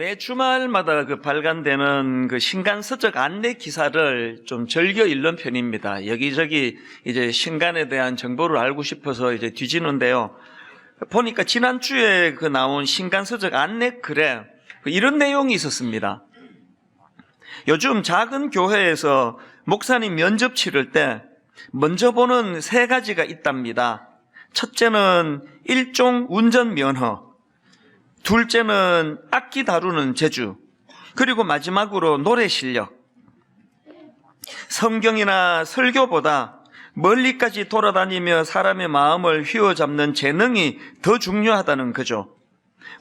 매 주말마다 발간되는 신간 서적 안내 기사를 좀 즐겨 읽는 편입니다. 여기저기 이제 신간에 대한 정보를 알고 싶어서 이제 뒤지는데요. 보니까 지난주에 나온 신간 서적 안내 글에 이런 내용이 있었습니다. 요즘 작은 교회에서 목사님 면접 치를 때 먼저 보는 세 가지가 있답니다. 첫째는 일종 운전 면허, 둘째는 악기 다루는 재주, 그리고 마지막으로 노래 실력. 성경이나 설교보다 멀리까지 돌아다니며 사람의 마음을 휘어잡는 재능이 더 중요하다는 거죠.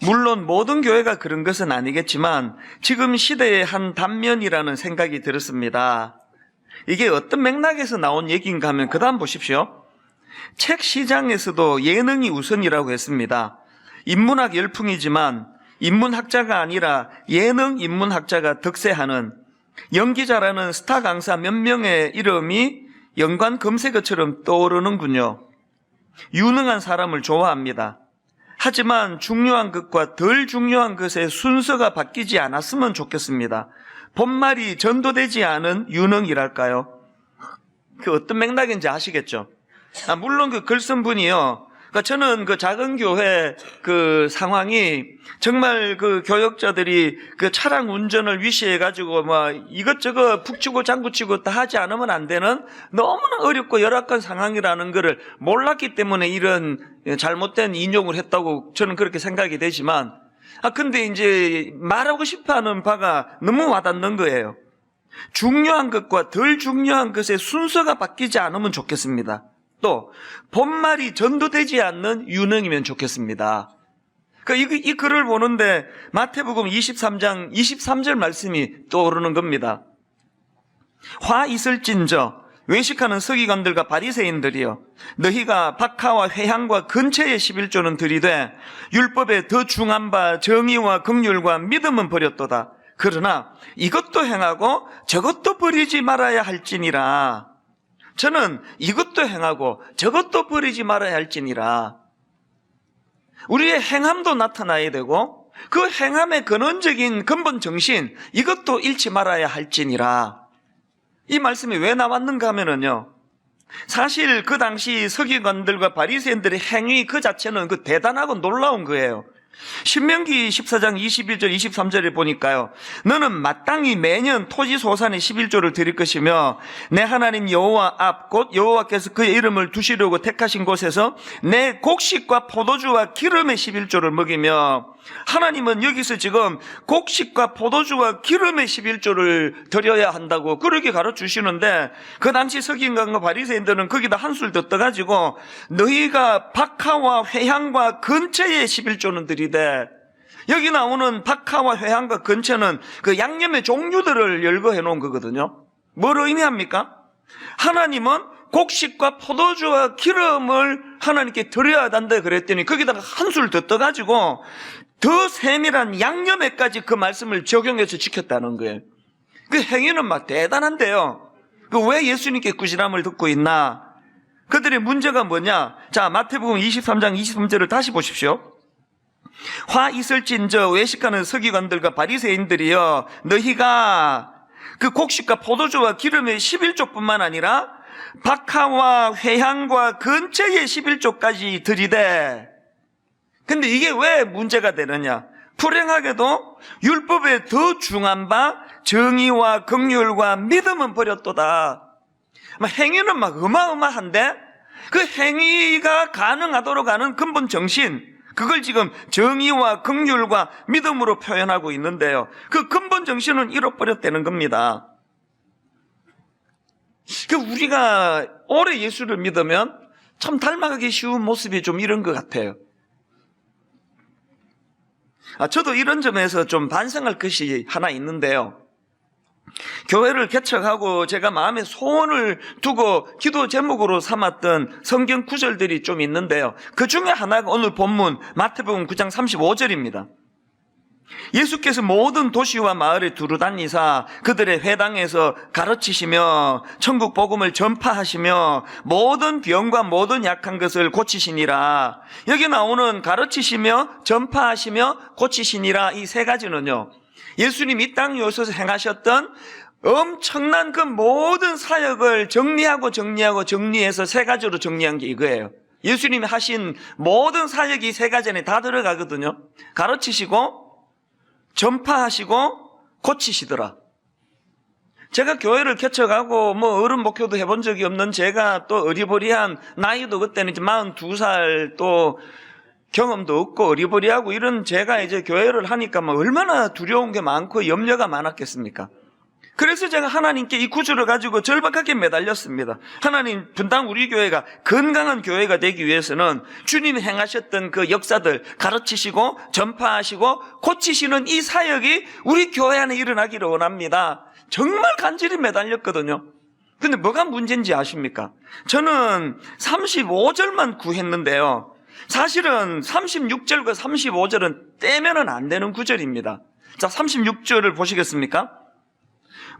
물론 모든 교회가 그런 것은 아니겠지만 지금 시대의 한 단면이라는 생각이 들었습니다. 이게 어떤 맥락에서 나온 얘기인가 하면 그 다음 보십시오. 책 시장에서도 예능이 우선이라고 했습니다. 인문학 열풍이지만 인문학자가 아니라 예능 인문학자가 득세하는 연기자라는 스타 강사 몇 명의 이름이 연관 검색어처럼 떠오르는군요. 유능한 사람을 좋아합니다. 하지만 중요한 것과 덜 중요한 것의 순서가 바뀌지 않았으면 좋겠습니다. 본말이 전도되지 않은 유능이랄까요? 그 어떤 맥락인지 아시겠죠? 물론 글 쓴 분이요. 저는 작은 교회 상황이 정말 교역자들이 차량 운전을 위시해가지고 이것저것 북치고 장구치고 다 하지 않으면 안 되는 너무나 어렵고 열악한 상황이라는 것을 몰랐기 때문에 이런 잘못된 인용을 했다고 저는 그렇게 생각이 되지만, 근데 이제 말하고 싶어 하는 바가 너무 와닿는 거예요. 중요한 것과 덜 중요한 것의 순서가 바뀌지 않으면 좋겠습니다. 또 본말이 전도되지 않는 유능이면 좋겠습니다. 이 글을 보는데 마태복음 23장 23절 말씀이 떠오르는 겁니다. 화 있을진저 외식하는 서기관들과 바리새인들이여, 너희가 박하와 회향과 근처의 11조는 들이되 율법에 더 중한 바 정의와 긍휼과 믿음은 버렸도다. 그러나 이것도 행하고 저것도 버리지 말아야 할지니라. 저는 이것도 행하고 저것도 버리지 말아야 할지니라. 우리의 행함도 나타나야 되고 그 행함의 근원적인 근본 정신, 이것도 잃지 말아야 할지니라. 이 말씀이 왜 나왔는가 하면은요, 사실 그 당시 서기관들과 바리새인들의 행위 그 자체는 대단하고 놀라운 거예요. 신명기 14장 21절 23절에 보니까요, 너는 마땅히 매년 토지 소산의 11조를 드릴 것이며 내 하나님 여호와 앞 곧 여호와께서 그의 이름을 두시려고 택하신 곳에서 내 곡식과 포도주와 기름의 11조를 먹이며, 하나님은 여기서 지금 곡식과 포도주와 기름의 11조를 드려야 한다고 그렇게 가르치시는데, 그 당시 서기관과 바리새인들은 거기다 한술 더 떠가지고 너희가 박하와 회향과 근처의 11조는 드리되, 여기 나오는 박하와 회향과 근처는 양념의 종류들을 열거해 놓은 거거든요. 뭘 의미합니까? 하나님은 곡식과 포도주와 기름을 하나님께 드려야 한다 그랬더니 거기다가 한술 더 떠가지고 더 세밀한 양념에까지 그 말씀을 적용해서 지켰다는 거예요. 그 행위는 대단한데요. 왜 예수님께 꾸지람을 듣고 있나? 그들의 문제가 뭐냐? 자, 마태복음 23장 23절을 다시 보십시오. 화 있을진저 외식하는 서기관들과 바리새인들이여, 너희가 곡식과 포도주와 기름의 11조뿐만 아니라 박하와 회향과 근처의 11조까지 드리되. 근데 이게 왜 문제가 되느냐? 불행하게도 율법에 더 중한 바 정의와 긍휼과 믿음은 버렸도다. 행위는 어마어마한데 그 행위가 가능하도록 하는 근본 정신, 그걸 지금 정의와 긍휼과 믿음으로 표현하고 있는데요, 그 근본 정신은 잃어버렸다는 겁니다. 우리가 오래 예수를 믿으면 참 닮아가기 쉬운 모습이 좀 이런 것 같아요. 저도 이런 점에서 좀 반성할 것이 하나 있는데요, 교회를 개척하고 제가 마음에 소원을 두고 기도 제목으로 삼았던 성경 구절들이 좀 있는데요, 그 중에 하나가 오늘 본문 마태복음 9장 35절입니다. 예수께서 모든 도시와 마을에 두루다니사 그들의 회당에서 가르치시며 천국 복음을 전파하시며 모든 병과 모든 약한 것을 고치시니라. 여기 나오는 가르치시며 전파하시며 고치시니라, 이 세 가지는요, 예수님이 이 땅에 오셔서 행하셨던 엄청난 그 모든 사역을 정리해서 세 가지로 정리한 게 이거예요. 예수님이 하신 모든 사역이 세 가지 안에 다 들어가거든요. 가르치시고 전파하시고 고치시더라. 제가 교회를 개척하고 어른 목회도 해본 적이 없는 제가, 또 어리버리한, 나이도 그때는 이제 42살, 또 경험도 없고 어리버리하고 이런 제가 이제 교회를 하니까 얼마나 두려운 게 많고 염려가 많았겠습니까? 그래서 제가 하나님께 이 구주를 가지고 절박하게 매달렸습니다. 하나님, 분당 우리 교회가 건강한 교회가 되기 위해서는 주님이 행하셨던 그 역사들 가르치시고 전파하시고 고치시는 이 사역이 우리 교회 안에 일어나기를 원합니다. 정말 간절히 매달렸거든요. 근데 뭐가 문제인지 아십니까? 저는 35절만 구했는데요, 사실은 36절과 35절은 떼면은 안 되는 구절입니다. 자, 36절을 보시겠습니까?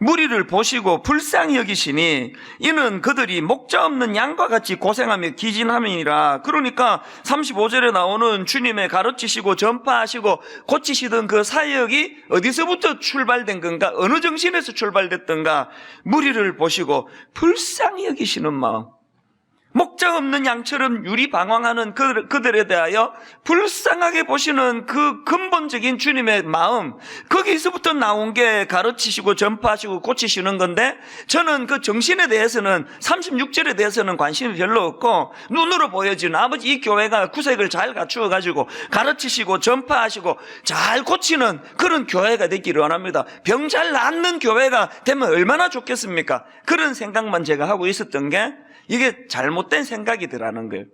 무리를 보시고 불쌍히 여기시니 이는 그들이 목자 없는 양과 같이 고생하며 기진함이니라. 그러니까 35절에 나오는 주님의 가르치시고 전파하시고 고치시던 그 사역이 어디서부터 출발된 건가, 어느 정신에서 출발됐던가, 무리를 보시고 불쌍히 여기시는 마음, 목자 없는 양처럼 유리방황하는 그들에 대하여 불쌍하게 보시는 그 근본적인 주님의 마음, 거기서부터 나온 게 가르치시고 전파하시고 고치시는 건데, 저는 그 정신에 대해서는 36절에 대해서는 관심이 별로 없고, 눈으로 보여지는 아버지 이 교회가 구색을 잘 갖추어 가지고 가르치시고 전파하시고 잘 고치는 그런 교회가 되기를 원합니다. 병 잘 낫는 교회가 되면 얼마나 좋겠습니까? 그런 생각만 제가 하고 있었던 게, 이게 잘못된 생각이더라는 거예요.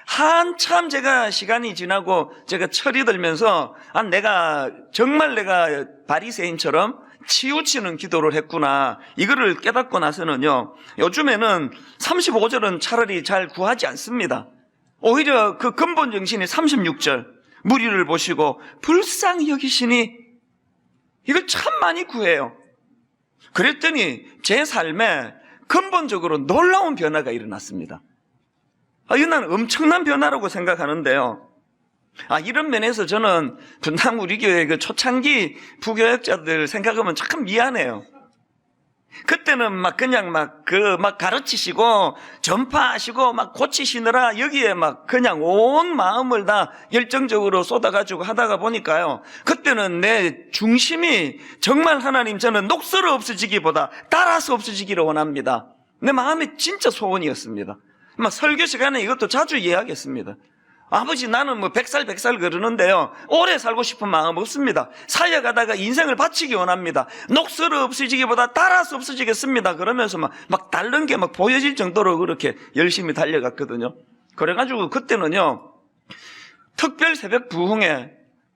한참 제가 시간이 지나고 제가 철이 들면서 내가 정말 바리새인처럼 치우치는 기도를 했구나, 이거를 깨닫고 나서는요, 요즘에는 35절은 차라리 잘 구하지 않습니다. 오히려 그 근본 정신이 36절, 무리를 보시고 불쌍히 여기시니, 이걸 참 많이 구해요. 그랬더니 제 삶에 근본적으로 놀라운 변화가 일어났습니다. 이건 엄청난 변화라고 생각하는데요. 이런 면에서 저는 분당 우리 교회 그 초창기 부교역자들 생각하면 참 미안해요. 그때는 그냥 가르치시고 전파하시고 고치시느라 여기에 그냥 온 마음을 다 열정적으로 쏟아가지고 하다가 보니까요, 그때는 내 중심이 정말 하나님, 저는 녹슬어 없어지기보다 따라서 없어지기를 원합니다. 내 마음이 진짜 소원이었습니다. 설교 시간에 이것도 자주 이야기했습니다. 아버지, 나는 100살 그러는데요, 오래 살고 싶은 마음 없습니다. 사역하다가 인생을 바치기 원합니다. 녹슬어 없어지기보다 따라서 없어지겠습니다. 그러면서 다른 게 보여질 정도로 그렇게 열심히 달려갔거든요. 그래가지고 그때는요, 특별 새벽 부흥회,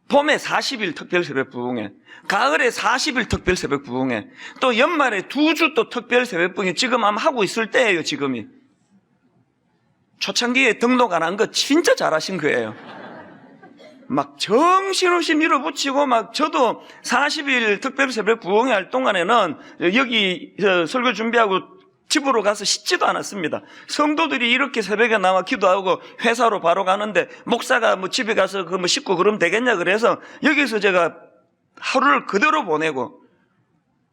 봄에 40일 특별 새벽 부흥회, 가을에 40일 특별 새벽 부흥회, 또 연말에 2주 또 특별 새벽 부흥회, 지금 아마 하고 있을 때예요, 지금이. 초창기에 등록 안 한 거 진짜 잘하신 거예요. 정신없이 밀어붙이고, 저도 40일 특별 새벽 부흥회 할 동안에는 여기 설교 준비하고 집으로 가서 씻지도 않았습니다. 성도들이 이렇게 새벽에 나와 기도하고 회사로 바로 가는데, 목사가 집에 가서 씻고 그러면 되겠냐 그래서 여기서 제가 하루를 그대로 보내고,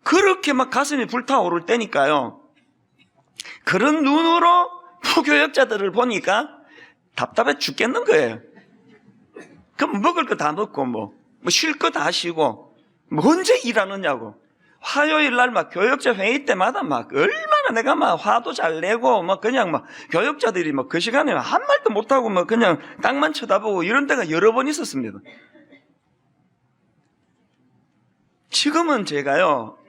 그렇게 가슴이 불타오를 때니까요, 그런 눈으로 부교역자들을 보니까 답답해 죽겠는 거예요. 그럼 먹을 거 다 먹고 쉴 거 다 쉬고 언제 일하느냐고. 화요일 날 교역자 회의 때마다 얼마나 내가 화도 잘 내고 그냥 교역자들이 그 시간에 한 말도 못하고 그냥 땅만 쳐다보고 이런 때가 여러 번 있었습니다. 지금은 제가요,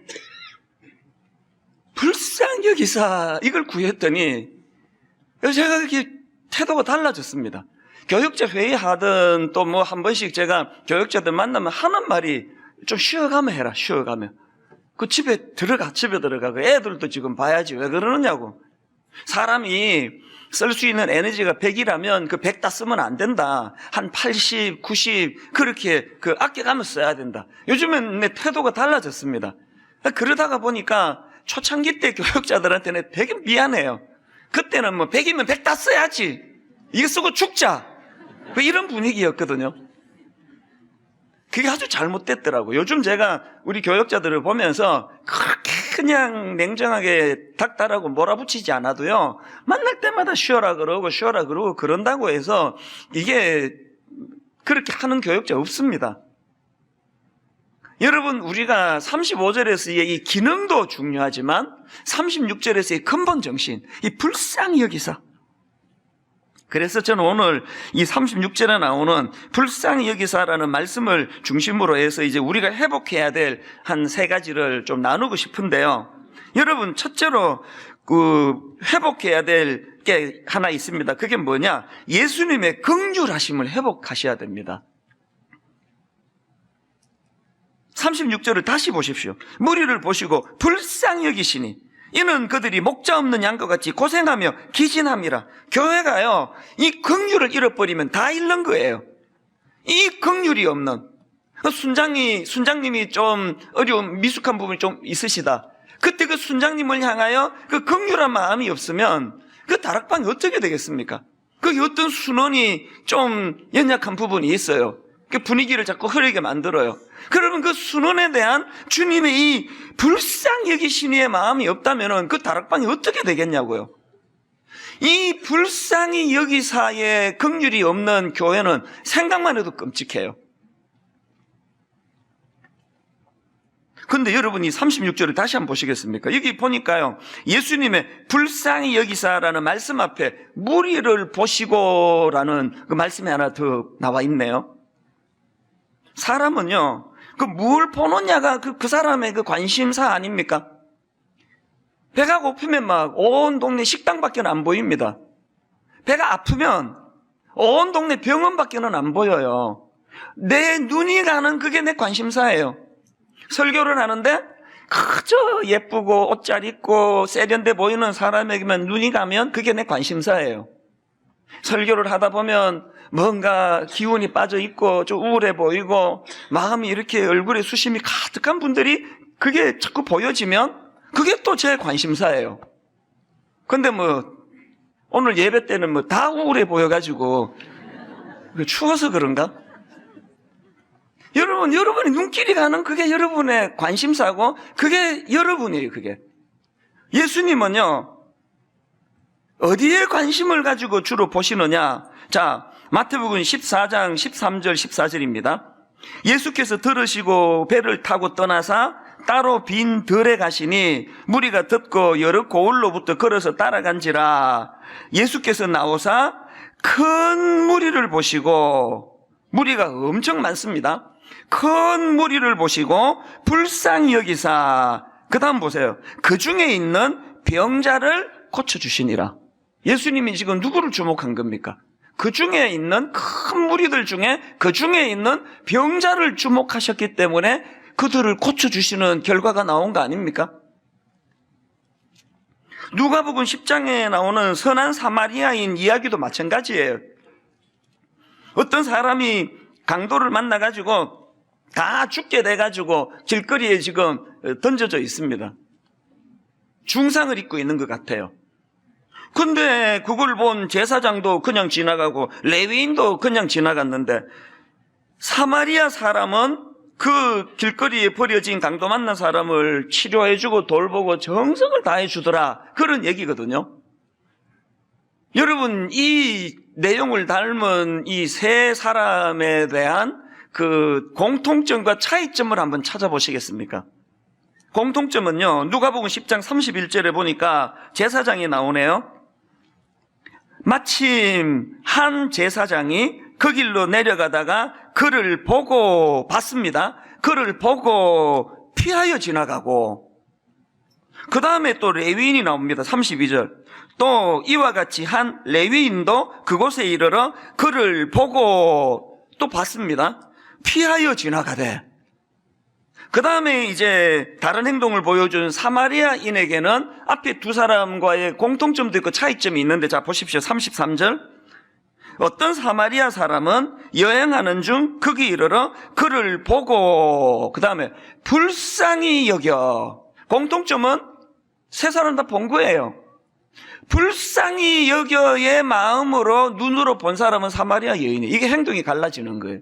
불쌍히 여기사 이걸 구했더니 제가 그렇게 태도가 달라졌습니다. 교역자 회의하든 또 한 번씩 제가 교역자들 만나면 하는 말이, 좀 쉬어가면 해라, 쉬어가면. 집에 들어가고 애들도 지금 봐야지 왜 그러느냐고. 사람이 쓸 수 있는 에너지가 100이라면 그 100 다 쓰면 안 된다. 한 80, 90 그렇게 아껴가면서 써야 된다. 요즘은 내 태도가 달라졌습니다. 그러다가 보니까 초창기 때 교육자들한테는 되게 미안해요. 그때는 100이면 100 다 써야지. 이거 쓰고 죽자. 이런 분위기였거든요. 그게 아주 잘못됐더라고요. 요즘 제가 우리 교육자들을 보면서 그렇게 그냥 냉정하게 닥달하고 몰아붙이지 않아도요, 만날 때마다 쉬어라 그러고 그런다고 해서 이게 그렇게 하는 교육자 없습니다. 여러분, 우리가 35절에서의 이 기능도 중요하지만 36절에서의 근본 정신, 이 불쌍히 여기사. 그래서 저는 오늘 이 36절에 나오는 불쌍히 여기사라는 말씀을 중심으로 해서 이제 우리가 회복해야 될 한 3가지를 좀 나누고 싶은데요. 여러분, 첫째로 회복해야 될 게 하나 있습니다. 그게 뭐냐? 예수님의 긍휼하심을 회복하셔야 됩니다. 36절을 다시 보십시오. 무리를 보시고 불쌍히 여기시니 이는 그들이 목자 없는 양과 같이 고생하며 기진함이라. 교회가요, 이 긍휼을 잃어버리면 다 잃는 거예요. 이 긍휼이 없는, 순장님이 좀 어려운 미숙한 부분이 좀 있으시다. 그때 그 순장님을 향하여 그 긍휼한 마음이 없으면 그 다락방이 어떻게 되겠습니까? 그 어떤 순원이 좀 연약한 부분이 있어요. 그 분위기를 자꾸 흐리게 만들어요. 그러면 그 순원에 대한 주님의 이 불쌍히 여기시니의 마음이 없다면 그 다락방이 어떻게 되겠냐고요. 이 불쌍히 여기사의 긍휼이 없는 교회는 생각만 해도 끔찍해요. 근데 여러분이 36절을 다시 한번 보시겠습니까? 여기 보니까요, 예수님의 불쌍히 여기사라는 말씀 앞에 무리를 보시고라는 그 말씀이 하나 더 나와 있네요. 사람은요, 뭘 보느냐가 그 사람의 그 관심사 아닙니까? 배가 고프면 막 온 동네 식당밖에 안 보입니다. 배가 아프면 온 동네 병원밖에는 안 보여요. 내 눈이 가는 그게 내 관심사예요. 설교를 하는데 그저 예쁘고 옷 잘 입고 세련돼 보이는 사람에게만 눈이 가면 그게 내 관심사예요. 설교를 하다 보면 뭔가 기운이 빠져 있고 좀 우울해 보이고 마음이 이렇게 얼굴에 수심이 가득한 분들이 그게 자꾸 보여지면 그게 또 제 관심사예요. 근데 오늘 예배 때는 다 우울해 보여가지고 추워서 그런가? 여러분이 눈길이 가는 그게 여러분의 관심사고 그게 여러분이에요. 그게 예수님은요, 어디에 관심을 가지고 주로 보시느냐? 자, 마태복음 14장 13절 14절입니다. 예수께서 들으시고 배를 타고 떠나사 따로 빈 들에 가시니 무리가 듣고 여러 고을로부터 걸어서 따라간지라. 예수께서 나오사 큰 무리를 보시고, 무리가 엄청 많습니다. 큰 무리를 보시고 불쌍히 여기사, 그 다음 보세요. 그 중에 있는 병자를 고쳐주시니라. 예수님이 지금 누구를 주목한 겁니까? 그 중에 있는 큰 무리들 중에 그 중에 있는 병자를 주목하셨기 때문에 그들을 고쳐주시는 결과가 나온 거 아닙니까? 누가복음 10장에 나오는 선한 사마리아인 이야기도 마찬가지예요. 어떤 사람이 강도를 만나가지고 다 죽게 돼가지고 길거리에 지금 던져져 있습니다. 중상을 입고 있는 것 같아요. 근데 그걸 본 제사장도 그냥 지나가고 레위인도 그냥 지나갔는데 사마리아 사람은 그 길거리에 버려진 강도 만난 사람을 치료해주고 돌보고 정성을 다해주더라, 그런 얘기거든요. 여러분, 이 내용을 닮은 이 세 사람에 대한 그 공통점과 차이점을 한번 찾아보시겠습니까? 공통점은요, 누가복음 10장 31절에 보니까 제사장이 나오네요. 마침 한 제사장이 그 길로 내려가다가 그를 보고 봤습니다. 그를 보고 피하여 지나가고, 그 다음에 또 레위인이 나옵니다. 32절. 또 이와 같이 한 레위인도 그곳에 이르러 그를 보고 또 봤습니다. 피하여 지나가되. 그 다음에 이제 다른 행동을 보여준 사마리아인에게는 앞에 두 사람과의 공통점도 있고 차이점이 있는데, 자 보십시오. 33절. 어떤 사마리아 사람은 여행하는 중 거기 이르러 그를 보고, 그 다음에 불쌍히 여겨. 공통점은 세 사람 다 본 거예요. 불쌍히 여겨의 마음으로 눈으로 본 사람은 사마리아 여인이에요. 이게 행동이 갈라지는 거예요.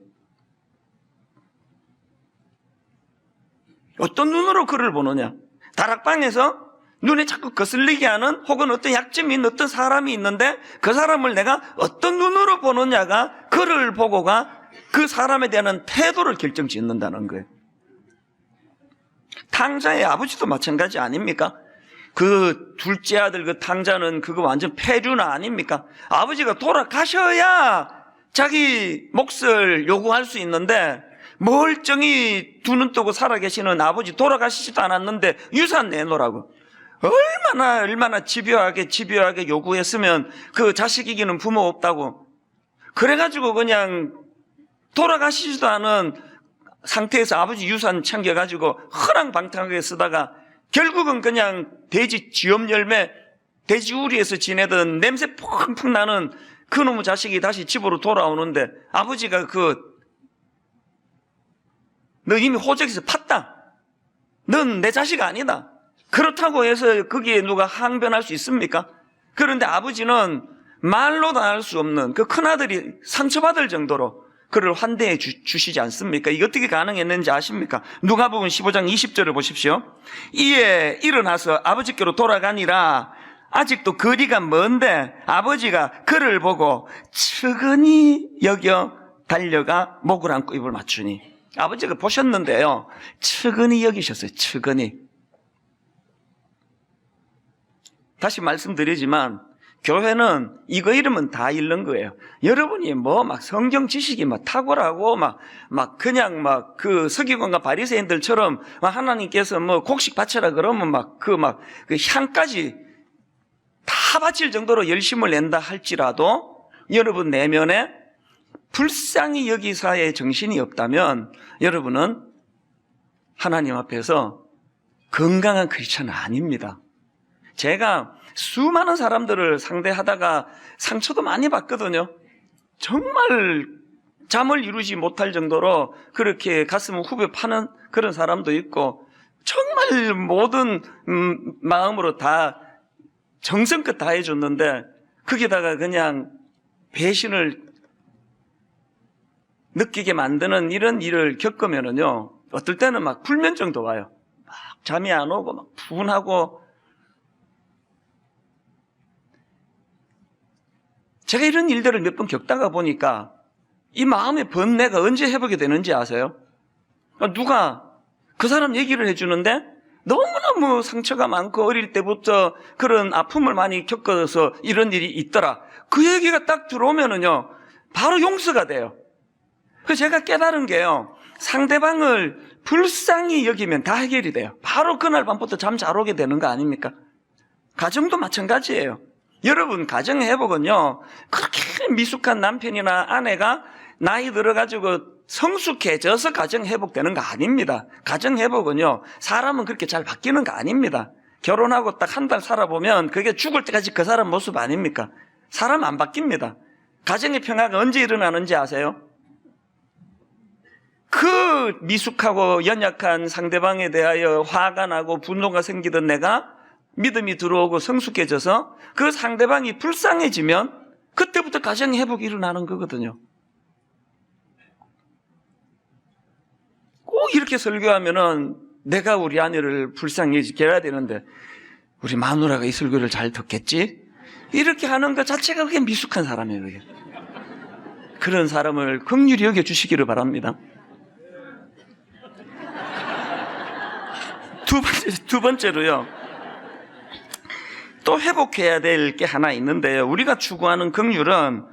어떤 눈으로 그를 보느냐? 다락방에서 눈에 자꾸 거슬리게 하는, 혹은 어떤 약점이 있는 어떤 사람이 있는데 그 사람을 내가 어떤 눈으로 보느냐가, 그를 보고가 그 사람에 대한 태도를 결정짓는다는 거예요. 탕자의 아버지도 마찬가지 아닙니까? 그 둘째 아들 그 탕자는 그거 완전 폐륜아 아닙니까? 아버지가 돌아가셔야 자기 몫을 요구할 수 있는데, 멀쩡히 두 눈 뜨고 살아계시는 아버지 돌아가시지도 않았는데 유산 내놓으라고 얼마나 집요하게 요구했으면 그 자식 이기는 부모 없다고. 그래가지고 그냥 돌아가시지도 않은 상태에서 아버지 유산 챙겨가지고 허랑방탕하게 쓰다가 결국은 그냥 돼지 쥐엄 열매, 돼지 우리에서 지내던 냄새 펑펑 나는 그놈의 자식이 다시 집으로 돌아오는데, 아버지가 너 이미 호적에서 팠다. 넌 내 자식 아니다. 그렇다고 해서 거기에 누가 항변할 수 있습니까? 그런데 아버지는 말로도 할 수 없는 그 큰아들이 상처받을 정도로 그를 환대해 주시지 않습니까? 이게 어떻게 가능했는지 아십니까? 누가복음 15장 20절을 보십시오. 이에 일어나서 아버지께로 돌아가니라. 아직도 거리가 먼데 아버지가 그를 보고 측은히 여겨 달려가 목을 안고 입을 맞추니. 아버지가 보셨는데요, 측은히 여기셨어요. 측은히. 다시 말씀드리지만 교회는 이거 이러면 다 잃는 거예요. 여러분이 막 성경 지식이 탁월하고 그냥 그 서기관과 바리새인들처럼 하나님께서 곡식 바쳐라 그러면 그 향까지 다 바칠 정도로 열심을 낸다 할지라도, 여러분 내면에 불쌍히 여기사의 정신이 없다면 여러분은 하나님 앞에서 건강한 크리스천은 아닙니다. 제가 수많은 사람들을 상대하다가 상처도 많이 받거든요. 정말 잠을 이루지 못할 정도로 그렇게 가슴을 후벼 파는 그런 사람도 있고, 정말 모든 마음으로 다 정성껏 다 해줬는데 거기다가 그냥 배신을 느끼게 만드는 이런 일을 겪으면은요, 어떨 때는 불면증도 와요. 잠이 안 오고 분하고. 제가 이런 일들을 몇 번 겪다가 보니까 이 마음의 번뇌가 언제 회복이 되는지 아세요? 누가 그 사람 얘기를 해주는데 너무너무 상처가 많고 어릴 때부터 그런 아픔을 많이 겪어서 이런 일이 있더라. 그 얘기가 딱 들어오면은요, 바로 용서가 돼요. 그래서 제가 깨달은 게요, 상대방을 불쌍히 여기면 다 해결이 돼요. 바로 그날 밤부터 잠 잘 오게 되는 거 아닙니까? 가정도 마찬가지예요. 여러분 가정 회복은요, 그렇게 미숙한 남편이나 아내가 나이 들어가지고 성숙해져서 가정 회복되는 거 아닙니다. 가정 회복은요, 사람은 그렇게 잘 바뀌는 거 아닙니다. 결혼하고 딱 한 달 살아보면 그게 죽을 때까지 그 사람 모습 아닙니까? 사람 안 바뀝니다. 가정의 평화가 언제 일어나는지 아세요? 그 미숙하고 연약한 상대방에 대하여 화가 나고 분노가 생기던 내가 믿음이 들어오고 성숙해져서 그 상대방이 불쌍해지면 그때부터 가정 회복이 일어나는 거거든요. 꼭 이렇게 설교하면은 내가 우리 아내를 불쌍해지게 해야 되는데 우리 마누라가 이 설교를 잘 듣겠지? 이렇게 하는 것 자체가 그게 미숙한 사람이에요. 그게. 그런 사람을 긍휼히 여겨주시기를 바랍니다. 두 번째로요, 또 회복해야 될 게 하나 있는데요, 우리가 추구하는 긍휼은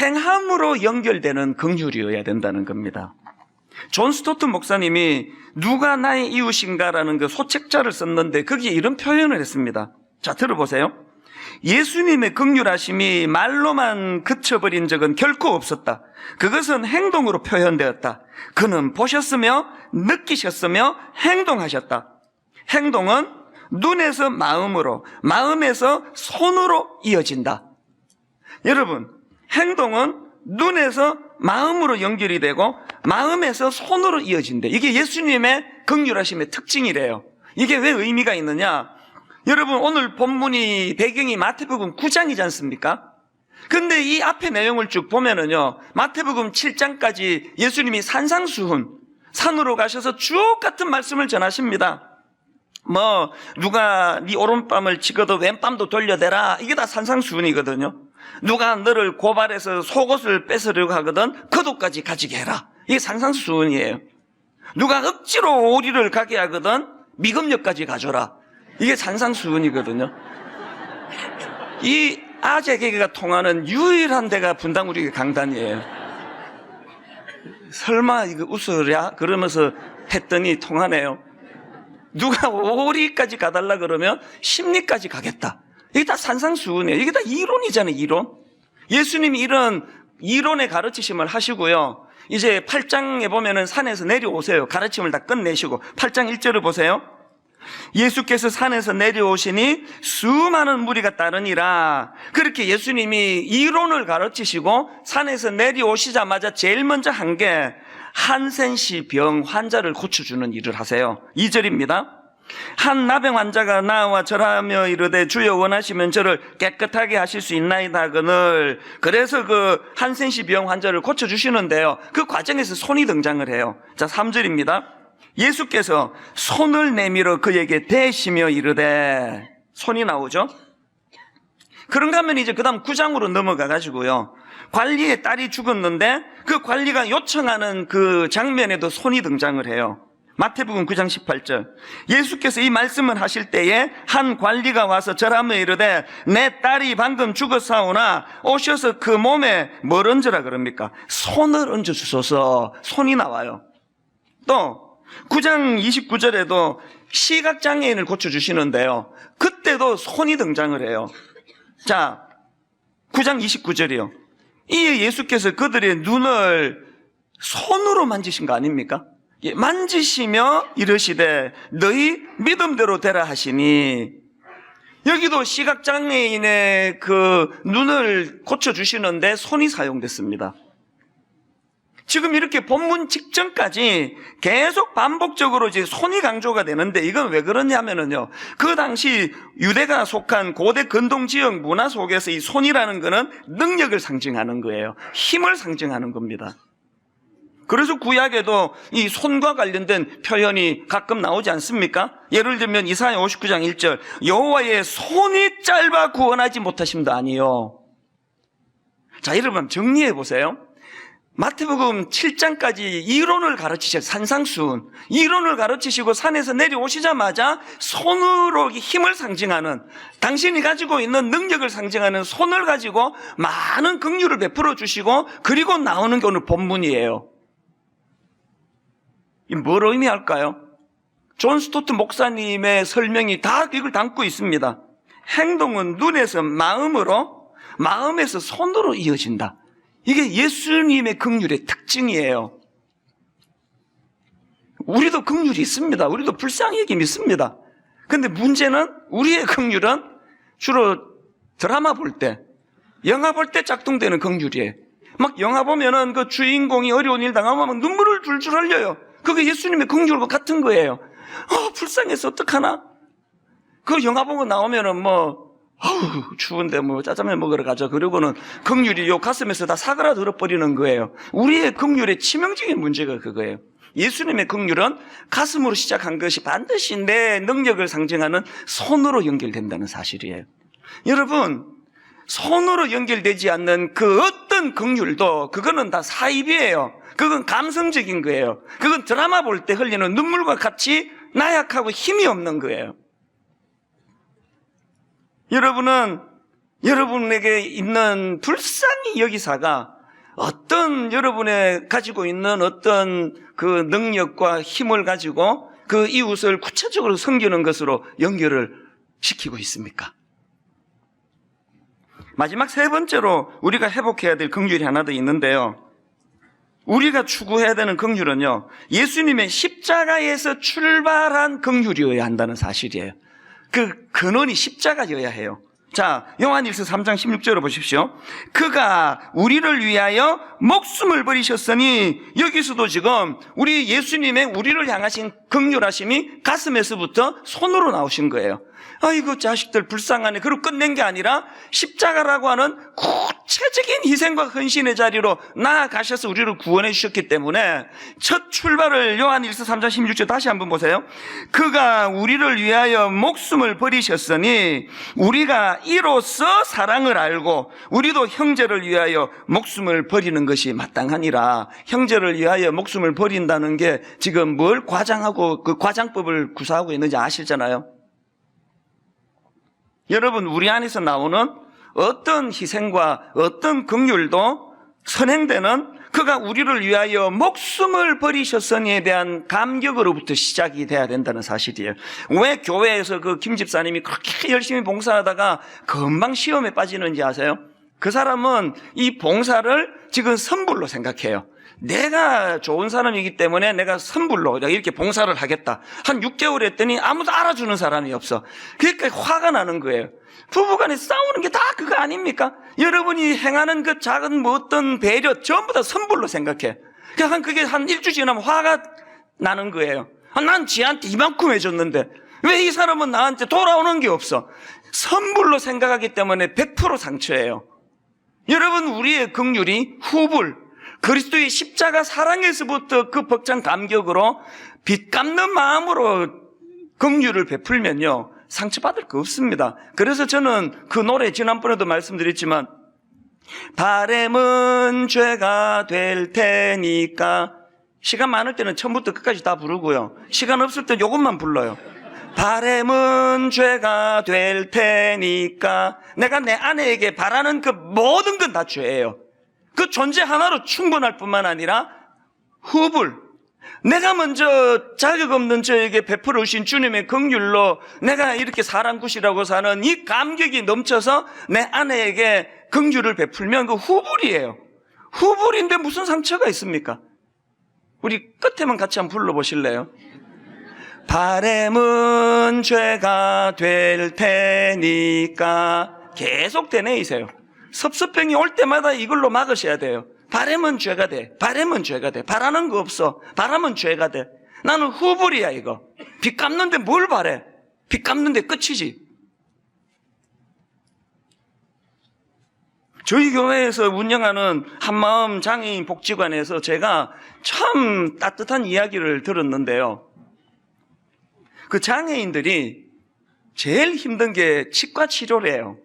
행함으로 연결되는 긍휼이어야 된다는 겁니다. 존 스토트 목사님이 누가 나의 이웃인가라는 그 소책자를 썼는데 거기에 이런 표현을 했습니다. 자, 들어보세요. 예수님의 긍휼하심이 말로만 그쳐버린 적은 결코 없었다. 그것은 행동으로 표현되었다. 그는 보셨으며 느끼셨으며 행동하셨다. 행동은 눈에서 마음으로, 마음에서 손으로 이어진다. 여러분, 행동은 눈에서 마음으로 연결이 되고 마음에서 손으로 이어진대. 이게 예수님의 긍휼하심의 특징이래요. 이게 왜 의미가 있느냐? 여러분, 오늘 본문이 배경이 마태복음 9장이지 않습니까? 근데 이 앞에 내용을 쭉 보면은요, 마태복음 7장까지 예수님이 산상수훈, 산으로 가셔서 주옥 같은 말씀을 전하십니다. 누가 네 오른뺨을 치거든 왼뺨도 돌려대라. 이게 다 산상수훈이거든요. 누가 너를 고발해서 속옷을 뺏으려고 하거든 그도까지 가지게 해라. 이게 산상수훈이에요. 누가 억지로 오리를 가게 하거든 미금역까지 가져라. 이게 산상수훈이거든요. 이 아재 개그가 통하는 유일한 데가 분당우리 강단이에요. 설마 이거 웃으랴? 그러면서 했더니 통하네요. 누가 오리까지 가달라 그러면 심리까지 가겠다. 이게 다 산상수훈이에요. 이게 다 이론이잖아요, 이론. 예수님이 이런 이론의 가르치심을 하시고요. 이제 8장에 보면은 산에서 내려오세요. 가르침을 다 끝내시고 8장 1절을 보세요. 예수께서 산에서 내려오시니 수많은 무리가 따르니라. 그렇게 예수님이 이론을 가르치시고 산에서 내려오시자마자 제일 먼저 한 게 한센시 병 환자를 고쳐주는 일을 하세요. 2절입니다. 한 나병 환자가 나와 절하며 이르되 주여 원하시면 저를 깨끗하게 하실 수 있나이다 하거늘. 그래서 그 한센시 병 환자를 고쳐주시는데요, 그 과정에서 손이 등장을 해요. 자, 3절입니다. 예수께서 손을 내밀어 그에게 대시며 이르되. 손이 나오죠. 그런가 하면 이제 그 다음 9장으로 넘어가 가지고요, 관리의 딸이 죽었는데 그 관리가 요청하는 그 장면에도 손이 등장을 해요. 마태복음 9장 18절. 예수께서 이 말씀을 하실 때에 한 관리가 와서 절하며 이르되 내 딸이 방금 죽었사오나 오셔서 그 몸에 뭘 얹으라 그럽니까? 손을 얹어 주소서. 손이 나와요. 또 9장 29절에도 시각장애인을 고쳐주시는데요, 그때도 손이 등장을 해요. 자, 9장 29절이요. 이 예수께서 그들의 눈을 손으로 만지신 거 아닙니까? 만지시며 이르시되 너희 믿음대로 되라 하시니. 여기도 시각장애인의 그 눈을 고쳐주시는데 손이 사용됐습니다. 지금 이렇게 본문 직전까지 계속 반복적으로 이제 손이 강조가 되는데, 이건 왜 그러냐면은요, 그 당시 유대가 속한 고대 근동 지역 문화 속에서 이 손이라는 거는 능력을 상징하는 거예요. 힘을 상징하는 겁니다. 그래서 구약에도 이 손과 관련된 표현이 가끔 나오지 않습니까? 예를 들면 이사야 59장 1절, 여호와의 손이 짧아 구원하지 못하심도 아니요. 자, 여러분 정리해 보세요. 마태복음 7장까지 이론을 가르치셔. 산상수훈 이론을 가르치시고 산에서 내려오시자마자 손으로 힘을 상징하는, 당신이 가지고 있는 능력을 상징하는 손을 가지고 많은 긍휼을 베풀어 주시고, 그리고 나오는 게 오늘 본문이에요. 이 뭘 의미할까요? 존 스토트 목사님의 설명이 다 이걸 담고 있습니다. 행동은 눈에서 마음으로, 마음에서 손으로 이어진다. 이게 예수님의 긍휼의 특징이에요. 우리도 긍휼이 있습니다. 우리도 불쌍히 여김이 있습니다. 근데 문제는 우리의 긍휼은 주로 드라마 볼 때, 영화 볼 때 작동되는 긍휼이에요. 막 영화 보면은 그 주인공이 어려운 일 당하면 막 눈물을 줄줄 흘려요. 그게 예수님의 긍휼과 같은 거예요. 불쌍해서 어떡하나? 그 영화 보고 나오면은 추운데 짜장면 먹으러 가자. 그러고는 긍휼이 요 가슴에서 다 사그라들어 버리는 거예요. 우리의 긍휼의 치명적인 문제가 그거예요. 예수님의 긍휼은 가슴으로 시작한 것이 반드시 내 능력을 상징하는 손으로 연결된다는 사실이에요. 여러분, 손으로 연결되지 않는 그 어떤 긍휼도 그거는 다 사입이에요. 그건 감성적인 거예요. 그건 드라마 볼 때 흘리는 눈물과 같이 나약하고 힘이 없는 거예요. 여러분은 여러분에게 있는 불쌍히 여기사가 어떤 여러분의 가지고 있는 어떤 그 능력과 힘을 가지고 그 이웃을 구체적으로 섬기는 것으로 연결을 시키고 있습니까? 마지막 세 번째로 우리가 회복해야 될 긍휼이 하나 더 있는데요. 우리가 추구해야 되는 긍휼은요, 예수님의 십자가에서 출발한 긍휼이어야 한다는 사실이에요. 그 근원이 십자가여야 해요. 자, 요한일서 3장 16절을 보십시오. 그가 우리를 위하여 목숨을 버리셨으니, 여기서도 지금 우리 예수님의 우리를 향하신 긍휼하심이 가슴에서부터 손으로 나오신 거예요. 아이고 자식들 불쌍하네, 그리고 끝낸 게 아니라 십자가라고 하는 구체적인 희생과 헌신의 자리로 나아가셔서 우리를 구원해 주셨기 때문에 첫 출발을 요한일서 3장 16절 다시 한번 보세요. 그가 우리를 위하여 목숨을 버리셨으니 우리가 이로써 사랑을 알고 우리도 형제를 위하여 목숨을 버리는 것이 마땅하니라. 형제를 위하여 목숨을 버린다는 게 지금 뭘 과장하고 그 과장법을 구사하고 있는지 아시잖아요. 여러분, 우리 안에서 나오는 어떤 희생과 어떤 긍휼도 선행되는 그가 우리를 위하여 목숨을 버리셨으니에 대한 감격으로부터 시작이 돼야 된다는 사실이에요. 왜 교회에서 그 김 집사님이 그렇게 열심히 봉사하다가 금방 시험에 빠지는지 아세요? 그 사람은 이 봉사를 지금 선불로 생각해요. 내가 좋은 사람이기 때문에 내가 선불로 이렇게 봉사를 하겠다. 한 6개월 했더니 아무도 알아주는 사람이 없어. 그러니까 화가 나는 거예요. 부부간에 싸우는 게 다 그거 아닙니까? 여러분이 행하는 그 작은 뭐 어떤 배려 전부 다 선불로 생각해. 그게 한 일주 지나면 화가 나는 거예요. 난 지한테 이만큼 해줬는데 왜 이 사람은 나한테 돌아오는 게 없어? 선불로 생각하기 때문에 100% 상처예요. 여러분, 우리의 긍휼이 후불, 그리스도의 십자가 사랑에서부터 그 벅찬 감격으로 빚 갚는 마음으로 긍휼을 베풀면요, 상처받을 거 없습니다. 그래서 저는 그 노래 지난번에도 말씀드렸지만 바램은 죄가 될 테니까, 시간 많을 때는 처음부터 끝까지 다 부르고요, 시간 없을 때 이것만 불러요. 바램은 죄가 될 테니까, 내가 내 아내에게 바라는 그 모든 건 다 죄예요. 그 존재 하나로 충분할 뿐만 아니라 후불, 내가 먼저 자격 없는 저에게 베풀어 주신 주님의 긍휼로 내가 이렇게 사랑굿이라고 사는 이 감격이 넘쳐서 내 아내에게 긍휼을 베풀면 그 후불이에요. 후불인데 무슨 상처가 있습니까? 우리 끝에만 같이 한번 불러보실래요? 바램은 죄가 될 테니까, 계속 되뇌이세요. 섭섭병이 올 때마다 이걸로 막으셔야 돼요. 바램은 죄가 돼. 바램은 죄가 돼. 바라는 거 없어. 바라면 죄가 돼. 나는 후불이야 이거. 빚 갚는데 뭘 바래? 빚 갚는데 끝이지. 저희 교회에서 운영하는 한마음 장애인 복지관에서 제가 참 따뜻한 이야기를 들었는데요. 그 장애인들이 제일 힘든 게 치과 치료래요.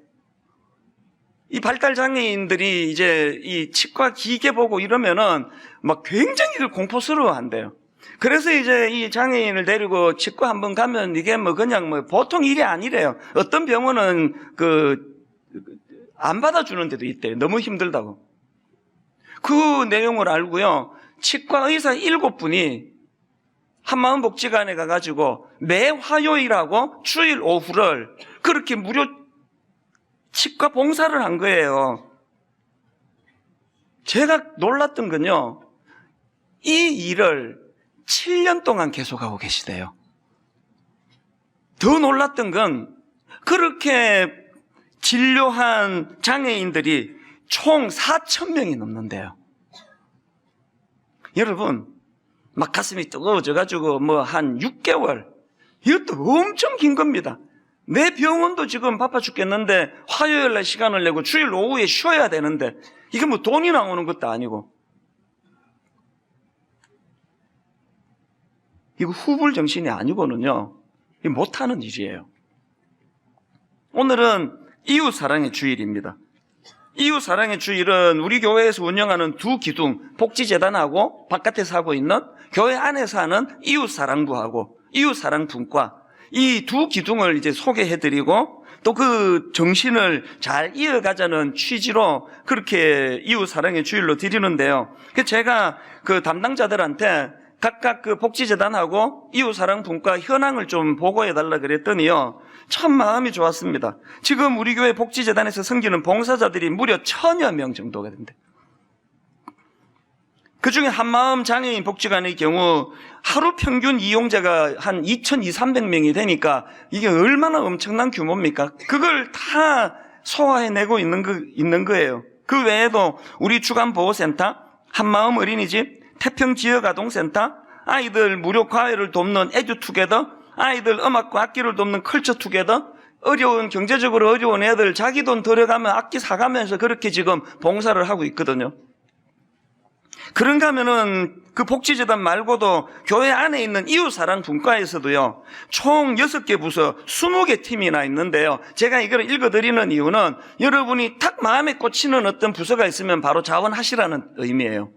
이 발달장애인들이 이제 이 치과 기계 보고 이러면은 막 굉장히 공포스러워 한대요. 그래서 이제 이 장애인을 데리고 치과 한번 가면 이게 뭐 그냥 뭐 보통 일이 아니래요. 어떤 병원은 안 받아주는 데도 있대요. 너무 힘들다고. 그 내용을 알고요, 치과 의사 7분이 한마음복지관에 가가지고 매 화요일하고 주일 오후를 그렇게 무료 치과 봉사를 한 거예요. 제가 놀랐던 건요, 이 일을 7년 동안 계속하고 계시대요. 더 놀랐던 건 그렇게 진료한 장애인들이 총 4,000명이 넘는데요. 여러분, 막 가슴이 뜨거워져가지고 뭐 한 6개월, 이것도 엄청 긴 겁니다. 내 병원도 지금 바빠 죽겠는데 화요일 날 시간을 내고 주일 오후에 쉬어야 되는데 이게 뭐 돈이 나오는 것도 아니고, 이거 후불 정신이 아니고는요, 이거 못하는 일이에요. 오늘은 이웃사랑의 주일입니다. 이웃사랑의 주일은 우리 교회에서 운영하는 두 기둥, 복지재단하고 바깥에서 하고 있는 교회 안에서 하는 이웃사랑부하고 이웃사랑분과, 이 두 기둥을 이제 소개해드리고 또 그 정신을 잘 이어가자는 취지로 그렇게 이웃사랑의 주일로 드리는데요. 제가 그 담당자들한테 각각 그 복지재단하고 이웃사랑분과 현황을 좀 보고해달라 그랬더니요, 참 마음이 좋았습니다. 지금 우리 교회 복지재단에서 섬기는 봉사자들이 무려 1000여 명 정도가 된대. 그 중에 한마음 장애인 복지관의 경우 하루 평균 이용자가 한 2200~300명이 되니까 이게 얼마나 엄청난 규모입니까? 그걸 다 소화해내고 있는 거예요. 그 외에도 우리 주간보호센터, 한마음 어린이집, 태평지역아동센터, 아이들 무료 과외를 돕는 에듀투게더, 아이들 음악과 악기를 돕는 컬처투게더, 경제적으로 어려운 애들 자기 돈 들여가면 악기 사가면서 그렇게 지금 봉사를 하고 있거든요. 그런가 하면은 그 복지재단 말고도 교회 안에 있는 이웃사랑분과에서도요, 총 6개 부서 20개 팀이나 있는데요. 제가 이걸 읽어드리는 이유는 여러분이 딱 마음에 꽂히는 어떤 부서가 있으면 바로 자원하시라는 의미예요.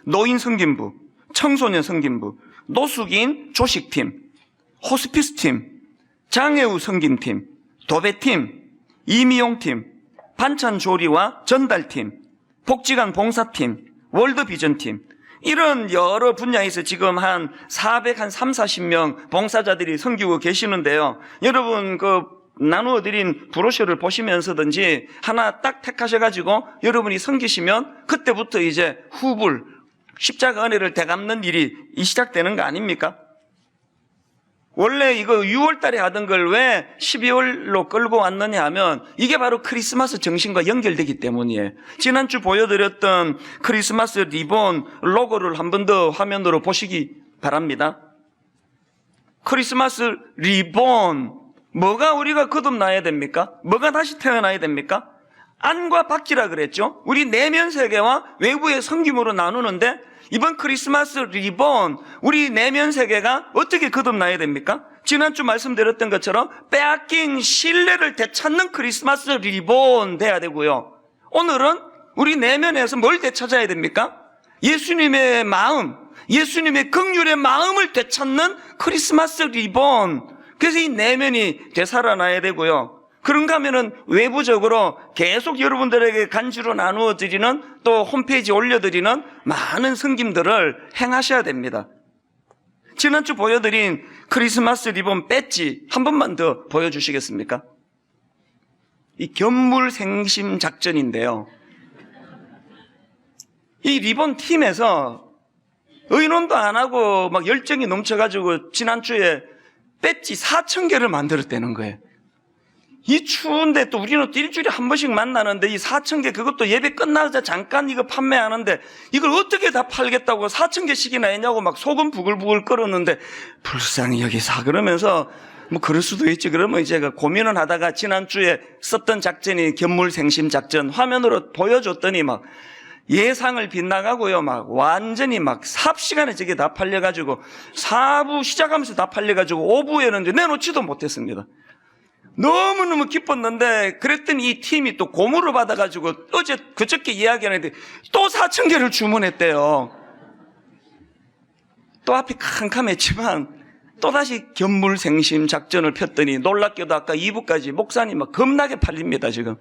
노인성김부, 청소년 성김부, 노숙인 조식팀, 호스피스팀, 장애우 성김팀, 도배팀, 이미용팀, 반찬조리와 전달팀, 복지관 봉사팀, 월드비전팀, 이런 여러 분야에서 지금 한 40명 봉사자들이 섬기고 계시는데요. 여러분 나누어드린 브로셔를 보시면서든지 하나 딱 택하셔가지고 여러분이 섬기시면 그때부터 이제 후불, 십자가 은혜를 되갚는 일이 시작되는 거 아닙니까? 원래 이거 6월 달에 하던 걸 왜 12월로 끌고 왔느냐 하면 이게 바로 크리스마스 정신과 연결되기 때문이에요. 지난주 보여드렸던 크리스마스 리본 로고를 한 번 더 화면으로 보시기 바랍니다. 크리스마스 리본, 뭐가 우리가 거듭나야 됩니까? 뭐가 다시 태어나야 됩니까? 안과 밖이라 그랬죠. 우리 내면 세계와 외부의 섬김으로 나누는데 이번 크리스마스 리본, 우리 내면 세계가 어떻게 거듭나야 됩니까? 지난주 말씀드렸던 것처럼 빼앗긴 신뢰를 되찾는 크리스마스 리본 돼야 되고요. 오늘은 우리 내면에서 뭘 되찾아야 됩니까? 예수님의 마음, 예수님의 긍휼의 마음을 되찾는 크리스마스 리본. 그래서 이 내면이 되살아나야 되고요. 그런가 하면은 외부적으로 계속 여러분들에게 간주로 나누어 드리는, 또 홈페이지에 올려드리는 많은 섬김들을 행하셔야 됩니다. 지난주 보여드린 크리스마스 리본 배지 한 번만 더 보여주시겠습니까? 이 견물생심 작전인데요. 이 리본 팀에서 의논도 안 하고 막 열정이 넘쳐가지고 지난주에 배지 4000개를 만들었다는 거예요. 이 추운데 또 우리는 또 일주일에 한 번씩 만나는데 이 4000개, 그것도 예배 끝나자 잠깐 이거 판매하는데 이걸 어떻게 다 팔겠다고 4000개씩이나 했냐고 막 속은 부글부글 끓었는데 불쌍히 여기사 그러면서 뭐 그럴 수도 있지. 그러면 이제 고민을 하다가 지난주에 썼던 작전이 견물생심 작전 화면으로 보여줬더니 막 예상을 빗나가고요. 막 완전히 막 삽시간에 저게 다 팔려가지고 4부 시작하면서 다 팔려가지고 5부에는 이제 내놓지도 못했습니다. 너무너무 기뻤는데 그랬더니 이 팀이 또 고무를 받아가지고 그저께 이야기하는데 또 4000개를 주문했대요. 또 앞이 캄캄했지만 또다시 견물생심 작전을 폈더니 놀랍게도 아까 2부까지 목사님 막 겁나게 팔립니다. 지금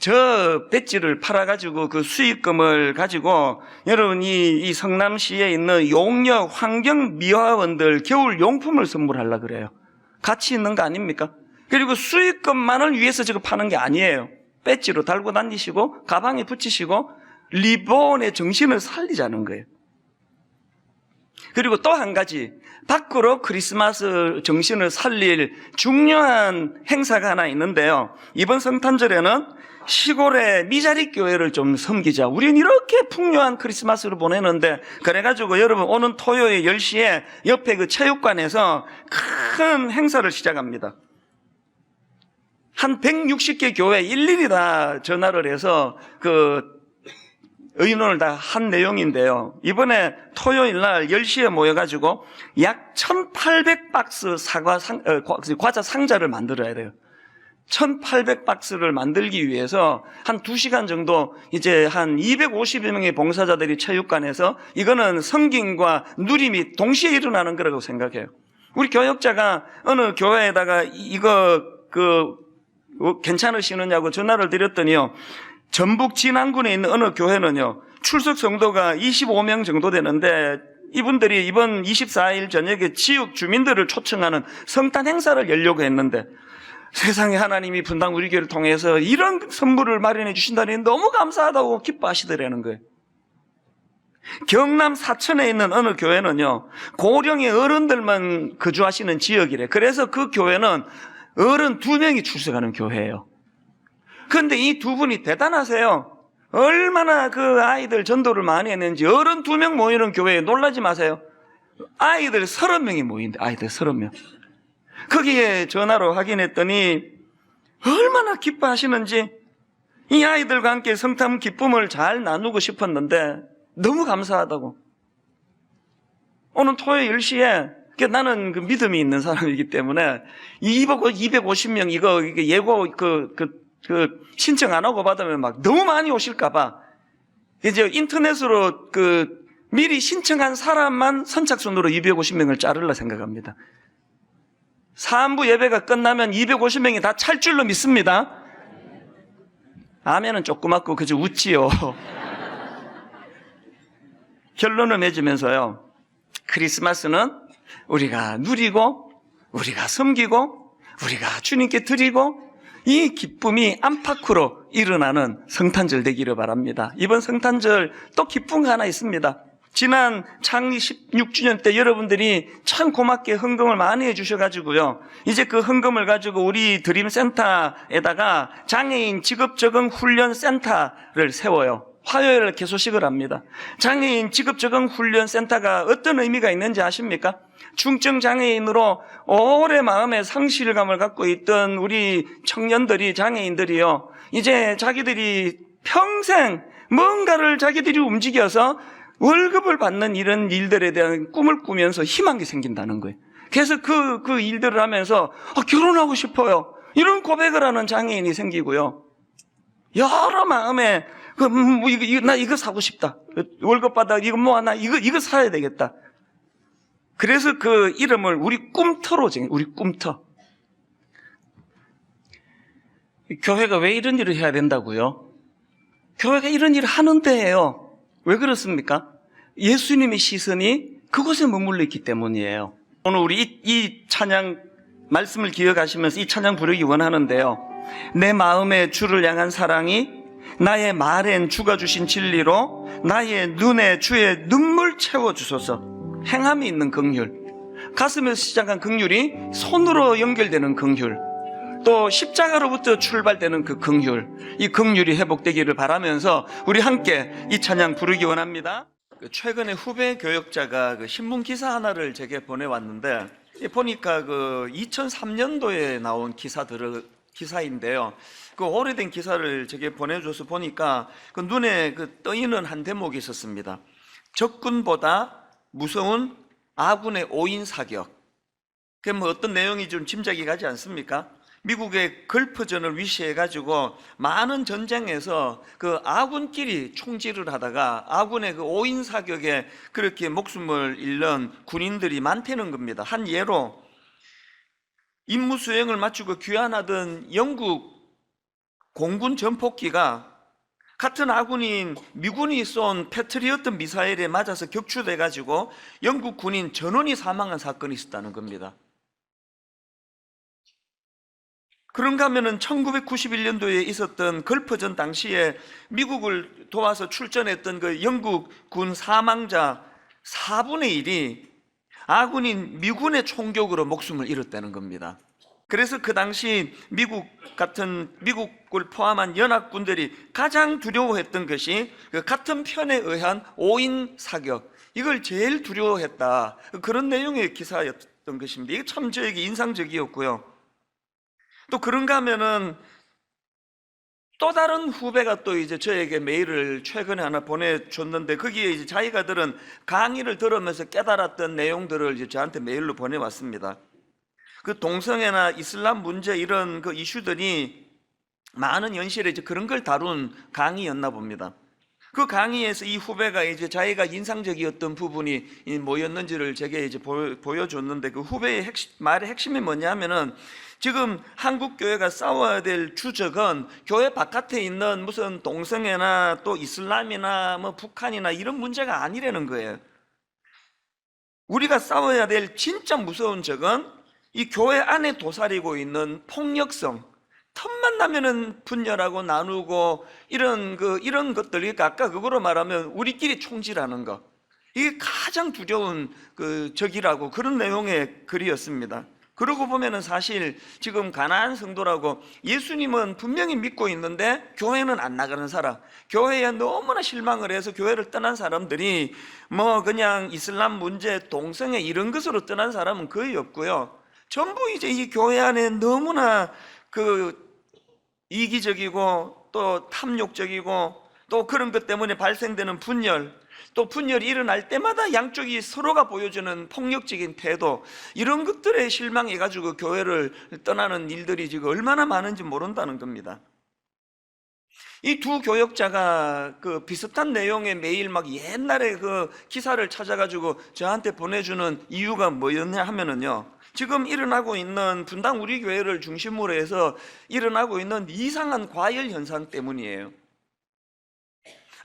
저 배지를 팔아가지고 그 수익금을 가지고 여러분 이 성남시에 있는 용역 환경미화원들 겨울 용품을 선물하려고 그래요. 가치 있는 거 아닙니까? 그리고 수익금만을 위해서 저거 파는 게 아니에요. 배지로 달고 다니시고 가방에 붙이시고 리본의 정신을 살리자는 거예요. 그리고 또 한 가지 밖으로 크리스마스 정신을 살릴 중요한 행사가 하나 있는데요. 이번 성탄절에는 시골의 미자리 교회를 좀 섬기자. 우리는 이렇게 풍요한 크리스마스를 보내는데 그래가지고 여러분 오는 토요일 10시에 옆에 그 체육관에서 큰 행사를 시작합니다. 한 160개 교회 일일이 다 전화를 해서 그 의논을 다 한 내용인데요. 이번에 토요일 날 10시에 모여가지고 약 1800박스 과자 상자를 만들어야 돼요. 1800박스를 만들기 위해서 한 2시간 정도 이제 한 250여 명의 봉사자들이 체육관에서 이거는 섬김과 누림이 동시에 일어나는 거라고 생각해요. 우리 교역자가 어느 교회에다가 이거 괜찮으시느냐고 전화를 드렸더니요. 전북 진안군에 있는 어느 교회는요. 출석 성도가 25명 정도 되는데 이분들이 이번 24일 저녁에 지역 주민들을 초청하는 성탄 행사를 열려고 했는데 세상에 하나님이 분당 우리 교회를 통해서 이런 선물을 마련해 주신다니 너무 감사하다고 기뻐하시더라는 거예요. 경남 사천에 있는 어느 교회는요, 고령의 어른들만 거주하시는 지역이래. 그래서 그 교회는 어른 2명이 출석하는 교회예요. 그런데 이 두 분이 대단하세요. 얼마나 그 아이들 전도를 많이 했는지. 어른 2명 모이는 교회에 놀라지 마세요. 아이들 30명이 모인대. 아이들 30명. 거기에 전화로 확인했더니 얼마나 기뻐하시는지. 이 아이들과 함께 성탄 기쁨을 잘 나누고 싶었는데 너무 감사하다고. 오늘 토요일 10시에 나는 그 믿음이 있는 사람이기 때문에 250명 이거 예고 신청 안 하고 받으면 막 너무 많이 오실까봐 이제 인터넷으로 미리 신청한 사람만 선착순으로 250명을 자르려 생각합니다. 사안부 예배가 끝나면 250명이 다 찰 줄로 믿습니다. 아멘은 조그맣고 그저 웃지요. 결론을 맺으면서요, 크리스마스는 우리가 누리고 우리가 섬기고 우리가 주님께 드리고 이 기쁨이 안팎으로 일어나는 성탄절 되기를 바랍니다. 이번 성탄절 또 기쁜 거 하나 있습니다. 지난 창립 16주년 때 여러분들이 참 고맙게 헌금을 많이 해주셔가지고요, 이제 그 헌금을 가지고 우리 드림센터에다가 장애인 직업적응 훈련센터를 세워요. 화요일에 개소식을 합니다. 장애인 직업적응 훈련센터가 어떤 의미가 있는지 아십니까? 중증 장애인으로 오래 마음에 상실감을 갖고 있던 우리 청년들이, 장애인들이요, 이제 자기들이 평생 뭔가를 자기들이 움직여서 월급을 받는 이런 일들에 대한 꿈을 꾸면서 희망이 생긴다는 거예요. 그래서 그 일들을 하면서 결혼하고 싶어요, 이런 고백을 하는 장애인이 생기고요, 여러 마음에 나 이거 사고 싶다, 월급 받아 이거 나 이거 사야 되겠다. 그래서 그 이름을 우리 꿈터로 정해. 우리 꿈터. 교회가 왜 이런 일을 해야 된다고요? 교회가 이런 일을 하는 데예요. 왜 그렇습니까? 예수님의 시선이 그곳에 머물러 있기 때문이에요. 오늘 우리 이 찬양 말씀을 기억하시면서 이 찬양 부르기 원하는데요, 내 마음에 주를 향한 사랑이 나의 말엔 주가 주신 진리로 나의 눈에 주의 눈물 채워주소서. 행함이 있는 긍휼, 가슴에서 시작한 긍휼이 손으로 연결되는 긍휼, 또 십자가로부터 출발되는 그 긍휼, 이 긍휼이 회복되기를 바라면서 우리 함께 이 찬양 부르기 원합니다. 최근에 후배 교역자가 신문 기사 하나를 제게 보내왔는데, 보니까 2003년도에 나온 기사인데요, 그 오래된 기사를 제게 보내줘서 보니까 그 눈에 떠있는 한 대목이 있었습니다. 적군보다 무서운 아군의 오인 사격. 그게 어떤 내용이 좀 짐작이 가지 않습니까? 미국의 걸프전을 위시해가지고 많은 전쟁에서 그 아군끼리 총질을 하다가 아군의 그 오인 사격에 그렇게 목숨을 잃는 군인들이 많다는 겁니다. 한 예로 임무 수행을 마치고 귀환하던 영국 공군 전폭기가 같은 아군인 미군이 쏜 패트리어트 미사일에 맞아서 격추돼가지고 영국 군인 전원이 사망한 사건이 있었다는 겁니다. 그런가 하면은 1991년도에 있었던 걸프전 당시에 미국을 도와서 출전했던 그 영국 군 사망자 4분의 1이 아군인 미군의 총격으로 목숨을 잃었다는 겁니다. 그래서 그 당시 미국을 포함한 연합군들이 가장 두려워했던 것이 그 같은 편에 의한 오인 사격, 이걸 제일 두려워했다, 그런 내용의 기사였던 것입니다. 이게 참 저에게 인상적이었고요. 또 그런가 하면은 또 다른 후배가 또 이제 저에게 메일을 최근에 하나 보내줬는데, 거기에 이제 자기가들은 강의를 들으면서 깨달았던 내용들을 이제 저한테 메일로 보내왔습니다. 그 동성애나 이슬람 문제 이런 그 이슈들이 많은 연실에 이제 그런 걸 다룬 강의였나 봅니다. 그 강의에서 이 후배가 이제 자기가 인상적이었던 부분이 뭐였는지를 제게 이제 보여줬는데, 그 후배의 말의 핵심이 뭐냐면은, 지금 한국 교회가 싸워야 될 주적은 교회 바깥에 있는 무슨 동성애나 또 이슬람이나 뭐 북한이나 이런 문제가 아니라는 거예요. 우리가 싸워야 될 진짜 무서운 적은 이 교회 안에 도사리고 있는 폭력성, 틈만 나면은 분열하고 나누고 이런 것들, 그러니까 아까 그거로 말하면 우리끼리 총질하는 거, 이게 가장 두려운 적이라고, 그런 내용의 글이었습니다. 그러고 보면은 사실 지금 가나안 성도라고 예수님은 분명히 믿고 있는데 교회는 안 나가는 사람, 교회에 너무나 실망을 해서 교회를 떠난 사람들이 뭐 그냥 이슬람 문제, 동성애 이런 것으로 떠난 사람은 거의 없고요. 전부 이제 이 교회 안에 너무나 이기적이고 또 탐욕적이고 또 그런 것 때문에 발생되는 분열, 또 분열이 일어날 때마다 양쪽이 서로가 보여주는 폭력적인 태도, 이런 것들에 실망해가지고 교회를 떠나는 일들이 지금 얼마나 많은지 모른다는 겁니다. 이 두 교역자가 비슷한 내용의 매일 막 옛날에 기사를 찾아가지고 저한테 보내주는 이유가 뭐였냐 하면은요, 지금 일어나고 있는 분당 우리 교회를 중심으로 해서 일어나고 있는 이상한 과열 현상 때문이에요.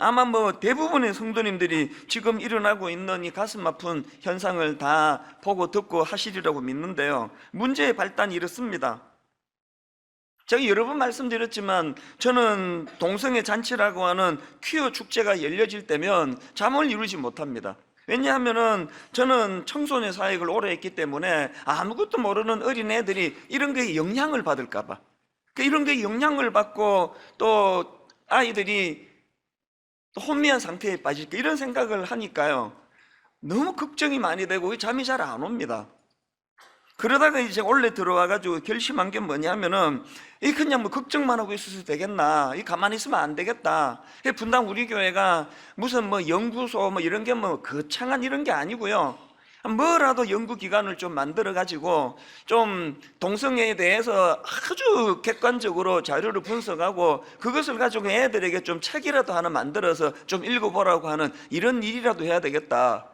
아마 뭐 대부분의 성도님들이 지금 일어나고 있는 이 가슴 아픈 현상을 다 보고 듣고 하시리라고 믿는데요, 문제의 발단이 이렇습니다. 제가 여러 번 말씀드렸지만 저는 동성애 잔치라고 하는 퀴어 축제가 열려질 때면 잠을 이루지 못합니다. 왜냐하면은 저는 청소년 사역을 오래 했기 때문에 아무것도 모르는 어린애들이 이런 거에 영향을 받을까 봐, 이런 거에 영향을 받고 또 아이들이 또 혼미한 상태에 빠질까, 이런 생각을 하니까요 너무 걱정이 많이 되고 잠이 잘 안 옵니다. 그러다가 이제 원래 들어와가지고 결심한 게 뭐냐면은, 이 그냥 뭐 걱정만 하고 있어도 되겠나, 이 가만히 있으면 안 되겠다. 분당 우리 교회가 무슨 뭐 연구소 뭐 이런 게 뭐 거창한 이런 게 아니고요, 뭐라도 연구기관을 좀 만들어가지고 좀 동성애에 대해서 아주 객관적으로 자료를 분석하고 그것을 가지고 애들에게 좀 책이라도 하나 만들어서 좀 읽어보라고 하는 이런 일이라도 해야 되겠다.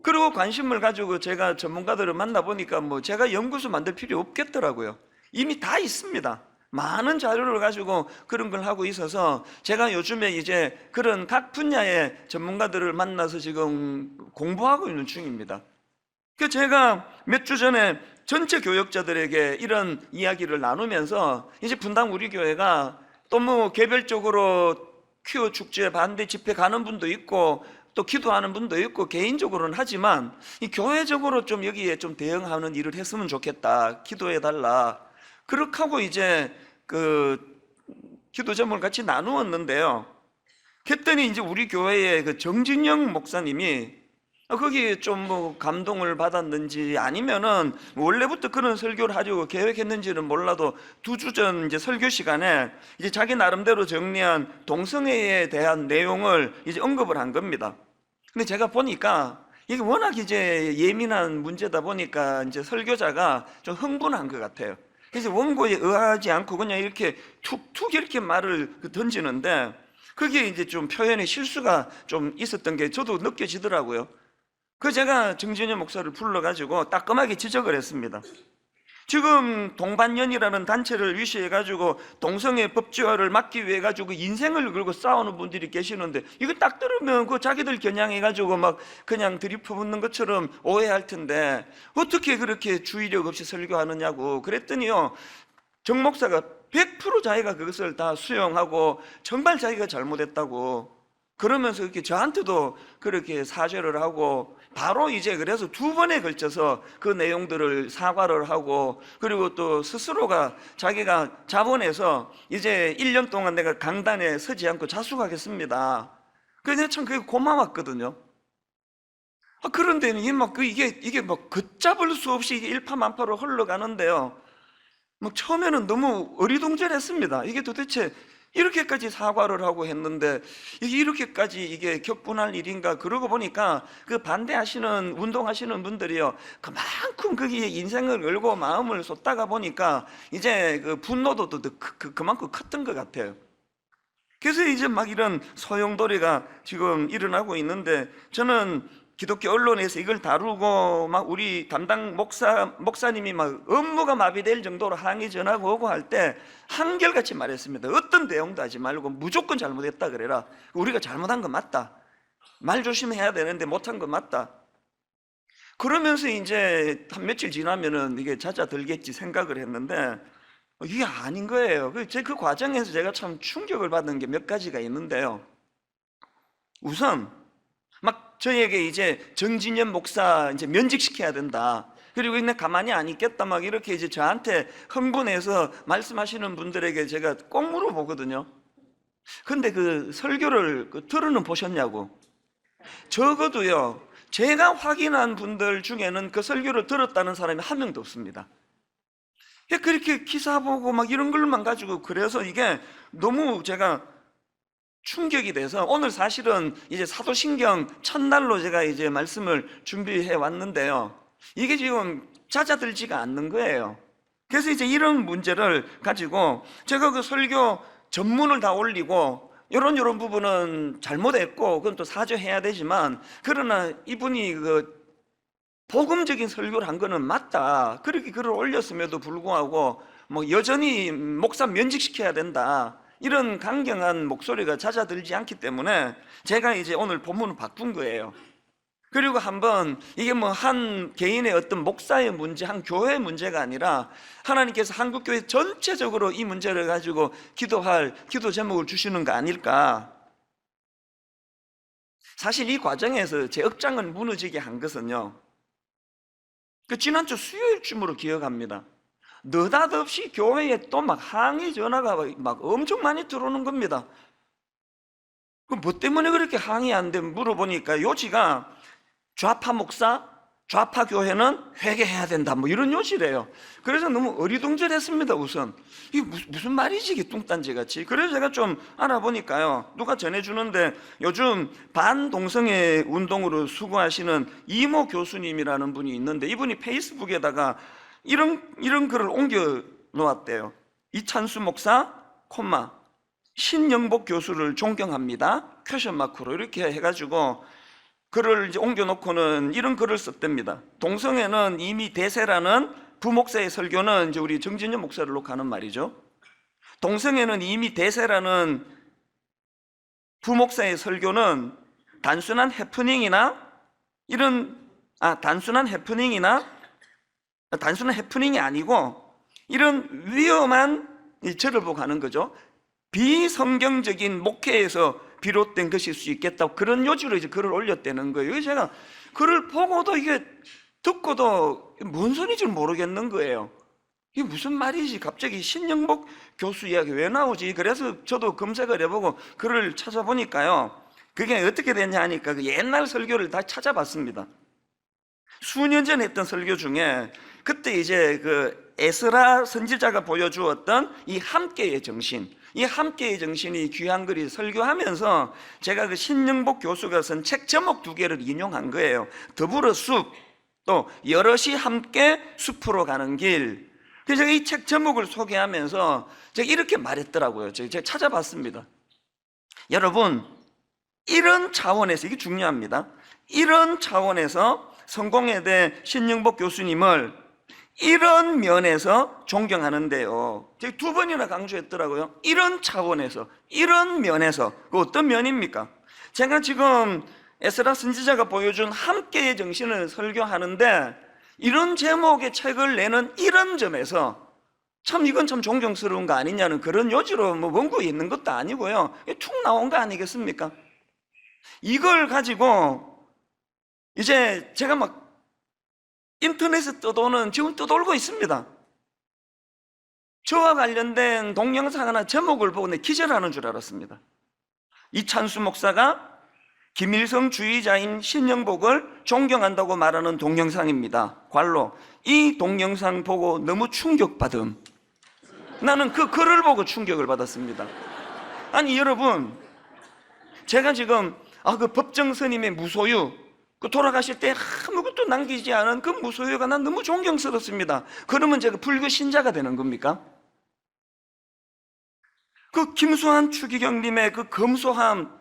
그리고 관심을 가지고 제가 전문가들을 만나보니까 뭐 제가 연구소 만들 필요 없겠더라고요. 이미 다 있습니다. 많은 자료를 가지고 그런 걸 하고 있어서 제가 요즘에 이제 그런 각 분야의 전문가들을 만나서 지금 공부하고 있는 중입니다. 그 제가 몇 주 전에 전체 교역자들에게 이런 이야기를 나누면서 이제 분당 우리 교회가 또 뭐 개별적으로 퀴어 축제 반대 집회 가는 분도 있고 또 기도하는 분도 있고 개인적으로는 하지만 이 교회적으로 좀 여기에 좀 대응하는 일을 했으면 좋겠다, 기도해 달라, 그렇게 하고 이제 기도 제목을 같이 나누었는데요, 그랬더니 이제 우리 교회의 정진영 목사님이 거기에 좀 뭐 감동을 받았는지 아니면은 원래부터 그런 설교를 하려고 계획했는지는 몰라도 2주 전 이제 설교 시간에 이제 자기 나름대로 정리한 동성애에 대한 내용을 이제 언급을 한 겁니다. 근데 제가 보니까 이게 워낙 이제 예민한 문제다 보니까 이제 설교자가 좀 흥분한 것 같아요. 그래서 원고에 의하지 않고 그냥 이렇게 툭툭 이렇게 말을 던지는데, 그게 이제 좀 표현의 실수가 좀 있었던 게 저도 느껴지더라고요. 제가 정진영 목사를 불러가지고 따끔하게 지적을 했습니다. 지금 동반연이라는 단체를 위시해가지고 동성애 법제화를 막기 위해 가지고 인생을 걸고 싸우는 분들이 계시는데, 이거 딱 들으면 자기들 겨냥해가지고 막 그냥 들이퍼붓는 것처럼 오해할 텐데 어떻게 그렇게 주의력 없이 설교하느냐고 그랬더니요, 정 목사가 100% 자기가 그것을 다 수용하고 정말 자기가 잘못했다고 그러면서 이렇게 저한테도 그렇게 사죄를 하고, 바로 이제 그래서 2번에 걸쳐서 그 내용들을 사과를 하고, 그리고 또 스스로가 자기가 자본해서 이제 1년 동안 내가 강단에 서지 않고 자숙하겠습니다. 그래서 참 그게 고마웠거든요. 그런데 이게 막 걷잡을 수 없이 일파만파로 흘러가는데요, 막 처음에는 너무 어리둥절했습니다. 이게 도대체 이렇게까지 사과를 하고 했는데 이게 이렇게까지 이게 격분할 일인가. 그러고 보니까 반대하시는 운동하시는 분들이요, 그만큼 거기에 인생을 걸고 마음을 쏟다가 보니까 이제 분노도 그만큼 컸던 것 같아요. 그래서 이제 막 이런 소용돌이가 지금 일어나고 있는데, 저는 기독교 언론에서 이걸 다루고 막 우리 담당 목사님이 막 업무가 마비될 정도로 항의 전화가 오고 할 때 한결같이 말했습니다. 어떤 대응도 하지 말고 무조건 잘못했다 그래라. 우리가 잘못한 거 맞다. 말 조심해야 되는데 못한 거 맞다. 그러면서 이제 한 며칠 지나면은 이게 잦아들겠지 생각을 했는데, 이게 아닌 거예요. 그 과정에서 제가 참 충격을 받은 게 몇 가지가 있는데요. 우선 막 저에게 이제 정진현 목사 이제 면직시켜야 된다. 그리고 그냥 가만히 안 있겠다 막 이렇게 이제 저한테 흥분해서 말씀하시는 분들에게 제가 꼭 물어보거든요. 근데 그 설교를 들어는 보셨냐고. 적어도요, 제가 확인한 분들 중에는 그 설교를 들었다는 사람이 한 명도 없습니다. 그렇게 기사 보고 막 이런 걸만 가지고, 그래서 이게 너무 제가 충격이 돼서 오늘 사실은 이제 사도신경 첫날로 제가 이제 말씀을 준비해 왔는데요, 이게 지금 잦아들지가 않는 거예요. 그래서 이제 이런 문제를 가지고 제가 그 설교 전문을 다 올리고 이런 부분은 잘못했고 그건 또 사죄해야 되지만, 그러나 이분이 그 복음적인 설교를 한 거는 맞다, 그렇게 글을 올렸음에도 불구하고 뭐 여전히 목사 면직시켜야 된다, 이런 강경한 목소리가 잦아들지 않기 때문에 제가 이제 오늘 본문을 바꾼 거예요. 그리고 한번 이게 뭐 한 개인의 어떤 목사의 문제, 한 교회의 문제가 아니라 하나님께서 한국교회 전체적으로 이 문제를 가지고 기도할 기도 제목을 주시는 거 아닐까. 사실 이 과정에서 제 억장을 무너지게 한 것은요, 그 지난주 수요일쯤으로 기억합니다. 느닷없이 교회에 또 막 항의 전화가 막 엄청 많이 들어오는 겁니다. 그 뭐 때문에 그렇게 항의하는데 물어보니까 요지가 좌파 목사, 좌파 교회는 회개해야 된다, 뭐 이런 요지래요. 그래서 너무 어리둥절했습니다. 우선 이게 무슨 말이지, 이게 뚱딴지 같이. 그래서 제가 좀 알아보니까요, 누가 전해주는데 요즘 반동성애 운동으로 수고하시는 이모 교수님이라는 분이 있는데, 이분이 페이스북에다가 이런 글을 옮겨 놓았대요. 이찬수 목사, 콤마, 신영복 교수를 존경합니다, 퀘션 마크로 이렇게 해가지고 글을 이제 옮겨놓고는 이런 글을 썼답니다. 동성애는 이미 대세라는 부목사의 설교는, 이제 우리 정진영 목사를 놓고 하는 말이죠. 동성애는 이미 대세라는 부목사의 설교는 단순한 해프닝이나 단순한 해프닝이 아니고 이런 위험한, 저를 보고 하는 거죠, 비성경적인 목회에서 비롯된 것일 수 있겠다, 그런 요지로 이제 글을 올렸다는 거예요. 제가 글을 보고도 이게 듣고도 뭔 소리인지 모르겠는 거예요. 이게 무슨 말이지, 갑자기 신영복 교수 이야기 왜 나오지? 그래서 저도 검색을 해보고 글을 찾아보니까요, 그게 어떻게 됐냐 하니까 그 옛날 설교를 다 찾아봤습니다. 수년 전에 했던 설교 중에 그때 이제 그 에스라 선지자가 보여주었던 이 함께의 정신, 이 함께의 정신이 귀한 글이 설교하면서 제가 그 신영복 교수가 쓴 책 제목 2개를 인용한 거예요. 더불어 숲, 또 여럿이 함께 숲으로 가는 길. 그래서 제가 이 책 제목을 소개하면서 제가 이렇게 말했더라고요. 제가 찾아봤습니다. 여러분, 이런 차원에서, 이게 중요합니다, 이런 차원에서 성공회대 신영복 교수님을 이런 면에서 존경하는데요, 제가 2번이나 강조했더라고요. 이런 차원에서, 이런 면에서. 그 어떤 면입니까? 제가 지금 에스라 선지자가 보여준 함께의 정신을 설교하는데 이런 제목의 책을 내는 이런 점에서 참 이건 참 존경스러운 거 아니냐는 그런 요지로 뭐 원고에 있는 것도 아니고요, 툭 나온 거 아니겠습니까? 이걸 가지고 이제 제가 막 인터넷에 떠도는, 지금 떠돌고 있습니다. 저와 관련된 동영상 하나 제목을 보고 내 기절하는 줄 알았습니다. 이찬수 목사가 김일성 주의자인 신영복을 존경한다고 말하는 동영상입니다. 괄로, 이 동영상 보고 너무 충격받음. 나는 그 글을 보고 충격을 받았습니다. 아니 여러분, 제가 지금 그 법정 스님의 무소유, 그 돌아가실 때 아무것도 남기지 않은 그 무소유가 난 너무 존경스럽습니다. 그러면 제가 불교 신자가 되는 겁니까? 그 김수환 추기경님의 그 검소함,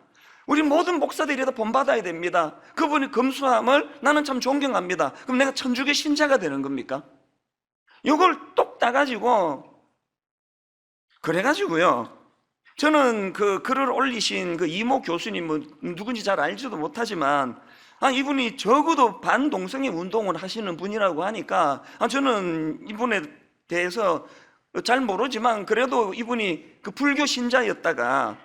우리 모든 목사들이 다 본받아야 됩니다. 그분의 검소함을 나는 참 존경합니다. 그럼 내가 천주교 신자가 되는 겁니까? 이걸 똑 따가지고, 그래가지고요, 저는 그 글을 올리신 그 이모 교수님은 누군지 잘 알지도 못하지만, 이분이 적어도 반동성애 운동을 하시는 분이라고 하니까, 저는 이분에 대해서 잘 모르지만 그래도 이분이 그 불교 신자였다가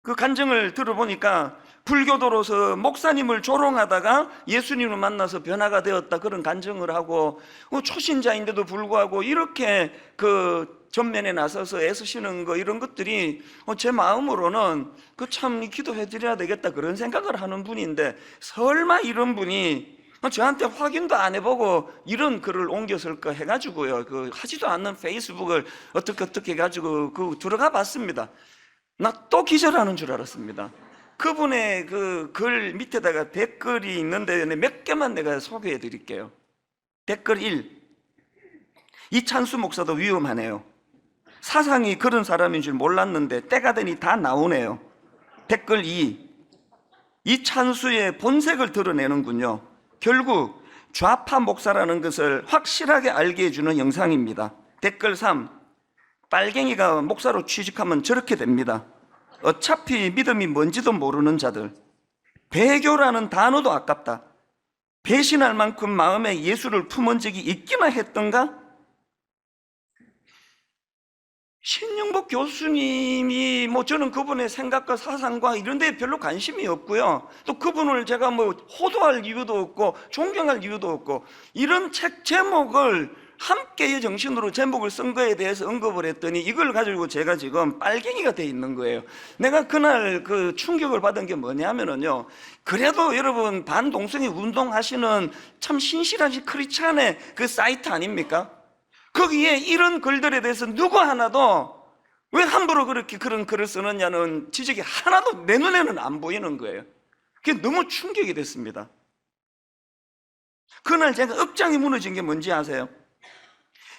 그 간증을 들어보니까 불교도로서 목사님을 조롱하다가 예수님을 만나서 변화가 되었다, 그런 간증을 하고, 초신자인데도 불구하고 이렇게 그 전면에 나서서 애쓰시는 거, 이런 것들이 제 마음으로는 그 참 기도해 드려야 되겠다, 그런 생각을 하는 분인데, 설마 이런 분이 저한테 확인도 안 해보고 이런 글을 옮겨 쓸까 해가지고요, 그 하지도 않는 페이스북을 어떻게 해가지고 그 들어가 봤습니다. 나 또 기절하는 줄 알았습니다. 그분의 그 글 밑에다가 댓글이 있는데 몇 개만 내가 소개해 드릴게요. 댓글 1. 이찬수 목사도 위험하네요. 사상이 그런 사람인 줄 몰랐는데 때가 되니 다 나오네요. 댓글 2. 이찬수의 본색을 드러내는군요. 결국 좌파 목사라는 것을 확실하게 알게 해주는 영상입니다. 댓글 3. 빨갱이가 목사로 취직하면 저렇게 됩니다. 어차피 믿음이 뭔지도 모르는 자들. 배교라는 단어도 아깝다. 배신할 만큼 마음에 예수를 품은 적이 있기나 했던가? 신영복 교수님이 저는 그분의 생각과 사상과 이런 데 별로 관심이 없고요, 또 그분을 제가 호도할 이유도 없고 존경할 이유도 없고, 이런 책 제목을 함께의 정신으로 제목을 쓴 거에 대해서 언급을 했더니 이걸 가지고 제가 지금 빨갱이가 돼 있는 거예요. 내가 그날 그 충격을 받은 게 뭐냐면요, 그래도 여러분 반동성애 운동하시는 참 신실하신 크리스찬의 그 사이트 아닙니까? 거기에 이런 글들에 대해서 누구 하나도 왜 함부로 그렇게 그런 글을 쓰느냐는 지적이 하나도 내 눈에는 안 보이는 거예요. 그게 너무 충격이 됐습니다. 그날 제가 억장이 무너진 게 뭔지 아세요?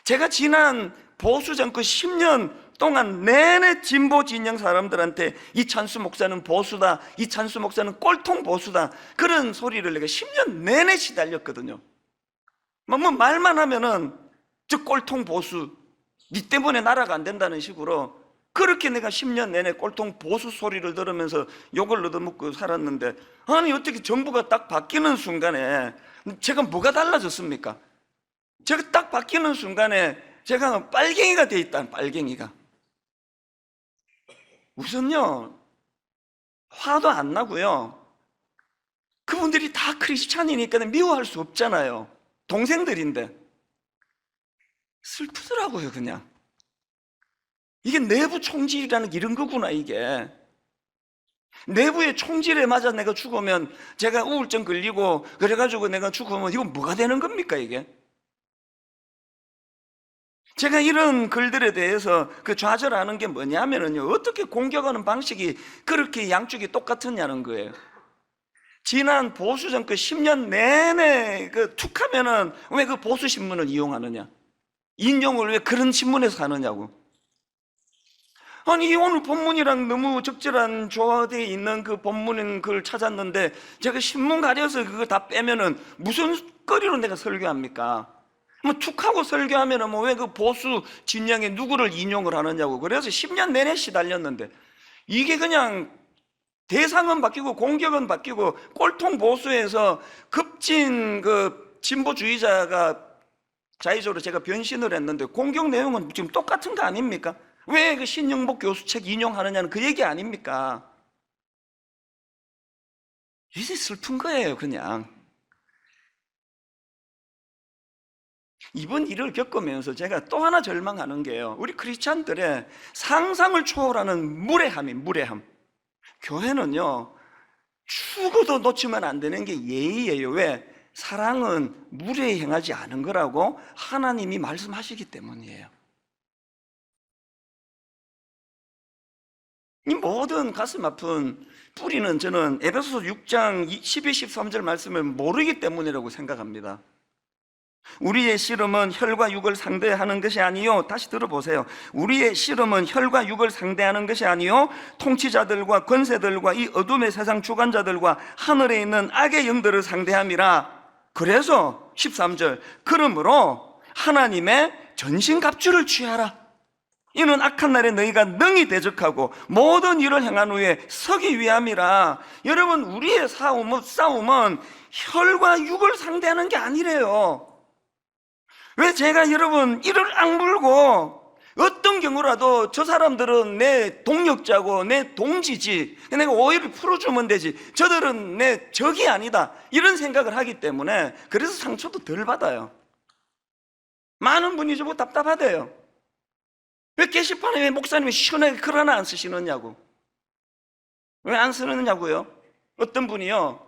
제가 지난 보수 정권 10년 동안 내내 진보 진영 사람들한테 이찬수 목사는 보수다, 이찬수 목사는 꼴통 보수다, 그런 소리를 내가 10년 내내 시달렸거든요. 말만 하면은 저 꼴통 보수, 니 때문에 나라가 안 된다는 식으로 그렇게 내가 10년 내내 꼴통 보수 소리를 들으면서 욕을 얻어먹고 살았는데, 어떻게 정부가 딱 바뀌는 순간에 제가 뭐가 달라졌습니까? 제가 딱 바뀌는 순간에 제가 빨갱이가 돼 있다, 빨갱이가. 우선요, 화도 안 나고요, 그분들이 다 크리스찬이니까 미워할 수 없잖아요. 동생들인데. 슬프더라고요, 그냥. 이게 내부 총질이라는 게 이런 거구나, 이게. 내부의 총질에 맞아 내가 죽으면, 제가 우울증 걸리고 그래가지고 내가 죽으면 이거 뭐가 되는 겁니까, 이게? 제가 이런 글들에 대해서 그 좌절하는 게 뭐냐면요, 어떻게 공격하는 방식이 그렇게 양쪽이 똑같았냐는 거예요. 지난 보수 정권 10년 내내 그 툭하면은 왜 그 보수 신문을 이용하느냐, 인용을 왜 그런 신문에서 하느냐고. 오늘 본문이랑 너무 적절한 조화되어 있는 그 본문인 걸 찾았는데, 제가 신문 가려서 그거 다 빼면은 무슨 거리로 내가 설교합니까? 툭하고 설교하면은 왜 그 보수 진영의 누구를 인용을 하느냐고. 그래서 10년 내내 시달렸는데, 이게 그냥 대상은 바뀌고 공격은 바뀌고 꼴통 보수에서 급진 그 진보주의자가 자의적으로 제가 변신을 했는데, 공격 내용은 지금 똑같은 거 아닙니까? 왜 그 신영복 교수 책 인용하느냐는 그 얘기 아닙니까? 이제 슬픈 거예요, 그냥. 이번 일을 겪으면서 제가 또 하나 절망하는 게요, 우리 크리스찬들의 상상을 초월하는 무례함. 교회는요, 죽어도 놓치면 안 되는 게 예의예요. 왜? 사랑은 무례히 행하지 않은 거라고 하나님이 말씀하시기 때문이에요. 이 모든 가슴 아픈 뿌리는 저는 에베소서 6장 12, 13절 말씀을 모르기 때문이라고 생각합니다. 우리의 씨름은 혈과 육을 상대하는 것이 아니요, 다시 들어보세요. 우리의 씨름은 혈과 육을 상대하는 것이 아니요, 통치자들과 권세들과 이 어둠의 세상 주관자들과 하늘에 있는 악의 영들을 상대함이라. 그래서 13절, 그러므로 하나님의 전신갑주를 취하라. 이는 악한 날에 너희가 능히 대적하고 모든 일을 행한 후에 서기 위함이라. 여러분, 우리의 싸움은 혈과 육을 상대하는 게 아니래요. 왜 제가 여러분 이를 악물고 어떤 경우라도 저 사람들은 내 동력자고 내 동지지, 내가 오해를 풀어주면 되지, 저들은 내 적이 아니다, 이런 생각을 하기 때문에 그래서 상처도 덜 받아요. 많은 분이 저보고 답답하대요. 왜 게시판에 왜 목사님이 시원하게 글 하나 안 쓰시느냐고. 왜 안 쓰느냐고요? 어떤 분이요,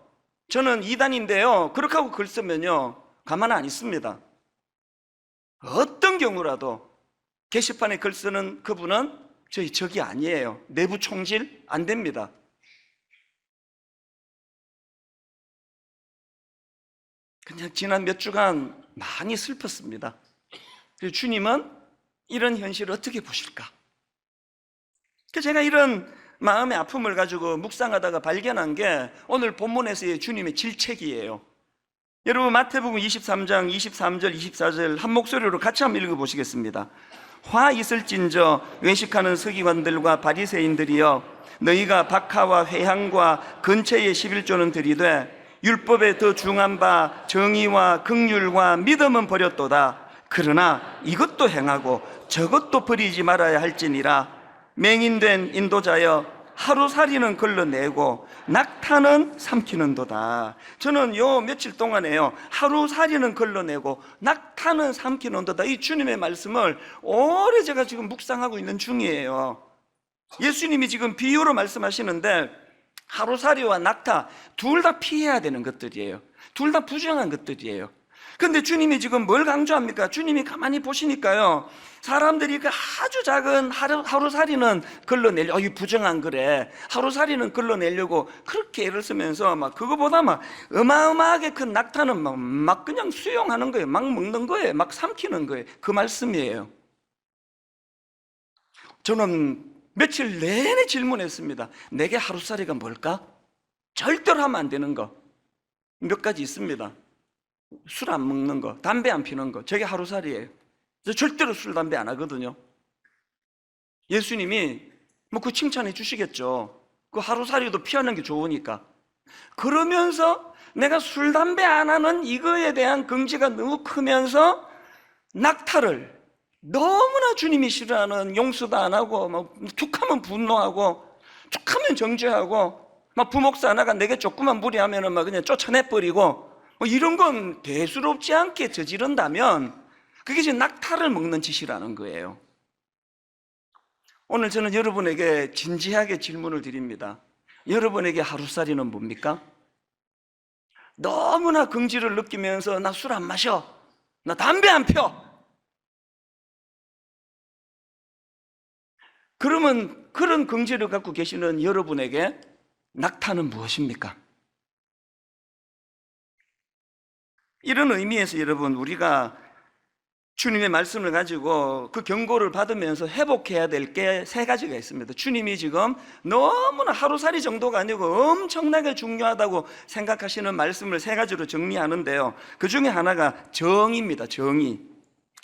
저는 이단인데요, 그렇게 하고 글 쓰면요 가만 안 있습니다. 어떤 경우라도 게시판에 글 쓰는 그분은 저희 적이 아니에요. 내부 총질 안 됩니다. 그냥 지난 몇 주간 많이 슬펐습니다. 그래서 주님은 이런 현실을 어떻게 보실까? 그래서 제가 이런 마음의 아픔을 가지고 묵상하다가 발견한 게 오늘 본문에서의 주님의 질책이에요. 여러분, 마태복음 23장 23절 24절 한 목소리로 같이 한번 읽어보시겠습니다. 화 있을진저 외식하는 서기관들과 바리새인들이여, 너희가 박하와 회향과 근처의 11조는 들이되 율법에 더 중한 바 정의와 긍휼과 믿음은 버렸도다. 그러나 이것도 행하고 저것도 버리지 말아야 할지니라. 맹인된 인도자여, 하루살이는 걸러내고 낙타는 삼키는도다. 저는 요 며칠 동안에요, 하루살이는 걸러내고 낙타는 삼키는도다, 이 주님의 말씀을 오래 제가 지금 묵상하고 있는 중이에요. 예수님이 지금 비유로 말씀하시는데 하루살이와 낙타 둘 다 피해야 되는 것들이에요. 둘 다 부정한 것들이에요. 근데 주님이 지금 뭘 강조합니까? 주님이 가만히 보시니까요, 사람들이 그 아주 작은 하루살이는 걸러내려, 이 부정한 거래, 하루살이는 걸러내려고 그렇게 애를 쓰면서 막 그거보다 막 어마어마하게 큰 낙타는 막 그냥 수용하는 거예요. 막 먹는 거예요. 막 삼키는 거예요. 그 말씀이에요. 저는 며칠 내내 질문했습니다. 내게 하루살이가 뭘까? 절대로 하면 안 되는 거 몇 가지 있습니다. 술 안 먹는 거, 담배 안 피는 거, 저게 하루살이에요. 저 절대로 술, 담배 안 하거든요. 예수님이 뭐 그 칭찬해 주시겠죠. 그 하루살이도 피하는 게 좋으니까. 그러면서 내가 술, 담배 안 하는 이거에 대한 긍지가 너무 크면서 낙타를 너무나 주님이 싫어하는, 용서도 안 하고 막 툭하면 분노하고 툭하면 정죄하고, 막 부목사 하나가 내게 조금만 무리하면은 막 그냥 쫓아내버리고, 뭐 이런 건 대수롭지 않게 저지른다면 그게 지금 낙타를 먹는 짓이라는 거예요. 오늘 저는 여러분에게 진지하게 질문을 드립니다. 여러분에게 하루살이는 뭡니까? 너무나 긍지를 느끼면서 나 술 안 마셔, 나 담배 안 펴, 그러면 그런 긍지를 갖고 계시는 여러분에게 낙타는 무엇입니까? 이런 의미에서 여러분, 우리가 주님의 말씀을 가지고 그 경고를 받으면서 회복해야 될 게 세 가지가 있습니다. 주님이 지금 너무나 하루살이 정도가 아니고 엄청나게 중요하다고 생각하시는 말씀을 세 가지로 정리하는데요, 그 중에 하나가 정의입니다. 정의.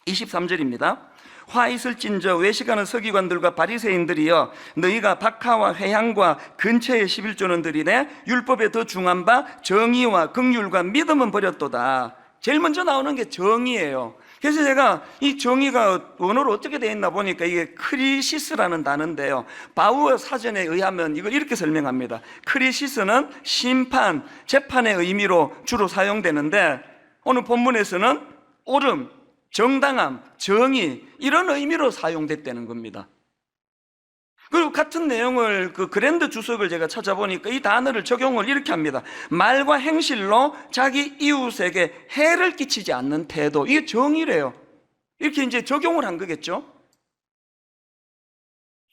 23절입니다. 화 있을진저 외식하는 서기관들과 바리새인들이여, 너희가 박하와 회향과 근처의 11조는 들이되 율법에 더 중한 바 정의와 긍휼과 믿음은 버렸도다. 제일 먼저 나오는 게 정의예요. 그래서 제가 이 정의가 원어로 어떻게 되어 있나 보니까 이게 크리시스라는 단어인데요, 바우어 사전에 의하면 이걸 이렇게 설명합니다. 크리시스는 심판, 재판의 의미로 주로 사용되는데 오늘 본문에서는 옳음, 정당함, 정의, 이런 의미로 사용됐다는 겁니다. 그리고 같은 내용을 그 그랜드 주석을 제가 찾아보니까 이 단어를 적용을 이렇게 합니다. 말과 행실로 자기 이웃에게 해를 끼치지 않는 태도, 이게 정의래요. 이렇게 이제 적용을 한 거겠죠.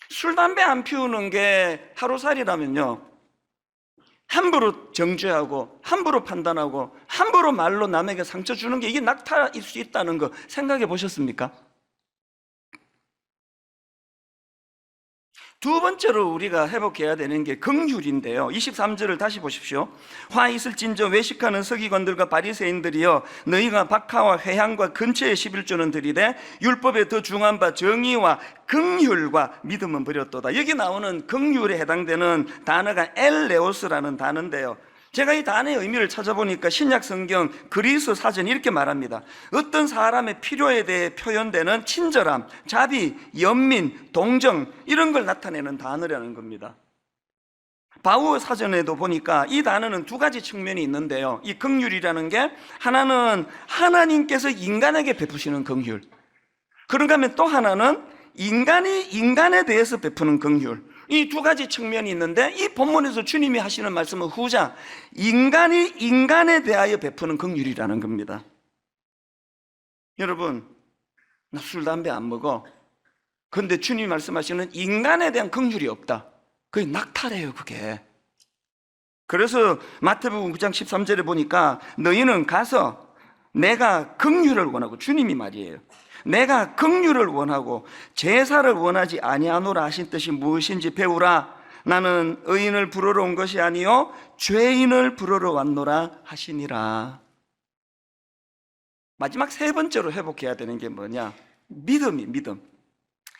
술, 담배 안 피우는 게 하루살이라면요, 함부로 정죄하고 함부로 판단하고 함부로 말로 남에게 상처 주는 게 이게 낙타일 수 있다는 거 생각해 보셨습니까? 두 번째로 우리가 회복해야 되는 게 긍휼인데요. 23절을 다시 보십시오. 화 있을진저 외식하는 서기관들과 바리새인들이여, 너희가 박하와 회향과 근처에 11조는 들이되 율법에 더 중한 바 정의와 긍휼과 믿음은 버렸도다. 여기 나오는 긍휼에 해당되는 단어가 엘레오스라는 단어인데요, 제가 이 단어의 의미를 찾아보니까 신약 성경 그리스 사전이 이렇게 말합니다. 어떤 사람의 필요에 대해 표현되는 친절함, 자비, 연민, 동정, 이런 걸 나타내는 단어라는 겁니다. 바우 사전에도 보니까 이 단어는 두 가지 측면이 있는데요, 이 긍휼이라는 게 하나는 하나님께서 인간에게 베푸시는 긍휼, 그런가 하면 또 하나는 인간이 인간에 대해서 베푸는 긍휼, 이 두 가지 측면이 있는데, 이 본문에서 주님이 하시는 말씀은 후자, 인간이 인간에 대하여 베푸는 긍휼이라는 겁니다. 여러분, 나 술, 담배 안 먹어. 그런데 주님이 말씀하시는 인간에 대한 긍휼이 없다. 그게 낙타래요, 그게. 그래서 마태복음 9장 13절에 보니까 너희는 가서 내가 긍휼을 원하고, 주님이 말이에요, 내가 긍휼을 원하고 제사를 원하지 아니하노라 하신 뜻이 무엇인지 배우라. 나는 의인을 부르러 온 것이 아니요 죄인을 부르러 왔노라 하시니라. 마지막 세 번째로 회복해야 되는 게 뭐냐? 믿음이 믿음.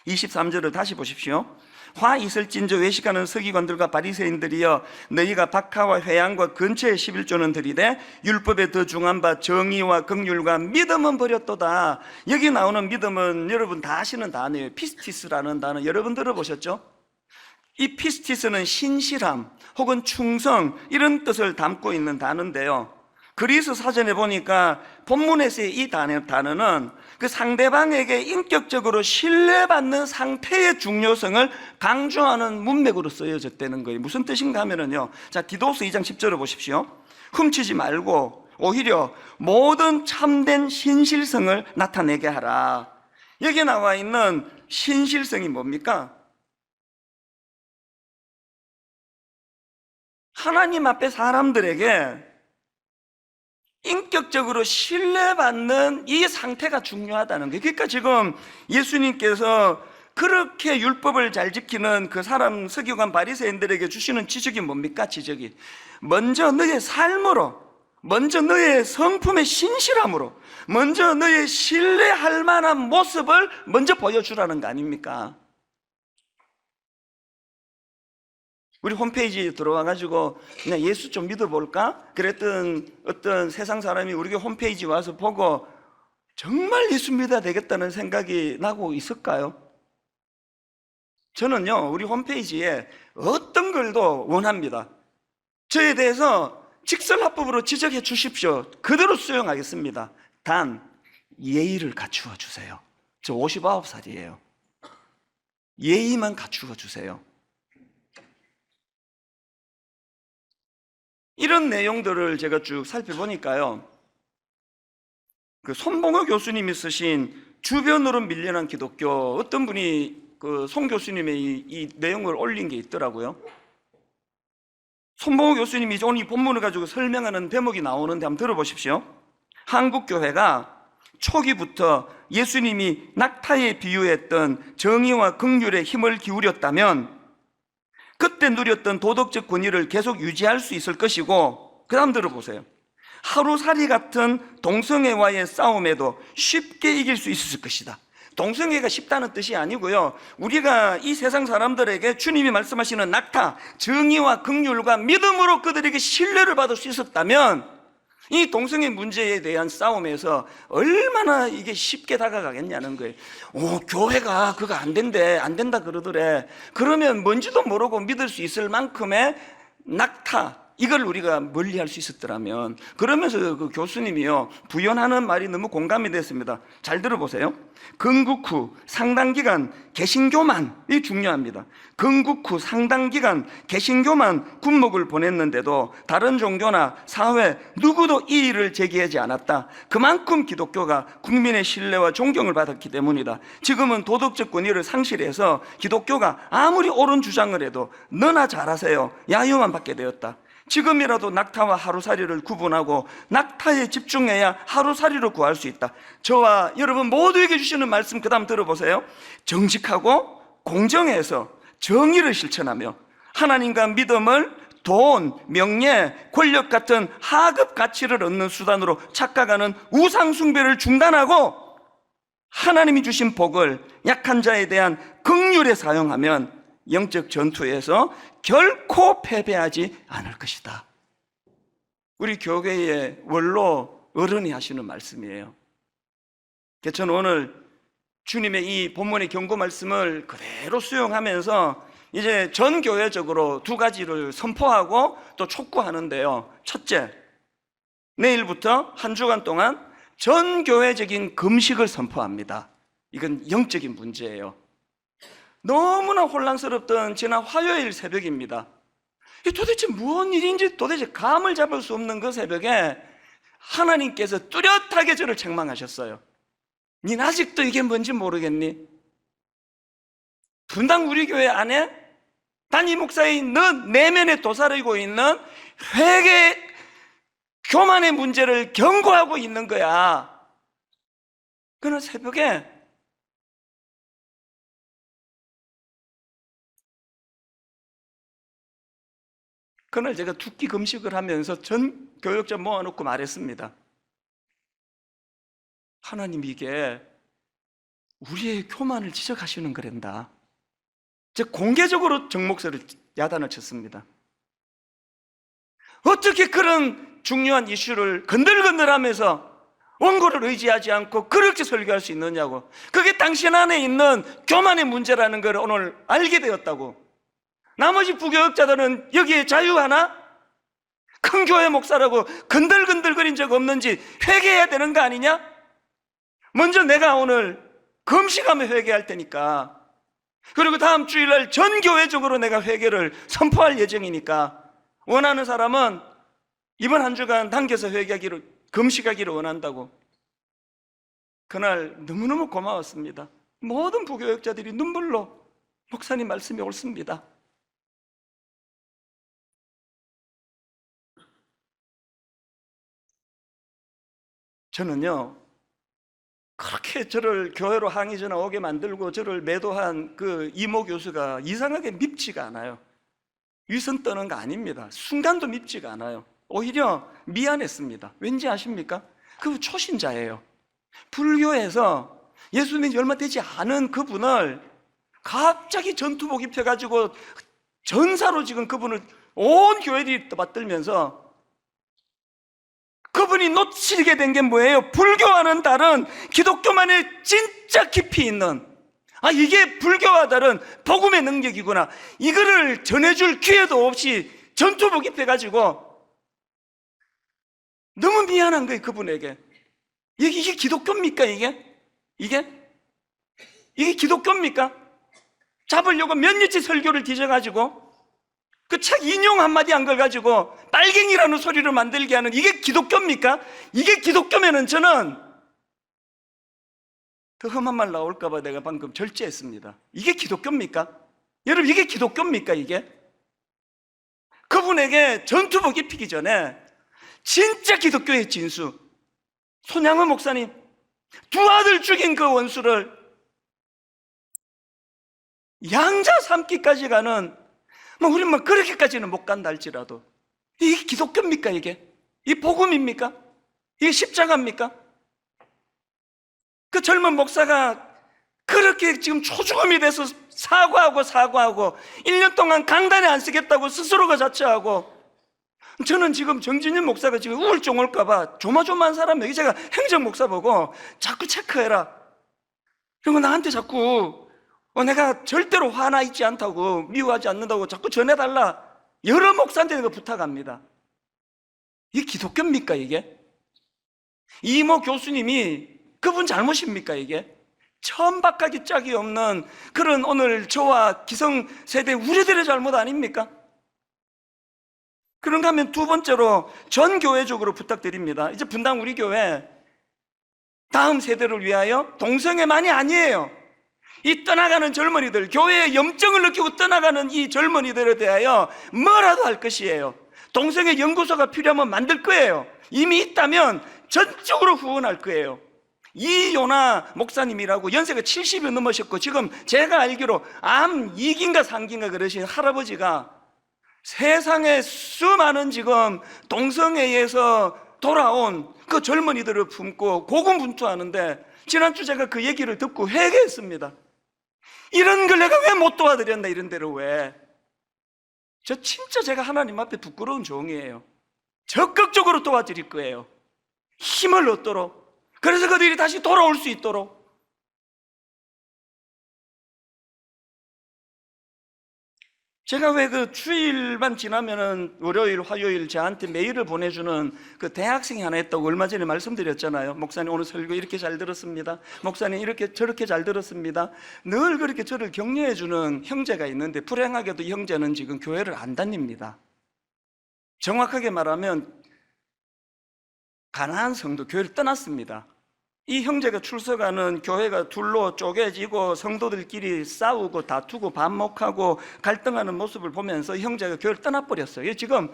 23절을 다시 보십시오. 화 있을진저 외식하는 서기관들과 바리새인들이여, 너희가 박하와 회향과 근처에 11조는 들이되 율법에 더 중한 바 정의와 긍휼과 믿음은 버렸도다. 여기 나오는 믿음은 여러분 다 아시는 단어예요. 피스티스라는 단어 여러분 들어보셨죠? 이 피스티스는 신실함 혹은 충성, 이런 뜻을 담고 있는 단어인데요, 그리스 사전에 보니까 본문에서의 이 단어는 그 상대방에게 인격적으로 신뢰받는 상태의 중요성을 강조하는 문맥으로 쓰여졌다는 거예요. 무슨 뜻인가 하면요, 자, 디도스 2장 10절을 보십시오. 훔치지 말고 오히려 모든 참된 신실성을 나타내게 하라. 여기 나와 있는 신실성이 뭡니까? 하나님 앞에 사람들에게 인격적으로 신뢰받는 이 상태가 중요하다는 거예요. 그러니까 지금 예수님께서 그렇게 율법을 잘 지키는 그 사람, 서기관 바리새인들에게 주시는 지적이 뭡니까? 지적이 먼저 너의 삶으로, 먼저 너의 성품의 신실함으로, 먼저 너의 신뢰할 만한 모습을 먼저 보여주라는 거 아닙니까? 우리 홈페이지에 들어와가지고 그냥 예수 좀 믿어볼까? 그랬던 어떤 세상 사람이 우리 홈페이지 와서 보고 정말 예수 믿어야 되겠다는 생각이 나고 있을까요? 저는요, 우리 홈페이지에 어떤 글도 원합니다. 저에 대해서 직설합법으로 지적해 주십시오. 그대로 수용하겠습니다. 단 예의를 갖추어 주세요. 저 59살이에요. 예의만 갖추어 주세요. 이런 내용들을 제가 쭉 살펴보니까요, 그 손봉호 교수님이 쓰신 주변으로 밀려난 기독교, 어떤 분이 그 송 교수님의 이 내용을 올린 게 있더라고요. 손봉호 교수님이 오늘 이 본문을 가지고 설명하는 대목이 나오는데 한번 들어보십시오. 한국 교회가 초기부터 예수님이 낙타에 비유했던 정의와 긍휼에 힘을 기울였다면 그때 누렸던 도덕적 권위를 계속 유지할 수 있을 것이고, 그 다음 들어보세요. 하루살이 같은 동성애와의 싸움에도 쉽게 이길 수 있었을 것이다. 동성애가 쉽다는 뜻이 아니고요, 우리가 이 세상 사람들에게 주님이 말씀하시는 낙타, 정의와 긍휼과 믿음으로 그들에게 신뢰를 받을 수 있었다면 이 동성애 문제에 대한 싸움에서 얼마나 이게 쉽게 다가가겠냐는 거예요. 교회가 그거 안 된다 그러더래. 그러면 뭔지도 모르고 믿을 수 있을 만큼의 낙타, 이걸 우리가 멀리할 수 있었더라면. 그러면서 그 교수님이요, 부연하는 말이 너무 공감이 됐습니다. 잘 들어보세요. 건국 후 상당기간 개신교만, 이 중요합니다. 건국 후 상당기간 개신교만 군목을 보냈는데도 다른 종교나 사회 누구도 이 일을 제기하지 않았다. 그만큼 기독교가 국민의 신뢰와 존경을 받았기 때문이다. 지금은 도덕적 권위를 상실해서 기독교가 아무리 옳은 주장을 해도 너나 잘하세요, 야유만 받게 되었다. 지금이라도 낙타와 하루살이를 구분하고 낙타에 집중해야 하루살이를 구할 수 있다. 저와 여러분 모두에게 주시는 말씀 그 다음 들어보세요. 정직하고 공정해서 정의를 실천하며 하나님과 믿음을 돈, 명예, 권력 같은 하급 가치를 얻는 수단으로 착각하는 우상숭배를 중단하고 하나님이 주신 복을 약한 자에 대한 긍휼에 사용하면 영적 전투에서 결코 패배하지 않을 것이다. 우리 교회의 원로 어른이 하시는 말씀이에요. 저는 오늘 주님의 이 본문의 경고 말씀을 그대로 수용하면서 이제 전 교회적으로 두 가지를 선포하고 또 촉구하는데요. 첫째, 내일부터 한 주간 동안 전 교회적인 금식을 선포합니다. 이건 영적인 문제예요. 너무나 혼란스럽던 지난 화요일 새벽입니다. 도대체 무슨 일인지 도대체 감을 잡을 수 없는 그 새벽에 하나님께서 뚜렷하게 저를 책망하셨어요. 닌 아직도 이게 뭔지 모르겠니? 분당 우리 교회 안에 담임 목사인 너 내면에 도사리고 있는 회개 교만의 문제를 경고하고 있는 거야. 그날 새벽에 그날 제가 두 끼 금식을 하면서 전 교역자 모아놓고 말했습니다. 하나님 이게 우리의 교만을 지적하시는 거란다. 제가 공개적으로 정목소리를 야단을 쳤습니다. 어떻게 그런 중요한 이슈를 건들건들하면서 원고를 의지하지 않고 그렇게 설교할 수 있느냐고. 그게 당신 안에 있는 교만의 문제라는 걸 오늘 알게 되었다고. 나머지 부교역자들은 여기에 자유하나? 큰 교회 목사라고 건들건들거린 적 없는지 회개해야 되는 거 아니냐? 먼저 내가 오늘 금식하며 회개할 테니까, 그리고 다음 주일날 전 교회적으로 내가 회개를 선포할 예정이니까 원하는 사람은 이번 한 주간 당겨서 회개하기를, 금식하기를 원한다고. 그날 너무너무 고마웠습니다. 모든 부교역자들이 눈물로 목사님 말씀이 옳습니다, 저는요 그렇게 저를 교회로 항의 전화 오게 만들고 저를 매도한 그 이모 교수가 이상하게 밉지가 않아요. 위선 떠는 거 아닙니다. 순간도 밉지가 않아요. 오히려 미안했습니다. 왠지 아십니까? 그 초신자예요. 불교에서 예수 믿은 지 얼마 되지 않은 그분을 갑자기 전투복 입혀가지고 전사로 지금 그분을 온 교회들이 맞들면서 그분이 놓치게 된 게 뭐예요? 불교와는 다른 기독교만의 진짜 깊이 있는, 이게 불교와 다른 복음의 능력이구나, 이거를 전해줄 기회도 없이 전투복 입혀가지고 너무 미안한 거예요, 그분에게. 이게 기독교입니까? 이게 기독교입니까? 잡으려고 몇 년째 설교를 뒤져가지고 그 책 인용 한마디 안 걸 가지고 빨갱이라는 소리를 만들게 하는, 이게 기독교입니까? 이게 기독교면은 저는 더 험한 말 나올까봐 내가 방금 절제했습니다. 이게 기독교입니까? 여러분, 이게 기독교입니까? 이게? 그분에게 전투복 입히기 전에 진짜 기독교의 진수, 손양호 목사님 두 아들 죽인 그 원수를 양자 삼기까지 가는, 우리 그렇게까지는 못 간다 할지라도 이게 기독교입니까? 이게 복음입니까? 이게 십자가입니까? 그 젊은 목사가 그렇게 지금 초죽음이 돼서 사과하고 1년 동안 강단에 안 쓰겠다고 스스로가 자처하고, 저는 지금 정진윤 목사가 지금 우울증 올까봐 조마조마한 사람, 여기 제가 행정 목사 보고 자꾸 체크해라, 그리고 나한테 자꾸 내가 절대로 화나 있지 않다고, 미워하지 않는다고 자꾸 전해달라, 여러 목사한테 내가 부탁합니다. 이게 기독교입니까? 이게? 이모 교수님이 그분 잘못입니까? 이게? 천박하기 짝이 없는 그런 오늘 저와 기성세대 우리들의 잘못 아닙니까? 그런가 하면 두 번째로 전 교회적으로 부탁드립니다. 이제 분당 우리 교회 다음 세대를 위하여 동성애만이 아니에요. 이 떠나가는 젊은이들, 교회의 염증을 느끼고 떠나가는 이 젊은이들에 대하여 뭐라도 할 것이에요. 동성애 연구소가 필요하면 만들 거예요. 이미 있다면 전적으로 후원할 거예요. 이요나 목사님이라고 연세가 70이 넘으셨고 지금 제가 알기로 암 2기인가 3기인가 그러신 할아버지가 세상에 수많은 지금 동성애에서 돌아온 그 젊은이들을 품고 고군분투하는데 지난주 제가 그 얘기를 듣고 회개했습니다. 이런 걸 내가 왜 못 도와드렸나, 이런 데를 왜. 저 진짜 제가 하나님 앞에 부끄러운 종이에요. 적극적으로 도와드릴 거예요. 힘을 얻도록. 그래서 그들이 다시 돌아올 수 있도록. 제가 왜 그 주일만 지나면은 월요일, 화요일 저한테 메일을 보내주는 그 대학생이 하나 있다고 얼마 전에 말씀드렸잖아요. 목사님 오늘 설교 이렇게 잘 들었습니다. 목사님 이렇게 저렇게 잘 들었습니다. 늘 그렇게 저를 격려해주는 형제가 있는데 불행하게도 이 형제는 지금 교회를 안 다닙니다. 정확하게 말하면 가나안 성도 교회를 떠났습니다. 이 형제가 출석하는 교회가 둘로 쪼개지고 성도들끼리 싸우고 다투고 반목하고 갈등하는 모습을 보면서 형제가 교회를 떠나버렸어요. 지금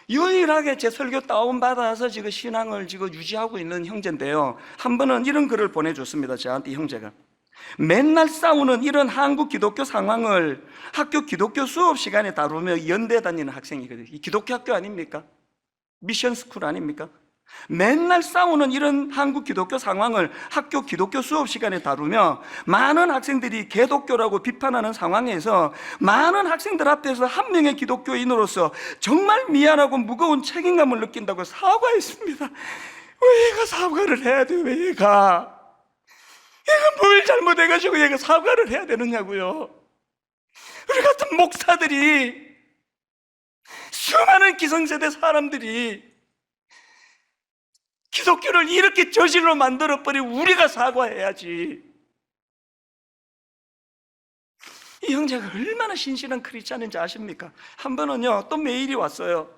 유일하게 제 설교 다운받아서 지금 신앙을 지금 유지하고 있는 형제인데요, 한 번은 이런 글을 보내줬습니다. 저한테 형제가 맨날 싸우는 이런 한국 기독교 상황을 학교 기독교 수업 시간에 다루며 연대 다니는 학생이거든요. 이 기독교 학교 아닙니까? 미션 스쿨 아닙니까? 맨날 싸우는 이런 한국 기독교 상황을 학교 기독교 수업 시간에 다루며 많은 학생들이 개독교라고 비판하는 상황에서 많은 학생들 앞에서 한 명의 기독교인으로서 정말 미안하고 무거운 책임감을 느낀다고 사과했습니다. 왜 얘가 사과를 해야 돼요? 왜 얘가 뭘 잘못해가지고 얘가 사과를 해야 되느냐고요. 우리 같은 목사들이, 수많은 기성세대 사람들이 기독교를 이렇게 저질로 만들어버리고 우리가 사과해야지. 이 형제가 얼마나 신실한 크리스찬인지 아십니까? 한 번은요, 또 메일이 왔어요.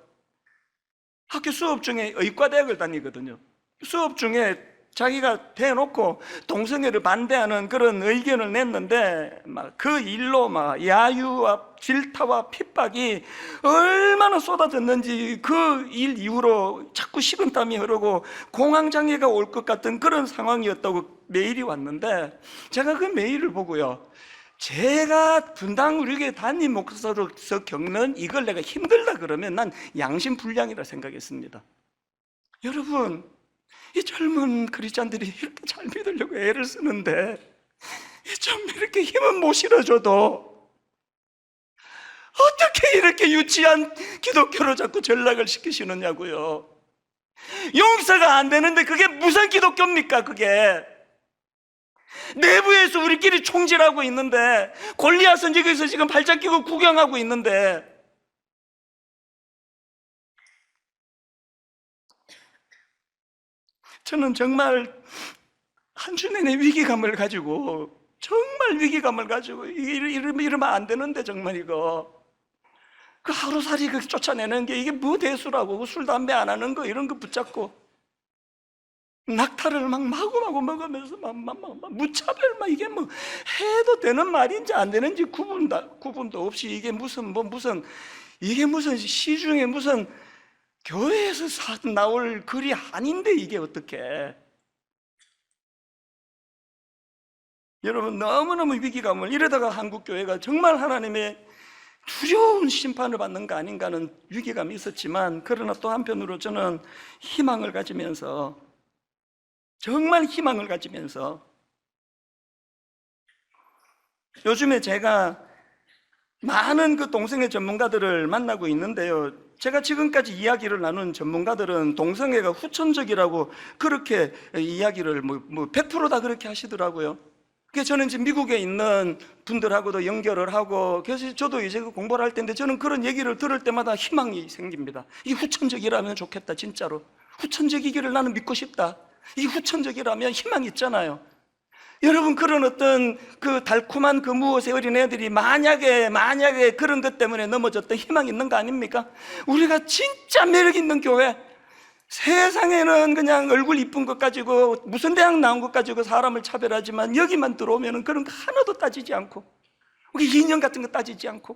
학교 수업 중에 의과대학을 다니거든요. 수업 중에 자기가 대놓고 동성애를 반대하는 그런 의견을 냈는데 막 그 일로 막 야유와 질타와 핍박이 얼마나 쏟아졌는지 그 일 이후로 자꾸 식은땀이 흐르고 공황장애가 올 것 같은 그런 상황이었다고 메일이 왔는데, 제가 그 메일을 보고요, 제가 분당 우리 교회 담임 목사로서 겪는 이걸 내가 힘들다 그러면 난 양심불량이라 생각했습니다. 여러분, 이 젊은 크리스찬들이 이렇게 잘 믿으려고 애를 쓰는데 좀 이렇게 힘은 못 실어줘도 어떻게 이렇게 유치한 기독교로 자꾸 전락을 시키시느냐고요. 용서가 안 되는데 그게 무슨 기독교입니까? 그게 내부에서 우리끼리 총질하고 있는데, 골리앗은 여기서 지금 발작 끼고 구경하고 있는데, 저는 정말 한 주 내내 위기감을 가지고, 정말 위기감을 가지고, 이러면 안 되는데 정말 이거 그 하루살이 그 쫓아내는 게 이게 뭐 대수라고, 술 담배 안 하는 거 이런 거 붙잡고 낙타를 막 마구마구 먹으면서 막 무차별 막 이게 뭐 해도 되는 말인지 안 되는지 구분도 없이 이게 무슨 이게 무슨 시중에 무슨 교회에서 나올 글이 아닌데 이게 어떻게. 여러분, 너무너무 위기감을, 이러다가 한국교회가 정말 하나님의 두려운 심판을 받는 거 아닌가 하는 위기감이 있었지만, 그러나 또 한편으로 저는 희망을 가지면서, 정말 희망을 가지면서, 요즘에 제가 많은 그 동성애 전문가들을 만나고 있는데요, 제가 지금까지 이야기를 나눈 전문가들은 동성애가 후천적이라고 그렇게 이야기를 100% 다 그렇게 하시더라고요. 그래서 저는 지금 미국에 있는 분들하고도 연결을 하고, 그래서 저도 이제 공부를 할 텐데 저는 그런 얘기를 들을 때마다 희망이 생깁니다. 이 후천적이라면 좋겠다. 진짜로 후천적이기를 나는 믿고 싶다. 이 후천적이라면 희망이 있잖아요. 여러분, 그런 어떤 그 달콤한 그 무엇의 어린애들이 만약에 그런 것 때문에 넘어졌던 희망이 있는 거 아닙니까? 우리가 진짜 매력 있는 교회, 세상에는 그냥 얼굴 이쁜 것 가지고 무슨 대학 나온 것 가지고 사람을 차별하지만, 여기만 들어오면은 그런 거 하나도 따지지 않고, 인연 같은 거 따지지 않고,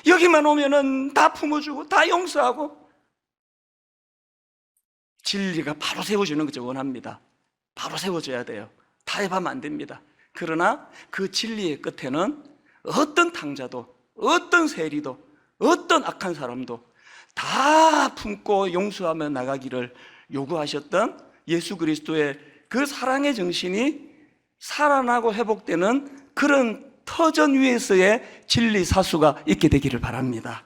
여기만 오면은 다 품어주고 다 용서하고, 진리가 바로 세워지는 것을 원합니다. 바로 세워져야 돼요. 타협하면 안 됩니다. 그러나 그 진리의 끝에는 어떤 탕자도, 어떤 세리도, 어떤 악한 사람도 다 품고 용서하며 나가기를 요구하셨던 예수 그리스도의 그 사랑의 정신이 살아나고 회복되는 그런 터전 위에서의 진리 사수가 있게 되기를 바랍니다.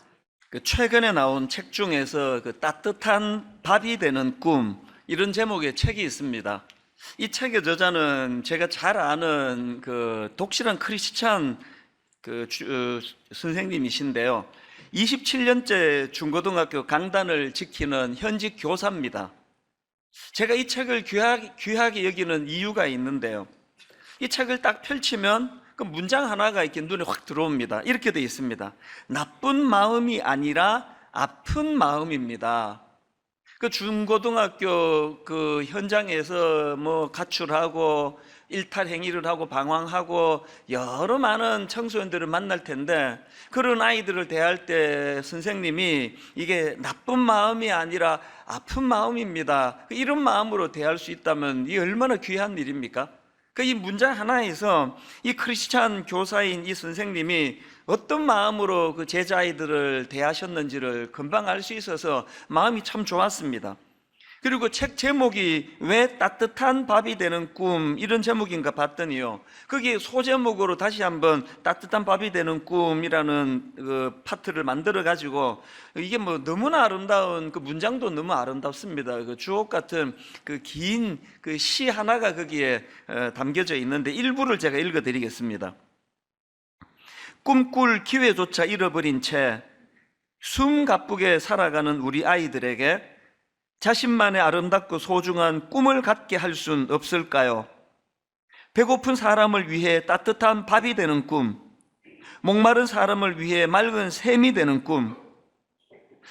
최근에 나온 책 중에서 그 따뜻한 밥이 되는 꿈, 이런 제목의 책이 있습니다. 이 책의 저자는 제가 잘 아는 그 독실한 크리스찬 선생님이신데요. 27년째 중고등학교 강단을 지키는 현직 교사입니다. 제가 이 책을 귀하게 여기는 이유가 있는데요. 이 책을 딱 펼치면 그 문장 하나가 이렇게 눈에 확 들어옵니다. 이렇게 되어 있습니다. 나쁜 마음이 아니라 아픈 마음입니다. 그 중고등학교 그 현장에서 뭐 가출하고 일탈 행위를 하고 방황하고 여러 많은 청소년들을 만날 텐데, 그런 아이들을 대할 때 선생님이 이게 나쁜 마음이 아니라 아픈 마음입니다, 이런 마음으로 대할 수 있다면 이 얼마나 귀한 일입니까? 이 문장 하나에서 이 크리스찬 교사인 이 선생님이 어떤 마음으로 그 제자아이들을 대하셨는지를 금방 알 수 있어서 마음이 참 좋았습니다. 그리고 책 제목이 왜 따뜻한 밥이 되는 꿈, 이런 제목인가 봤더니요, 거기에 소제목으로 다시 한번 따뜻한 밥이 되는 꿈이라는 그 파트를 만들어 가지고, 이게 뭐 너무나 아름다운 그 문장도 너무 아름답습니다. 그 주옥 같은 그 긴 그 시 하나가 거기에 담겨져 있는데 일부를 제가 읽어 드리겠습니다. 꿈꿀 기회조차 잃어버린 채 숨가쁘게 살아가는 우리 아이들에게 자신만의 아름답고 소중한 꿈을 갖게 할 순 없을까요? 배고픈 사람을 위해 따뜻한 밥이 되는 꿈, 목마른 사람을 위해 맑은 샘이 되는 꿈,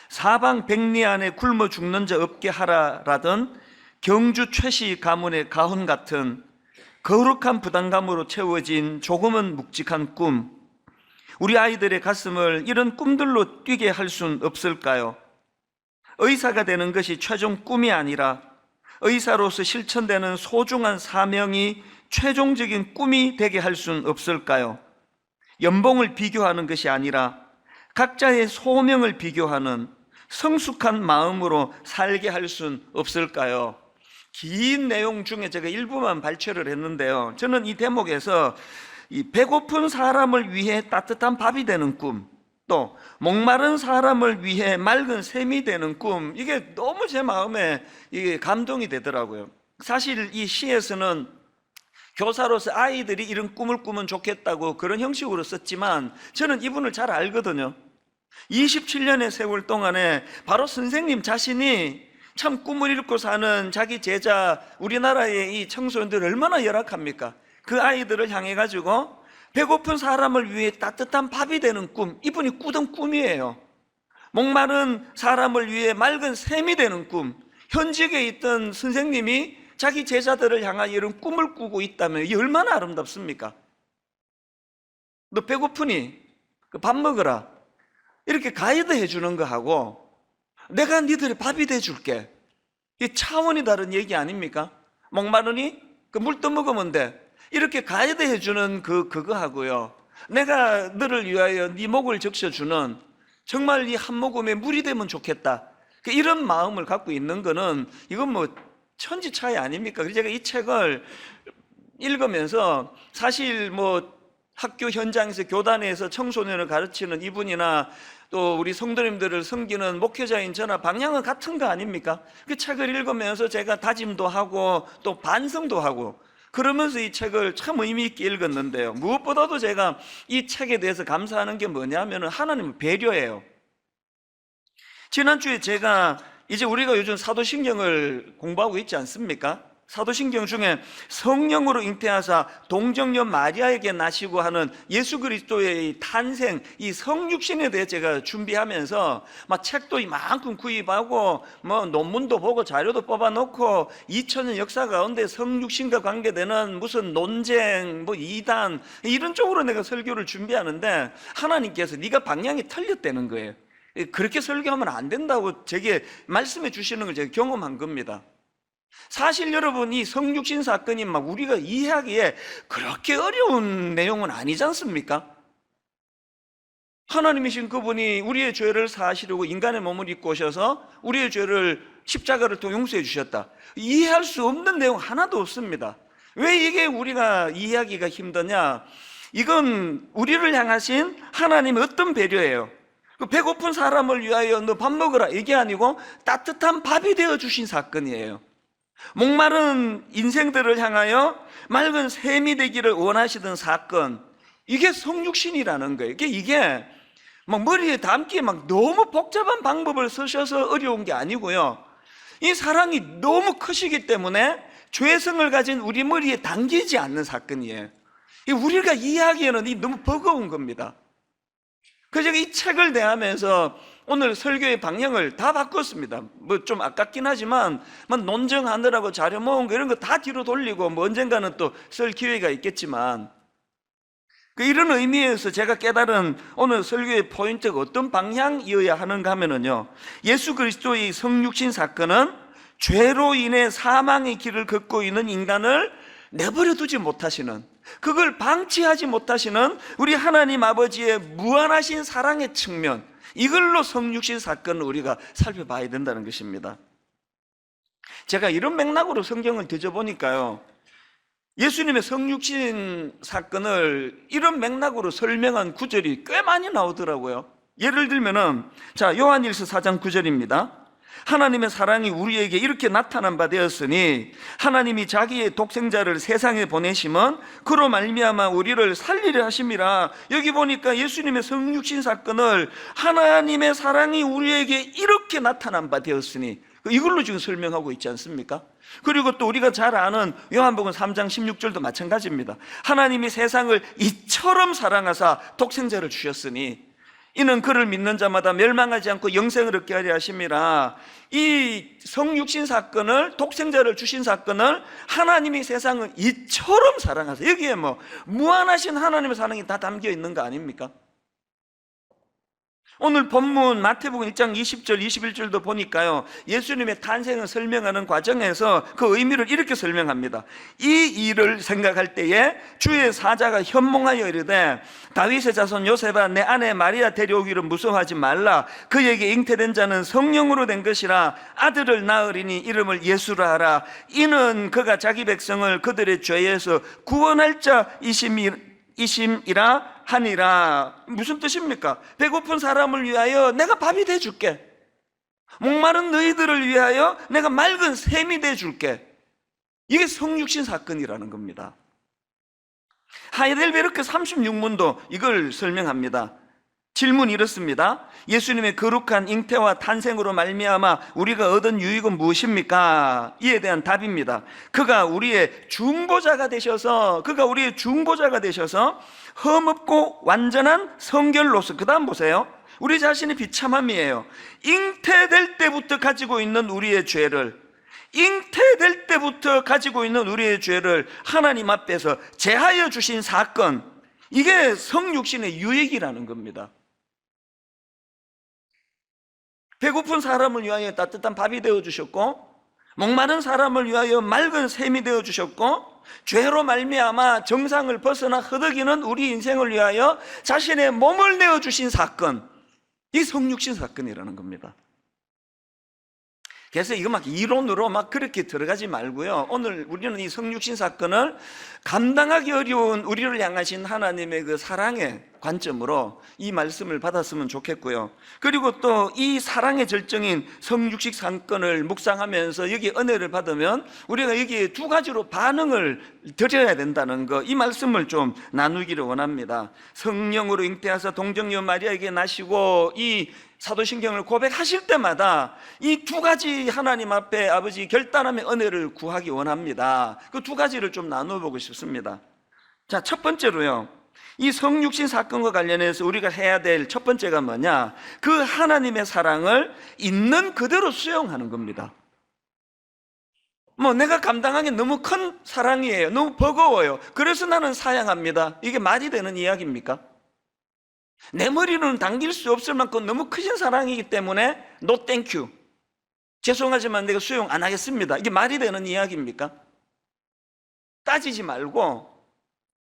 사방백리 안에 굶어 죽는 자 없게 하라라던 경주 최씨 가문의 가훈 같은 거룩한 부담감으로 채워진 조금은 묵직한 꿈, 우리 아이들의 가슴을 이런 꿈들로 뛰게 할 순 없을까요? 의사가 되는 것이 최종 꿈이 아니라 의사로서 실천되는 소중한 사명이 최종적인 꿈이 되게 할 순 없을까요? 연봉을 비교하는 것이 아니라 각자의 소명을 비교하는 성숙한 마음으로 살게 할 순 없을까요? 긴 내용 중에 제가 일부만 발췌를 했는데요, 저는 이 대목에서 이 배고픈 사람을 위해 따뜻한 밥이 되는 꿈, 또 목마른 사람을 위해 맑은 샘이 되는 꿈, 이게 너무 제 마음에 이게 감동이 되더라고요. 사실 이 시에서는 교사로서 아이들이 이런 꿈을 꾸면 좋겠다고 그런 형식으로 썼지만 저는 이분을 잘 알거든요. 27년의 세월 동안에 바로 선생님 자신이 참 꿈을 잃고 사는 자기 제자 우리나라의 이 청소년들 얼마나 열악합니까? 그 아이들을 향해 가지고 배고픈 사람을 위해 따뜻한 밥이 되는 꿈, 이분이 꾸던 꿈이에요. 목마른 사람을 위해 맑은 샘이 되는 꿈, 현직에 있던 선생님이 자기 제자들을 향하여 이런 꿈을 꾸고 있다면 이게 얼마나 아름답습니까? 너 배고프니? 밥 먹어라, 이렇게 가이드 해주는 거하고 내가 니들의 밥이 돼줄게, 이 차원이 다른 얘기 아닙니까? 목마르니? 그 물 떠먹으면 돼, 이렇게 가이드 해주는 그거 하고요, 내가 너를 위하여 네 목을 적셔주는 정말 이 한 모금에 물이 되면 좋겠다, 이런 마음을 갖고 있는 거는 이건 뭐 천지 차이 아닙니까? 그래서 제가 이 책을 읽으면서 사실 뭐 학교 현장에서 교단에서 청소년을 가르치는 이분이나 또 우리 성도님들을 섬기는 목회자인 저나 방향은 같은 거 아닙니까? 그 책을 읽으면서 제가 다짐도 하고 또 반성도 하고 그러면서 이 책을 참 의미 있게 읽었는데요, 무엇보다도 제가 이 책에 대해서 감사하는 게 뭐냐면 하나님의 배려예요. 지난주에 제가 이제 우리가 요즘 사도신경을 공부하고 있지 않습니까? 사도신경 중에 성령으로 잉태하사 동정녀 마리아에게 나시고 하는 예수 그리스도의 탄생, 이 성육신에 대해 제가 준비하면서 막 책도 이만큼 구입하고 뭐 논문도 보고 자료도 뽑아놓고 2000년 역사 가운데 성육신과 관계되는 무슨 논쟁, 뭐 이단 이런 쪽으로 내가 설교를 준비하는데 하나님께서 네가 방향이 틀렸다는 거예요. 그렇게 설교하면 안 된다고 제게 말씀해 주시는 걸 제가 경험한 겁니다. 사실 여러분, 이 성육신 사건이 막 우리가 이해하기에 그렇게 어려운 내용은 아니지 않습니까? 하나님이신 그분이 우리의 죄를 사하시려고 인간의 몸을 입고 오셔서 우리의 죄를 십자가를 통해 용서해 주셨다. 이해할 수 없는 내용 하나도 없습니다. 왜 이게 우리가 이해하기가 힘드냐? 이건 우리를 향하신 하나님의 어떤 배려예요. 그 배고픈 사람을 위하여 너 밥 먹으라 이게 아니고 따뜻한 밥이 되어 주신 사건이에요. 목마른 인생들을 향하여 맑은 샘이 되기를 원하시던 사건, 이게 성육신이라는 거예요. 이게 막 머리에 담기에 막 너무 복잡한 방법을 쓰셔서 어려운 게 아니고요, 이 사랑이 너무 크시기 때문에 죄성을 가진 우리 머리에 담기지 않는 사건이에요. 우리가 이해하기에는 너무 버거운 겁니다. 그래서 이 책을 대하면서 오늘 설교의 방향을 다 바꿨습니다. 뭐 좀 아깝긴 하지만 논증하느라고 자료 모은 거 이런 거 다 뒤로 돌리고 언젠가는 또 쓸 기회가 있겠지만, 이런 의미에서 제가 깨달은 오늘 설교의 포인트가 어떤 방향이어야 하는가 하면은요, 예수 그리스도의 성육신 사건은 죄로 인해 사망의 길을 걷고 있는 인간을 내버려 두지 못하시는, 그걸 방치하지 못하시는 우리 하나님 아버지의 무한하신 사랑의 측면, 이걸로 성육신 사건을 우리가 살펴봐야 된다는 것입니다. 제가 이런 맥락으로 성경을 뒤져보니까요, 예수님의 성육신 사건을 이런 맥락으로 설명한 구절이 꽤 많이 나오더라고요. 예를 들면은, 요한일서 4장 9절입니다. 하나님의 사랑이 우리에게 이렇게 나타난 바 되었으니 하나님이 자기의 독생자를 세상에 보내심은 그로 말미암아 우리를 살리려 하심이라. 여기 보니까 예수님의 성육신 사건을 하나님의 사랑이 우리에게 이렇게 나타난 바 되었으니, 이걸로 지금 설명하고 있지 않습니까? 그리고 또 우리가 잘 아는 요한복음 3장 16절도 마찬가지입니다. 하나님이 세상을 이처럼 사랑하사 독생자를 주셨으니 이는 그를 믿는 자마다 멸망하지 않고 영생을 얻게 하려 하심이라. 이 성육신 사건을, 독생자를 주신 사건을 하나님이 세상을 이처럼 사랑하사, 여기에 무한하신 하나님의 사랑이 다 담겨 있는 거 아닙니까? 오늘 본문 마태복음 1장 20절 21절도 보니까요, 예수님의 탄생을 설명하는 과정에서 그 의미를 이렇게 설명합니다. 이 일을 생각할 때에 주의 사자가 현몽하여 이르되 다윗의 자손 요셉아, 내 아내 마리아 데려오기를 무서워하지 말라. 그에게 잉태된 자는 성령으로 된 것이라. 아들을 낳으리니 이름을 예수라 하라. 이는 그가 자기 백성을 그들의 죄에서 구원할 자이심이라 하니라. 무슨 뜻입니까? 배고픈 사람을 위하여 내가 밥이 돼줄게. 목마른 너희들을 위하여 내가 맑은 샘이 돼줄게. 이게 성육신 사건이라는 겁니다. 하이델베르크 36문도 이걸 설명합니다. 질문이 이렇습니다. 예수님의 거룩한 잉태와 탄생으로 말미암아 우리가 얻은 유익은 무엇입니까? 이에 대한 답입니다. 그가 우리의 중보자가 되셔서 흠없고 완전한 성결로서, 그 다음 보세요. 우리 자신의 비참함이에요. 잉태될 때부터 가지고 있는 우리의 죄를 하나님 앞에서 제하여 주신 사건, 이게 성육신의 유익이라는 겁니다. 배고픈 사람을 위하여 따뜻한 밥이 되어주셨고, 목마른 사람을 위하여 맑은 샘이 되어주셨고, 죄로 말미암아 정상을 벗어나 허덕이는 우리 인생을 위하여 자신의 몸을 내어주신 사건, 이 성육신 사건이라는 겁니다. 그래서 이거 이론으로 그렇게 들어가지 말고요, 오늘 우리는 이 성육신 사건을 감당하기 어려운 우리를 향하신 하나님의 그 사랑의 관점으로 이 말씀을 받았으면 좋겠고요. 그리고 또 이 사랑의 절정인 성육신 사건을 묵상하면서 여기 은혜를 받으면 우리가 여기에 두 가지로 반응을 드려야 된다는 거, 이 말씀을 좀 나누기를 원합니다. 성령으로 잉태하사 동정녀 마리아에게 나시고 이 사도신경을 고백하실 때마다 이 두 가지 하나님 앞에 아버지 결단함의 은혜를 구하기 원합니다. 그 두 가지를 좀 나눠보고 싶습니다. 첫 번째로요, 이 성육신 사건과 관련해서 우리가 해야 될 첫 번째가 뭐냐? 그 하나님의 사랑을 있는 그대로 수용하는 겁니다. 내가 감당하기 너무 큰 사랑이에요. 너무 버거워요. 그래서 나는 사양합니다. 이게 말이 되는 이야기입니까? 내 머리는 당길 수 없을 만큼 너무 크신 사랑이기 때문에 no thank you, 죄송하지만 내가 수용 안 하겠습니다. 이게 말이 되는 이야기입니까? 따지지 말고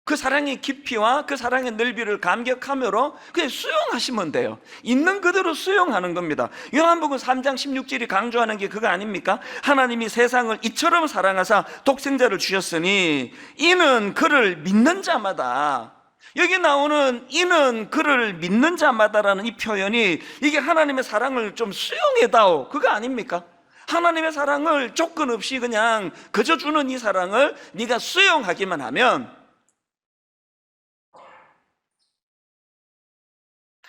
그 사랑의 깊이와 그 사랑의 넓이를 감격함으로 그냥 수용하시면 돼요. 있는 그대로 수용하는 겁니다. 요한복음 3장 16절이 강조하는 게 그거 아닙니까? 하나님이 세상을 이처럼 사랑하사 독생자를 주셨으니 이는 그를 믿는 자마다, 여기 나오는 이는 그를 믿는 자마다라는 이 표현이 이게 하나님의 사랑을 좀 수용해다오, 그거 아닙니까? 하나님의 사랑을 조건 없이 그냥 그저 주는 이 사랑을 네가 수용하기만 하면,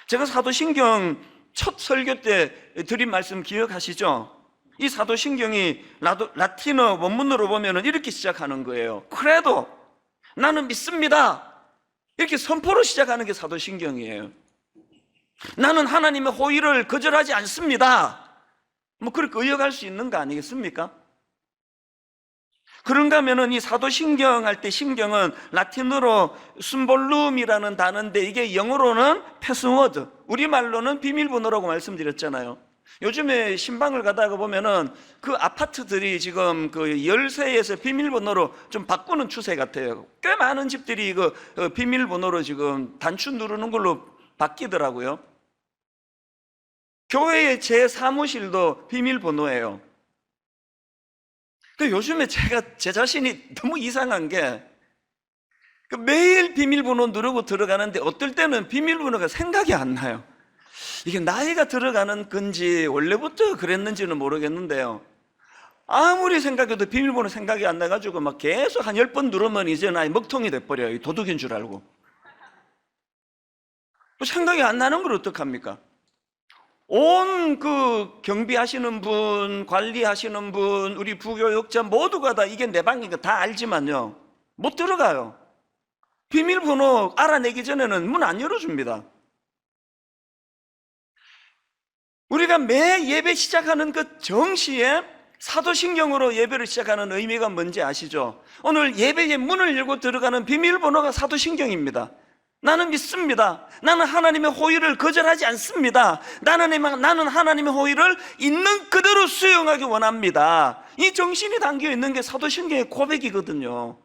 제가 사도신경 첫 설교 때 드린 말씀 기억하시죠? 이 사도신경이 라틴어 원문으로 보면 이렇게 시작하는 거예요. 크레도, 나는 믿습니다, 이렇게 선포로 시작하는 게 사도신경이에요. 나는 하나님의 호의를 거절하지 않습니다, 뭐 그렇게 의역할 수 있는 거 아니겠습니까? 그런가 하면은 이 사도신경 할 때 신경은 라틴어로 순볼룸이라는 단어인데 이게 영어로는 패스워드, 우리말로는 비밀번호라고 말씀드렸잖아요. 요즘에 신방을 가다가 보면은 그 아파트들이 지금 그 열쇠에서 비밀번호로 좀 바꾸는 추세 같아요. 꽤 많은 집들이 그 비밀번호로 지금 단추 누르는 걸로 바뀌더라고요. 교회의 제 사무실도 비밀번호예요. 요즘에 제 자신이 너무 이상한 게 매일 비밀번호 누르고 들어가는데 어떨 때는 비밀번호가 생각이 안 나요. 이게 나이가 들어가는 건지 원래부터 그랬는지는 모르겠는데요, 아무리 생각해도 비밀번호 생각이 안 나가지고 막 계속 한 10번 누르면 이제 나의 먹통이 돼버려요. 도둑인 줄 알고. 생각이 안 나는 걸 어떡합니까? 온 그 경비하시는 분, 관리하시는 분, 우리 부교역자 모두가 다 이게 내 방인 거 다 알지만요, 못 들어가요. 비밀번호 알아내기 전에는 문 안 열어줍니다. 우리가 매 예배 시작하는 그 정시에 사도신경으로 예배를 시작하는 의미가 뭔지 아시죠? 오늘 예배의 문을 열고 들어가는 비밀번호가 사도신경입니다. 나는 믿습니다. 나는 하나님의 호의를 거절하지 않습니다. 나는 하나님의 호의를 있는 그대로 수용하기 원합니다. 이 정신이 담겨 있는 게 사도신경의 고백이거든요.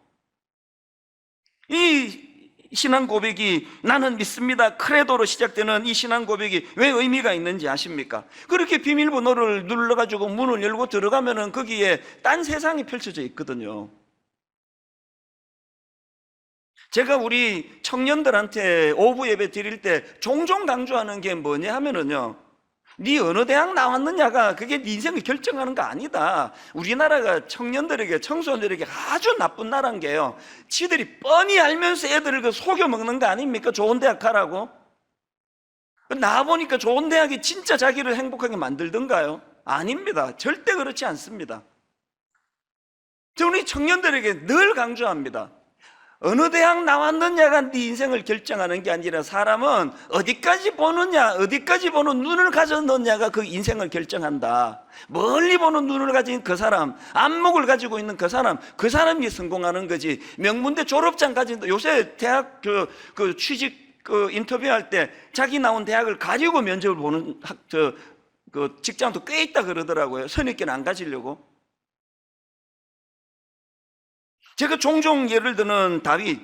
이 신앙 고백이 나는 믿습니다, 크레도로 시작되는 이 신앙 고백이 왜 의미가 있는지 아십니까? 그렇게 비밀번호를 눌러가지고 문을 열고 들어가면은 거기에 딴 세상이 펼쳐져 있거든요. 제가 우리 청년들한테 오후 예배 드릴 때 종종 강조하는 게 뭐냐 하면은요, 네 어느 대학 나왔느냐가 그게 네 인생을 결정하는 거 아니다. 우리나라가 청년들에게, 청소년들에게 아주 나쁜 나라인 게요, 지들이 뻔히 알면서 애들을 그 속여 먹는 거 아닙니까? 좋은 대학 가라고. 나와보니까 좋은 대학이 진짜 자기를 행복하게 만들던가요? 아닙니다. 절대 그렇지 않습니다. 저는 우리 청년들에게 늘 강조합니다. 어느 대학 나왔느냐가 네 인생을 결정하는 게 아니라 사람은 어디까지 보느냐, 어디까지 보는 눈을 가졌느냐가 그 인생을 결정한다. 멀리 보는 눈을 가진 그 사람, 안목을 가지고 있는 그 사람이 성공하는 거지. 명문대 졸업장 가진, 요새 대학 그 취직 인터뷰할 때 자기 나온 대학을 가지고 면접을 보는 그 직장도 꽤 있다 그러더라고요. 선입견 안 가지려고. 제가 종종 예를 드는 다윗,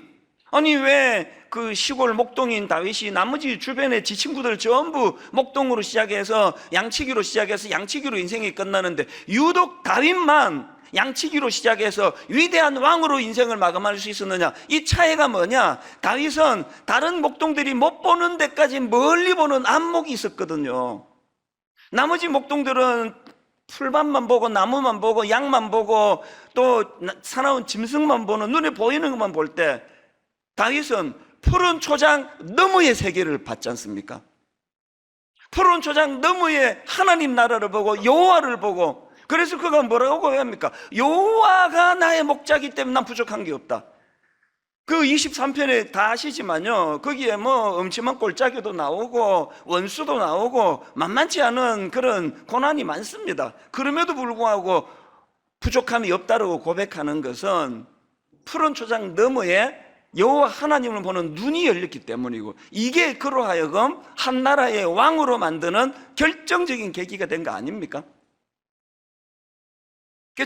아니 왜 그 시골 목동인 다윗이 나머지 주변의 지 친구들 전부 목동으로 시작해서 양치기로 시작해서 양치기로 인생이 끝나는데 유독 다윗만 양치기로 시작해서 위대한 왕으로 인생을 마감할 수 있었느냐? 이 차이가 뭐냐? 다윗은 다른 목동들이 못 보는 데까지 멀리 보는 안목이 있었거든요. 나머지 목동들은 풀밭만 보고 나무만 보고 양만 보고 또 사나운 짐승만 보는, 눈에 보이는 것만 볼 때 다윗은 푸른 초장 너머의 세계를 봤지 않습니까? 푸른 초장 너머의 하나님 나라를 보고 여호와를 보고, 그래서 그가 뭐라고 고백합니까? 여호와가 나의 목자이기 때문에 난 부족한 게 없다. 그 23편에 다 아시지만요, 거기에 뭐 음침한 골짜기도 나오고 원수도 나오고 만만치 않은 그런 고난이 많습니다. 그럼에도 불구하고 부족함이 없다고 고백하는 것은 푸른 초장 너머에 여호와 하나님을 보는 눈이 열렸기 때문이고, 이게 그로 하여금 한 나라의 왕으로 만드는 결정적인 계기가 된 거 아닙니까?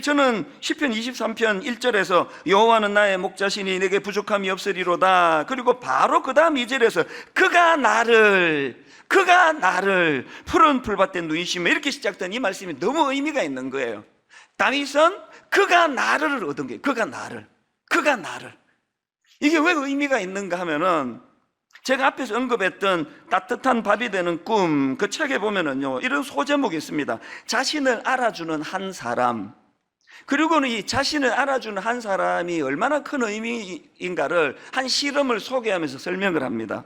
저는 시편 23편 1절에서 여호와는 나의 목자시니 내게 부족함이 없으리로다, 그리고 바로 그 다음 2절에서 그가 나를 푸른 풀밭에 누이시며, 이렇게 시작된 이 말씀이 너무 의미가 있는 거예요. 다윗은 그가 나를 얻은 거예요. 그가 나를. 이게 왜 의미가 있는가 하면은, 제가 앞에서 언급했던 따뜻한 밥이 되는 꿈, 그 책에 보면은요, 이런 소제목이 있습니다. 자신을 알아주는 한 사람. 그리고는 이 자신을 알아주는 한 사람이 얼마나 큰 의미인가를 한 실험을 소개하면서 설명을 합니다.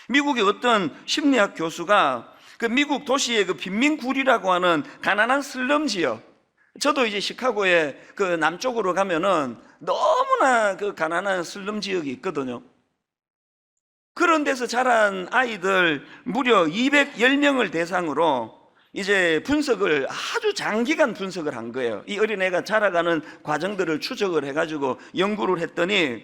미국의 어떤 심리학 교수가 그 미국 도시의 그 빈민굴이라고 하는 가난한 슬럼 지역, 저도 이제 시카고의 그 남쪽으로 가면은 너무나 그 가난한 슬럼 지역이 있거든요. 그런 데서 자란 아이들 무려 210명을 대상으로 이제 분석을, 아주 장기간 분석을 한 거예요. 이 어린애가 자라가는 과정들을 추적을 해가지고 연구를 했더니,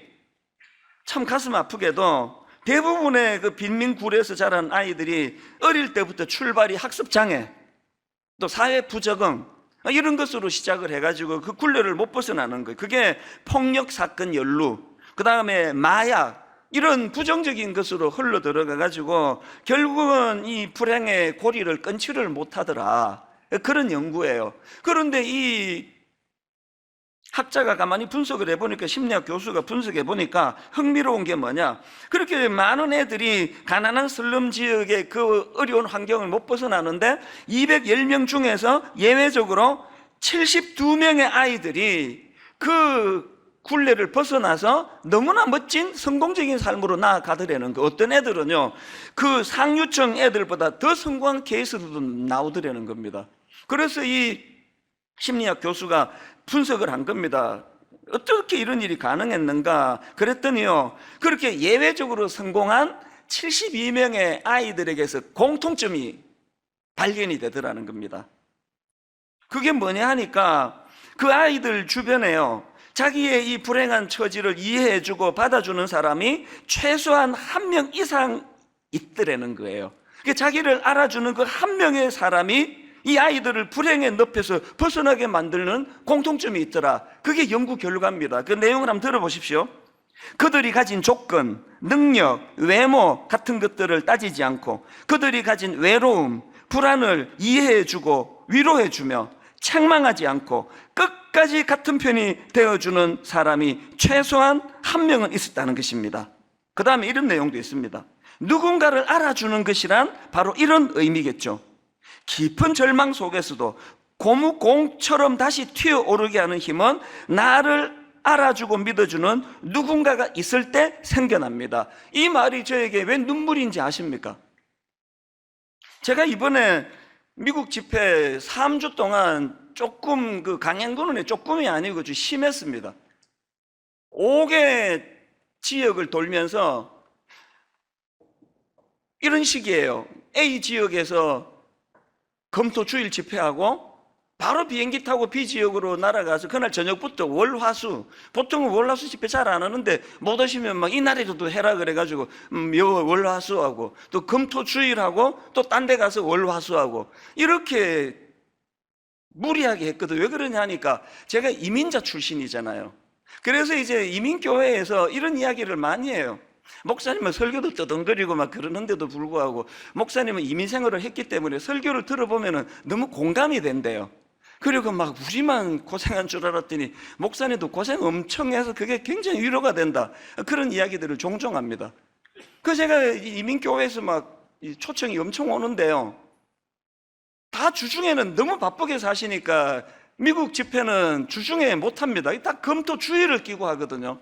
참 가슴 아프게도 대부분의 그 빈민굴에서 자란 아이들이 어릴 때부터 출발이 학습장애, 또 사회 부적응, 이런 것으로 시작을 해가지고 그 굴레를 못 벗어나는 거예요. 그게 폭력 사건 연루, 그 다음에 마약, 이런 부정적인 것으로 흘러 들어가가지고 결국은 이 불행의 고리를 끊지를 못하더라, 그런 연구예요. 그런데 이 학자가 가만히 분석을 해보니까, 심리학 교수가 분석해 보니까 흥미로운 게 뭐냐, 그렇게 많은 애들이 가난한 슬럼 지역의 그 어려운 환경을 못 벗어나는데 210명 중에서 예외적으로 72명의 아이들이 그 굴레를 벗어나서 너무나 멋진 성공적인 삶으로 나아가더라는 거. 어떤 애들은요, 그 상류층 애들보다 더 성공한 케이스들도 나오더라는 겁니다. 그래서 이 심리학 교수가 분석을 한 겁니다. 어떻게 이런 일이 가능했는가 그랬더니요, 그렇게 예외적으로 성공한 72명의 아이들에게서 공통점이 발견이 되더라는 겁니다. 그게 뭐냐 하니까, 그 아이들 주변에요, 자기의 이 불행한 처지를 이해해주고 받아주는 사람이 최소한 한 명 이상 있더라는 거예요. 자기를 알아주는 그 한 명의 사람이 이 아이들을 불행의 늪에서 벗어나게 만드는 공통점이 있더라. 그게 연구 결과입니다. 그 내용을 한번 들어보십시오. 그들이 가진 조건, 능력, 외모 같은 것들을 따지지 않고 그들이 가진 외로움, 불안을 이해해주고 위로해주며 책망하지 않고 끝까지 같은 편이 되어주는 사람이 최소한 한 명은 있었다는 것입니다. 그 다음에 이런 내용도 있습니다. 누군가를 알아주는 것이란 바로 이런 의미겠죠. 깊은 절망 속에서도 고무공처럼 다시 튀어오르게 하는 힘은 나를 알아주고 믿어주는 누군가가 있을 때 생겨납니다. 이 말이 저에게 왜 눈물인지 아십니까? 제가 이번에 미국 집회 3주 동안 조금 그 강행군은에 조금이 아니고 좀 심했습니다. 5개 지역을 돌면서 이런 식이에요. A 지역에서 검토 주일 집회하고 바로 비행기 타고 B 지역으로 날아가서 그날 저녁부터 월화수, 보통은 월화수 집회 잘 안 하는데 못 오시면 막 이날에도 해라 그래가지고 월화수하고 또 검토 주일하고 또 딴 데 가서 월화수하고 이렇게 무리하게 했거든. 왜 그러냐 하니까 제가 이민자 출신이잖아요. 그래서 이제 이민교회에서 이런 이야기를 많이 해요. 목사님은 설교도 떠덩거리고 막 그러는데도 불구하고 목사님은 이민 생활을 했기 때문에 설교를 들어보면 너무 공감이 된대요. 그리고 막 우리만 고생한 줄 알았더니 목사님도 고생 엄청 해서 그게 굉장히 위로가 된다, 그런 이야기들을 종종 합니다. 그래서 제가 이민교회에서 막 초청이 엄청 오는데요, 다 주중에는 너무 바쁘게 사시니까 미국 집회는 주중에 못합니다. 딱 검토 주일을 끼고 하거든요.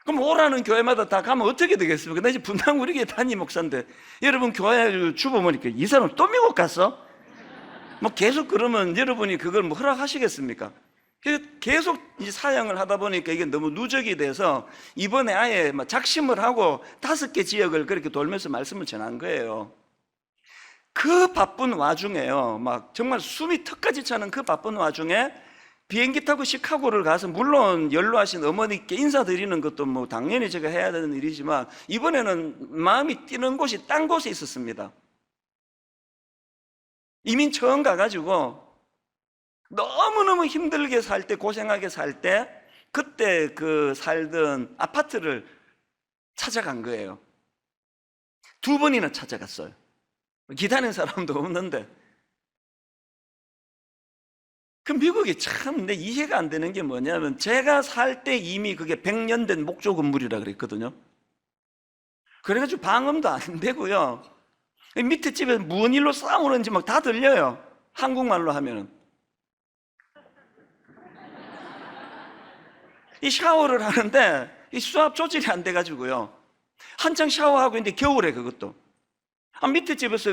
그럼 오라는 교회마다 다 가면 어떻게 되겠습니까? 나 이제 분당 우리 교회 담임 목사인데, 여러분 교회 주보니까 이 사람 또 미국 갔어? 뭐 계속 그러면 여러분이 그걸 뭐 허락하시겠습니까? 계속 이제 사역을 하다 보니까 이게 너무 누적이 돼서 이번에 아예 막 작심을 하고 5개 지역을 그렇게 돌면서 말씀을 전한 거예요. 그 바쁜 와중에요, 막 정말 숨이 턱까지 차는 그 바쁜 와중에 비행기 타고 시카고를 가서 물론 연로하신 어머니께 인사드리는 것도 뭐 당연히 제가 해야 되는 일이지만 이번에는 마음이 뛰는 곳이 딴 곳에 있었습니다. 이민 처음 가가지고 너무너무 힘들게 살 때, 고생하게 살 때 그때 그 살던 아파트를 찾아간 거예요. 2번이나 찾아갔어요. 기다리는 사람도 없는데. 그 미국이 참 내 이해가 안 되는 게 뭐냐면 제가 살 때 이미 그게 100년 된 목조 건물이라 그랬거든요. 그래가지고 방음도 안 되고요. 밑에 집에 무슨 일로 싸우는지 막 다 들려요. 한국말로 하면은. 이 샤워를 하는데 이 수압 조절이 안 돼가지고요. 한창 샤워하고 있는데 겨울에 그것도. 밑에 집에서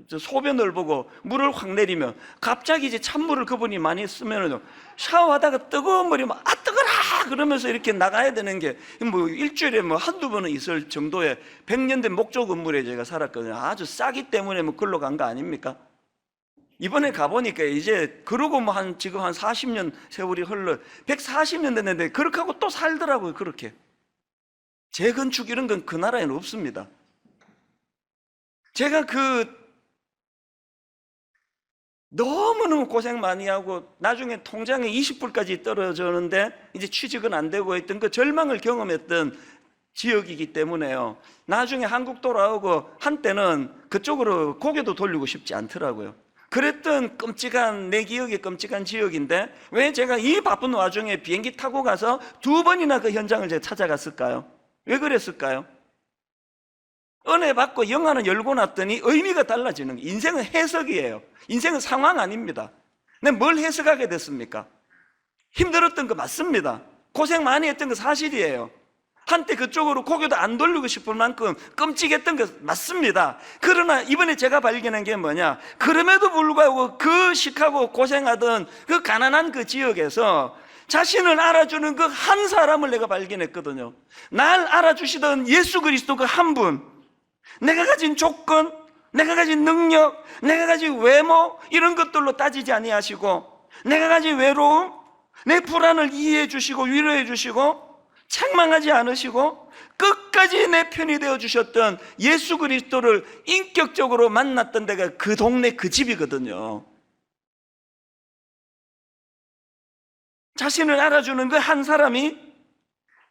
저 소변을 보고 물을 확 내리면 갑자기 이제 찬물을 그분이 많이 쓰면은 샤워하다가 뜨거운 물이 막 뜨거라 그러면서 이렇게 나가야 되는 게 뭐 일주일에 뭐 한두 번은 있을 정도의 100년 된 목조 건물에 제가 살았거든요. 아주 싸기 때문에 뭐 글로 간 거 아닙니까? 이번에 가보니까 이제 그러고 뭐 지금 한 40년 세월이 흘러 140년 됐는데 그렇게 하고 또 살더라고요. 그렇게 재건축 이런 건 그 나라에는 없습니다. 제가 너무너무 고생 많이 하고 나중에 통장에 20불까지 떨어졌는데 이제 취직은 안 되고 했던 그 절망을 경험했던 지역이기 때문에요. 나중에 한국 돌아오고 한때는 그쪽으로 고개도 돌리고 싶지 않더라고요. 그랬던 끔찍한, 내 기억에 끔찍한 지역인데 왜 제가 이 바쁜 와중에 비행기 타고 가서 2번이나 그 현장을 제가 찾아갔을까요? 왜 그랬을까요? 은혜 받고 영화는 열고 났더니 의미가 달라지는 거예요. 인생은 해석이에요. 인생은 상황 아닙니다. 근데 뭘 해석하게 됐습니까? 힘들었던 거 맞습니다. 고생 많이 했던 거 사실이에요. 한때 그쪽으로 고개도 안 돌리고 싶을 만큼 끔찍했던 거 맞습니다. 그러나 이번에 제가 발견한 게 뭐냐, 그럼에도 불구하고 그 시카고 고생하던 그 가난한 그 지역에서 자신을 알아주는 그 한 사람을 내가 발견했거든요. 날 알아주시던 예수 그리스도 그 한 분, 내가 가진 조건, 내가 가진 능력, 내가 가진 외모 이런 것들로 따지지 아니하시고 내가 가진 외로움, 내 불안을 이해해 주시고 위로해 주시고 책망하지 않으시고 끝까지 내 편이 되어 주셨던 예수 그리스도를 인격적으로 만났던 데가 그 동네 그 집이거든요. 자신을 알아주는 그 한 사람이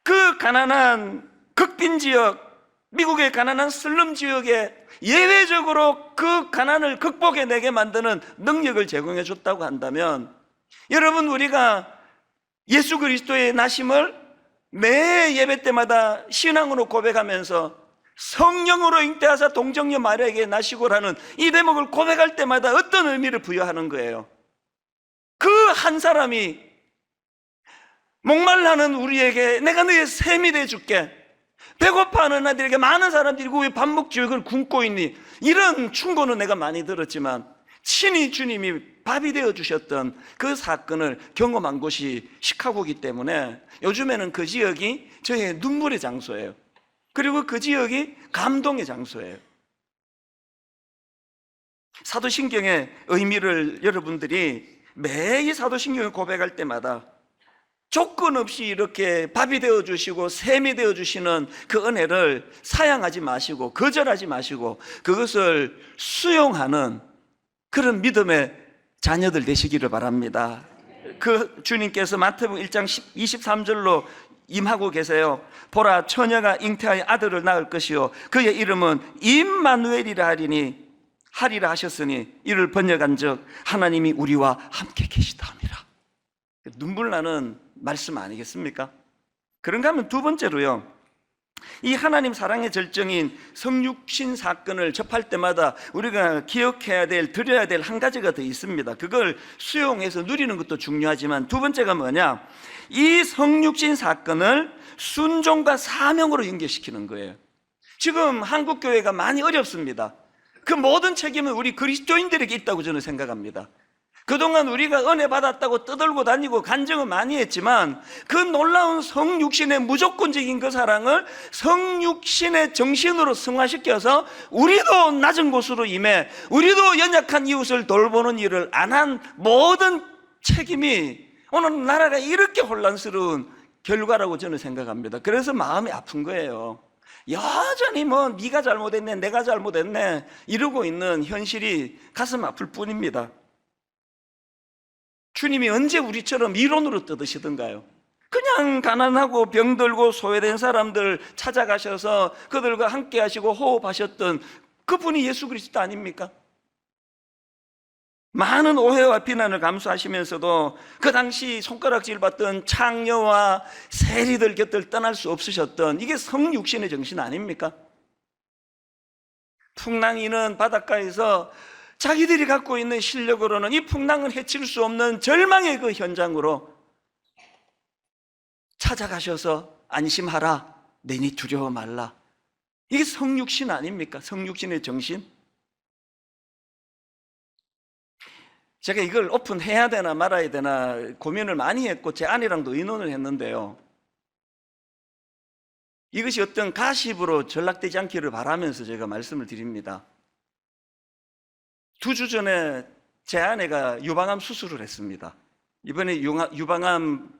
그 가난한 극빈 지역, 미국의 가난한 슬럼 지역에 예외적으로 그 가난을 극복해내게 만드는 능력을 제공해 줬다고 한다면, 여러분, 우리가 예수 그리스도의 나심을 매 예배 때마다 신앙으로 고백하면서 성령으로 잉태하사 동정녀 마리아에게 나시고라는 이 대목을 고백할 때마다 어떤 의미를 부여하는 거예요? 그 한 사람이 목말라는 우리에게 내가 너의 샘이 되어줄게, 배고파하는 아들에게 많은 사람들이 왜 밥 먹지 왜 그걸 굶고 있니, 이런 충고는 내가 많이 들었지만 친히 주님이 밥이 되어주셨던 그 사건을 경험한 곳이 시카고이기 때문에 요즘에는 그 지역이 저의 눈물의 장소예요. 그리고 그 지역이 감동의 장소예요. 사도신경의 의미를 여러분들이 매일 사도신경을 고백할 때마다 조건 없이 이렇게 밥이 되어주시고 샘이 되어주시는 그 은혜를 사양하지 마시고 거절하지 마시고 그것을 수용하는 그런 믿음의 자녀들 되시기를 바랍니다. 그 주님께서 마태복음 1장 23절로 임하고 계세요. 보라, 처녀가 잉태하여 아들을 낳을 것이요 그의 이름은 임마누엘이라 하리라 하셨으니 이를 번역한즉 하나님이 우리와 함께 계시다 함이라. 눈물 나는 말씀 아니겠습니까? 그런가 하면 두 번째로요, 이 하나님 사랑의 절정인 성육신 사건을 접할 때마다 우리가 기억해야 될, 드려야 될 한 가지가 더 있습니다. 그걸 수용해서 누리는 것도 중요하지만 두 번째가 뭐냐, 이 성육신 사건을 순종과 사명으로 연결시키는 거예요. 지금 한국교회가 많이 어렵습니다. 그 모든 책임은 우리 그리스도인들에게 있다고 저는 생각합니다. 그동안 우리가 은혜 받았다고 떠들고 다니고 간증을 많이 했지만 그 놀라운 성육신의 무조건적인 그 사랑을 성육신의 정신으로 승화시켜서 우리도 낮은 곳으로 임해 우리도 연약한 이웃을 돌보는 일을 안 한 모든 책임이 오늘 나라가 이렇게 혼란스러운 결과라고 저는 생각합니다. 그래서 마음이 아픈 거예요. 여전히 뭐 네가 잘못했네, 내가 잘못했네 이러고 있는 현실이 가슴 아플 뿐입니다. 주님이 언제 우리처럼 이론으로 뜯으시던가요? 그냥 가난하고 병들고 소외된 사람들 찾아가셔서 그들과 함께 하시고 호흡하셨던 그분이 예수 그리스도 아닙니까? 많은 오해와 비난을 감수하시면서도 그 당시 손가락질 받던 창녀와 세리들 곁을 떠날 수 없으셨던 이게 성육신의 정신 아닙니까? 풍랑이는 바닷가에서 자기들이 갖고 있는 실력으로는 이 풍랑을 해칠 수 없는 절망의 그 현장으로 찾아가셔서 안심하라, 내니 두려워 말라. 이게 성육신 아닙니까? 성육신의 정신. 제가 이걸 오픈해야 되나 말아야 되나 고민을 많이 했고 제 아내랑도 의논을 했는데요, 이것이 어떤 가십으로 전락되지 않기를 바라면서 제가 말씀을 드립니다. 2주 전에 제 아내가 유방암 수술을 했습니다. 이번에 유방암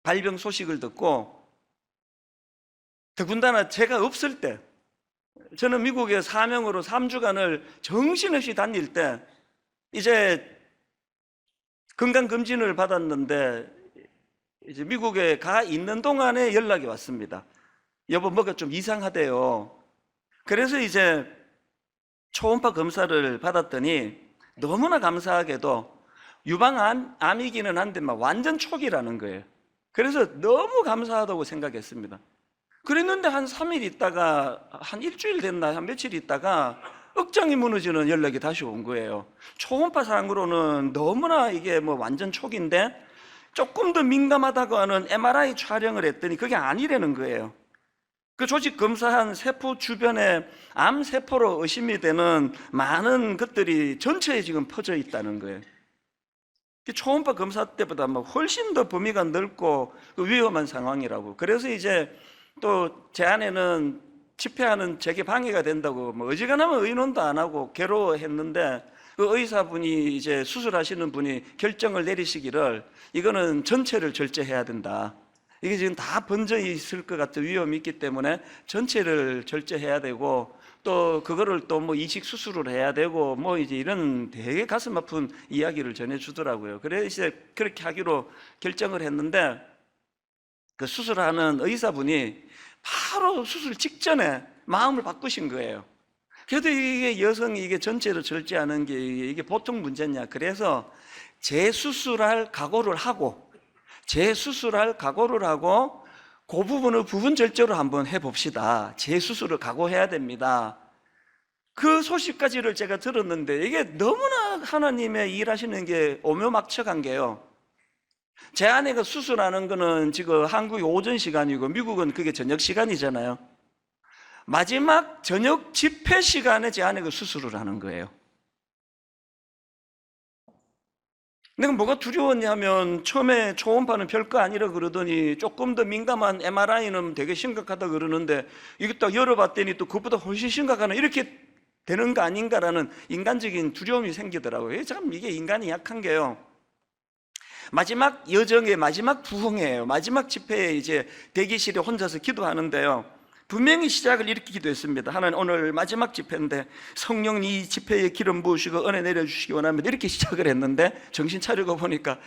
발병 소식을 듣고 더군다나 제가 없을 때, 저는 미국에 사명으로 3주간을 정신없이 다닐 때 이제 건강검진을 받았는데 이제 미국에 가 있는 동안에 연락이 왔습니다. 여보, 뭐가 좀 이상하대요. 그래서 이제 초음파 검사를 받았더니 너무나 감사하게도 유방암이기는 한데 막 완전 초기라는 거예요. 그래서 너무 감사하다고 생각했습니다. 그랬는데 한 3일 있다가, 한 일주일 됐나, 한 며칠 있다가 억장이 무너지는 연락이 다시 온 거예요. 초음파상으로는 너무나 이게 뭐 완전 초기인데 조금 더 민감하다고 하는 MRI 촬영을 했더니 그게 아니라는 거예요. 그 조직 검사한 세포 주변에 암세포로 의심이 되는 많은 것들이 전체에 지금 퍼져 있다는 거예요. 초음파 검사 때보다 뭐 훨씬 더 범위가 넓고 위험한 상황이라고. 그래서 이제 또 제 아내는 집회하는 제게 방해가 된다고 뭐 어지간하면 의논도 안 하고 괴로워했는데 그 의사분이 이제 수술하시는 분이 결정을 내리시기를 이거는 전체를 절제해야 된다. 이게 지금 다 번져 있을 것 같은 위험이 있기 때문에 전체를 절제해야 되고 또 그거를 또 뭐 이식 수술을 해야 되고 뭐 이제 이런 되게 가슴 아픈 이야기를 전해주더라고요. 그래서 이제 그렇게 하기로 결정을 했는데 그 수술하는 의사분이 바로 수술 직전에 마음을 바꾸신 거예요. 그래도 이게 여성이 이게 전체를 절제하는 게 이게 보통 문제냐. 그래서 재수술할 각오를 하고 그 부분을 부분 절제로 한번 해봅시다. 재수술을 각오해야 됩니다. 그 소식까지를 제가 들었는데 이게 너무나 하나님의 일하시는 게 오묘막측한 게요, 제 아내가 수술하는 거는 지금 한국이 오전 시간이고 미국은 그게 저녁 시간이잖아요. 마지막 저녁 집회 시간에 제 아내가 수술을 하는 거예요. 내가 뭐가 두려웠냐면 처음에 초음파는 별거 아니라 그러더니 조금 더 민감한 MRI는 되게 심각하다 그러는데 이게 딱 열어봤더니 또 그것보다 훨씬 심각하나 이렇게 되는 거 아닌가라는 인간적인 두려움이 생기더라고요. 참 이게 인간이 약한 게요, 마지막 여정의 마지막 부흥회예요. 마지막 집회에 이제 대기실에 혼자서 기도하는데요, 분명히 시작을 이렇게 기도했습니다. 하나님, 오늘 마지막 집회인데 성령 이 집회에 기름 부으시고 은혜 내려주시기 원합니다. 이렇게 시작을 했는데 정신 차리고 보니까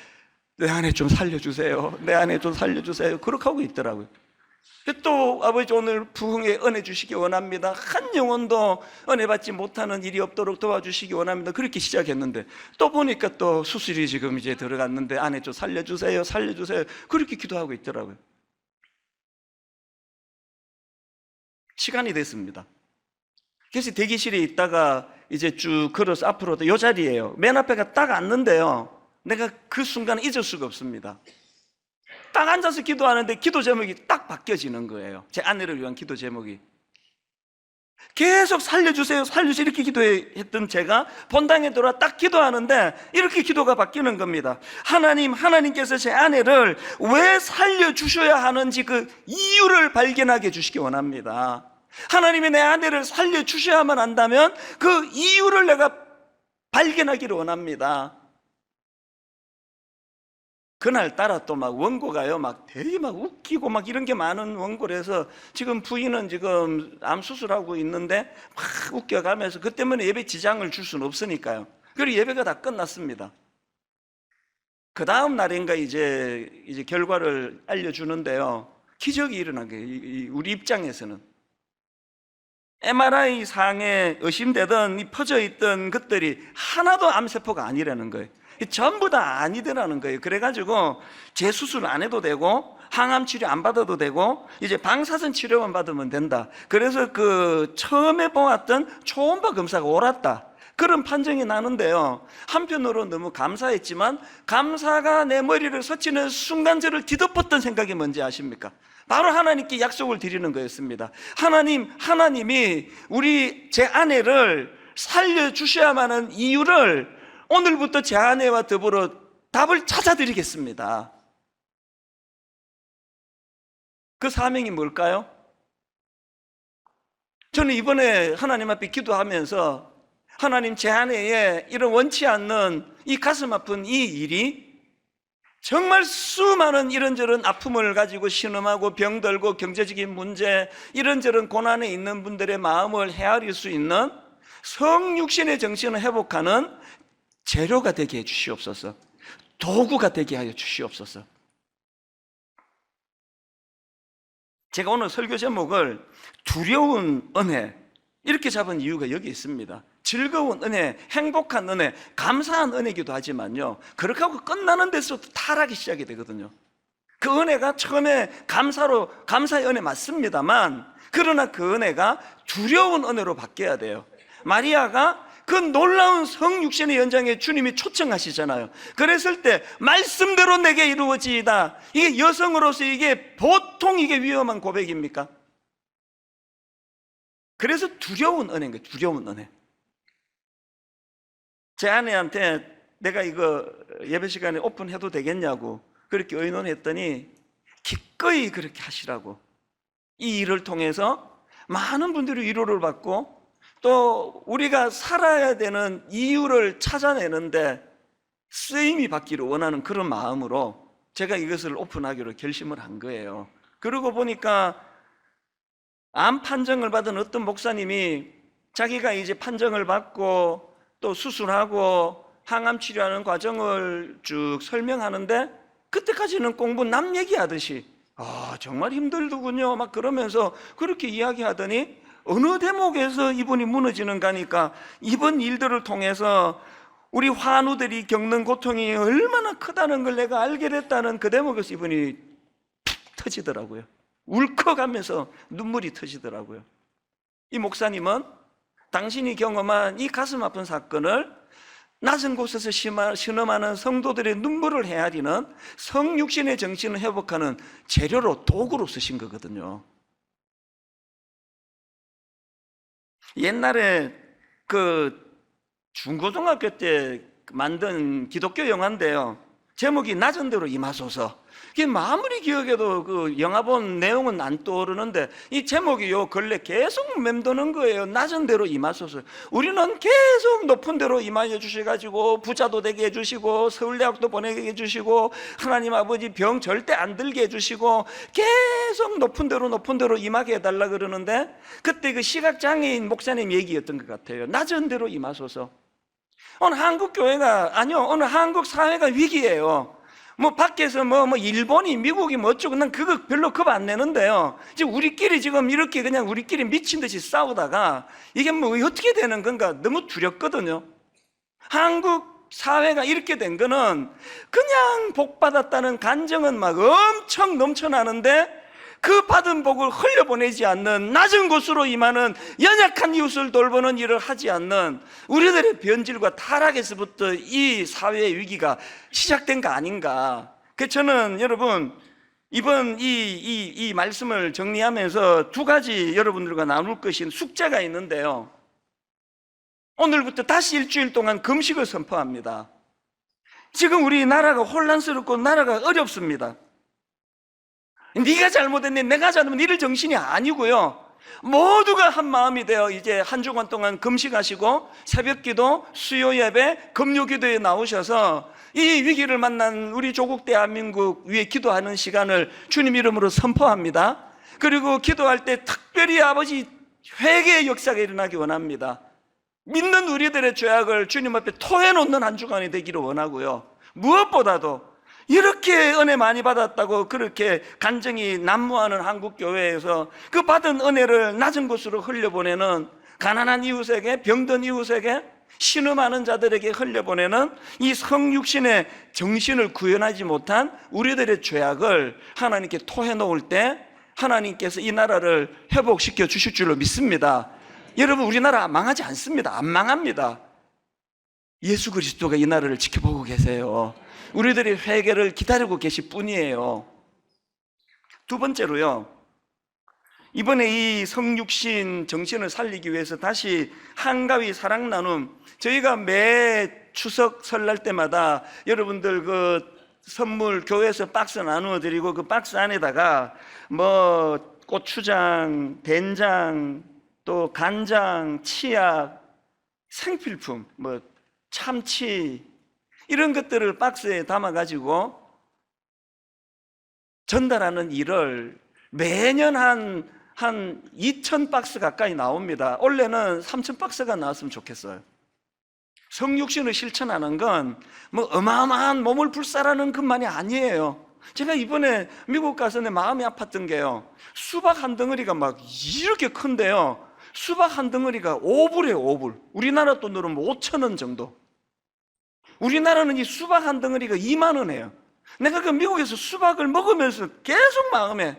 내 안에 좀 살려주세요, 내 안에 좀 살려주세요, 그렇게 하고 있더라고요. 또 아버지, 오늘 부흥에 은혜 주시기 원합니다. 한 영혼도 은혜 받지 못하는 일이 없도록 도와주시기 원합니다. 그렇게 시작했는데 또 보니까 또 수술이 지금 이제 들어갔는데 안에 좀 살려주세요, 살려주세요, 그렇게 기도하고 있더라고요. 시간이 됐습니다. 그래서 대기실에 있다가 이제 쭉 걸어서 앞으로 이 자리예요. 맨 앞에가 딱 앉는데요, 내가 그 순간을 잊을 수가 없습니다. 딱 앉아서 기도하는데 기도 제목이 딱 바뀌어지는 거예요. 제 아내를 위한 기도 제목이. 계속 살려주세요, 살려주세요 이렇게 기도했던 제가 본당에 들어와 딱 기도하는데 이렇게 기도가 바뀌는 겁니다. 하나님께서 제 아내를 왜 살려주셔야 하는지 그 이유를 발견하게 해주시기 원합니다. 하나님이 내 아내를 살려주셔야만 한다면 그 이유를 내가 발견하기를 원합니다. 그날따라 또 막 원고가요, 막 되게 막 웃기고 막 이런 게 많은 원고라서 지금 부인은 지금 암 수술하고 있는데 막 웃겨가면서 그 때문에 예배 지장을 줄 수는 없으니까요. 그리고 예배가 다 끝났습니다. 그 다음 날인가 이제 결과를 알려주는데요. 기적이 일어난 거예요. 우리 입장에서는. MRI 상에 의심되던 이 퍼져 있던 것들이 하나도 암세포가 아니라는 거예요. 전부 다 아니더라는 거예요. 그래가지고 재수술 안 해도 되고 항암 치료 안 받아도 되고 이제 방사선 치료만 받으면 된다. 그래서 그 처음에 보았던 초음파 검사가 옳았다, 그런 판정이 나는데요. 한편으로 너무 감사했지만 감사가 내 머리를 스치는 순간 저를 뒤덮었던 생각이 뭔지 아십니까? 바로 하나님께 약속을 드리는 거였습니다. 하나님이 제 아내를 살려주셔야만 하는 이유를 오늘부터 제 아내와 더불어 답을 찾아드리겠습니다. 그 사명이 뭘까요? 저는 이번에 하나님 앞에 기도하면서 하나님, 제 아내의 이런 원치 않는 이 가슴 아픈 이 일이 정말 수많은 이런저런 아픔을 가지고 신음하고 병들고 경제적인 문제, 이런저런 고난에 있는 분들의 마음을 헤아릴 수 있는 성육신의 정신을 회복하는 재료가 되게 해 주시옵소서. 도구가 되게 하여 주시옵소서. 제가 오늘 설교 제목을 두려운 은혜 이렇게 잡은 이유가 여기 있습니다. 즐거운 은혜, 행복한 은혜, 감사한 은혜이기도 하지만요, 그렇게 하고 끝나는 데서도 타락이 시작이 되거든요. 그 은혜가 처음에 감사의 은혜 맞습니다만, 그러나 그 은혜가 두려운 은혜로 바뀌어야 돼요. 마리아가 그 놀라운 성육신의 연장에 주님이 초청하시잖아요. 그랬을 때 말씀대로 내게 이루어지이다, 이게 여성으로서 이게 보통 이게 위험한 고백입니까? 그래서 두려운 은혜인 거예요. 두려운 은혜. 제 아내한테 내가 이거 예배 시간에 오픈해도 되겠냐고 그렇게 의논했더니 기꺼이 그렇게 하시라고. 이 일을 통해서 많은 분들이 위로를 받고 또 우리가 살아야 되는 이유를 찾아내는데 쓰임이 받기를 원하는 그런 마음으로 제가 이것을 오픈하기로 결심을 한 거예요. 그러고 보니까 암 판정을 받은 어떤 목사님이 자기가 이제 판정을 받고 또 수술하고 항암 치료하는 과정을 쭉 설명하는데, 그때까지는 공부 남 얘기하듯이 정말 힘들더군요 막 그러면서 그렇게 이야기하더니 어느 대목에서 이분이 무너지는 가니까 이번 일들을 통해서 우리 환우들이 겪는 고통이 얼마나 크다는 걸 내가 알게 됐다는 그 대목에서 이분이 툭 터지더라고요. 울컥하면서 눈물이 터지더라고요. 이 목사님은 당신이 경험한 이 가슴 아픈 사건을 낮은 곳에서 신음하는 성도들의 눈물을 헤아리는 성육신의 정신을 회복하는 재료로, 도구로 쓰신 거거든요. 옛날에 그 중고등학교 때 만든 기독교 영화인데요, 제목이 낮은 대로 임하소서. 이게 아무리 기억해도 그 영화 본 내용은 안 떠오르는데 이 제목이 요 근래 계속 맴도는 거예요. 낮은 대로 임하소서. 우리는 계속 높은 데로 임하여 주셔가지고 부자도 되게 해주시고 서울대학도 보내게 해주시고 하나님 아버지 병 절대 안 들게 해주시고 계속 높은 데로 임하게 해달라 그러는데, 그때 그 시각장애인 목사님 얘기였던 것 같아요. 낮은 데로 임하소서. 오늘 한국 교회가, 아니요, 오늘 한국 사회가 위기예요. 뭐 밖에서 뭐 일본이 미국이 뭐 어쩌고 난 그거 별로 겁 안 내는데요, 지금 우리끼리 지금 이렇게 그냥 우리끼리 미친 듯이 싸우다가 이게 뭐 어떻게 되는 건가 너무 두렵거든요. 한국 사회가 이렇게 된 거는 그냥 복 받았다는 간정은 막 엄청 넘쳐나는데 그 받은 복을 흘려보내지 않는, 낮은 곳으로 임하는, 연약한 이웃을 돌보는 일을 하지 않는 우리들의 변질과 타락에서부터 이 사회의 위기가 시작된 거 아닌가. 그래서 저는 여러분 이번 이 말씀을 정리하면서 두 가지 여러분들과 나눌 것인 숙제가 있는데요, 오늘부터 다시 일주일 동안 금식을 선포합니다. 지금 우리 나라가 혼란스럽고 나라가 어렵습니다. 네가 잘못했네, 내가 잘못했네 이럴 정신이 아니고요, 모두가 한 마음이 되어 이제 한 주간 동안 금식하시고 새벽기도, 수요예배, 금요기도에 나오셔서 이 위기를 만난 우리 조국 대한민국 위해 기도하는 시간을 주님 이름으로 선포합니다. 그리고 기도할 때 특별히 아버지 회개의 역사가 일어나기 원합니다. 믿는 우리들의 죄악을 주님 앞에 토해놓는 한 주간이 되기를 원하고요. 무엇보다도 이렇게 은혜 많이 받았다고 그렇게 간증이 난무하는 한국교회에서 그 받은 은혜를 낮은 곳으로 흘려보내는, 가난한 이웃에게, 병든 이웃에게, 신음하는 자들에게 흘려보내는 이 성육신의 정신을 구현하지 못한 우리들의 죄악을 하나님께 토해놓을 때 하나님께서 이 나라를 회복시켜 주실 줄로 믿습니다. 여러분, 우리나라 망하지 않습니다. 안 망합니다. 예수 그리스도가 이 나라를 지켜보고 계세요. 우리들이 회개를 기다리고 계실 뿐이에요. 두 번째로요, 이번에 이 성육신 정신을 살리기 위해서 다시 한가위 사랑 나눔, 저희가 매 추석 설날 때마다 여러분들 그 선물 교회에서 박스 나누어 드리고 그 박스 안에다가 뭐 고추장, 된장, 또 간장, 치약, 생필품, 뭐 참치 이런 것들을 박스에 담아가지고 전달하는 일을 매년 한 2,000박스 가까이 나옵니다. 올해는 3,000박스가 나왔으면 좋겠어요. 성육신을 실천하는 건 뭐 어마어마한 몸을 불살하는 것만이 아니에요. 제가 이번에 미국 가서 내 마음이 아팠던 게요, 수박 한 덩어리가 막 이렇게 큰데요, 수박 한 덩어리가 5불이에요. 5불. 우리나라 돈으로 5,000원 정도. 우리나라는 이 수박 한 덩어리가 2만 원이에요. 내가 그 미국에서 수박을 먹으면서 계속 마음에,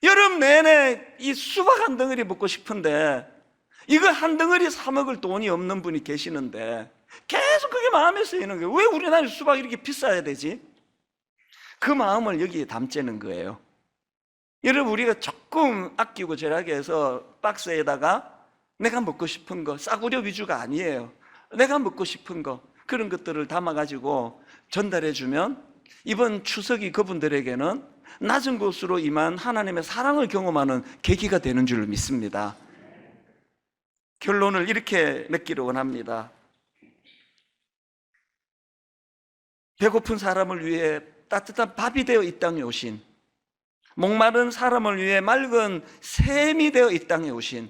여름 내내 이 수박 한 덩어리 먹고 싶은데 이거 한 덩어리 사 먹을 돈이 없는 분이 계시는데 계속 그게 마음에 쓰이는 거예요. 왜 우리나라 수박이 이렇게 비싸야 되지? 그 마음을 여기에 담자는 거예요. 여러분, 우리가 조금 아끼고 절약해 해서 박스에다가 내가 먹고 싶은 거, 싸구려 위주가 아니에요. 내가 먹고 싶은 거, 그런 것들을 담아가지고 전달해주면 이번 추석이 그분들에게는 낮은 곳으로 임한 하나님의 사랑을 경험하는 계기가 되는 줄 믿습니다. 결론을 이렇게 맺기를 원합니다. 배고픈 사람을 위해 따뜻한 밥이 되어 이 땅에 오신, 목마른 사람을 위해 맑은 샘이 되어 이 땅에 오신,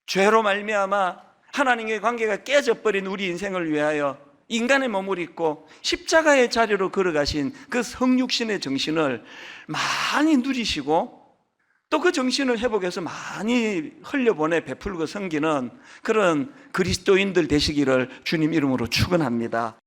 죄로 말미암아 하나님의 관계가 깨져버린 우리 인생을 위하여 인간의 몸을 입고 십자가의 자리로 걸어가신 그 성육신의 정신을 많이 누리시고 또 그 정신을 회복해서 많이 흘려보내 베풀고 섬기는 그런 그리스도인들 되시기를 주님 이름으로 축원합니다.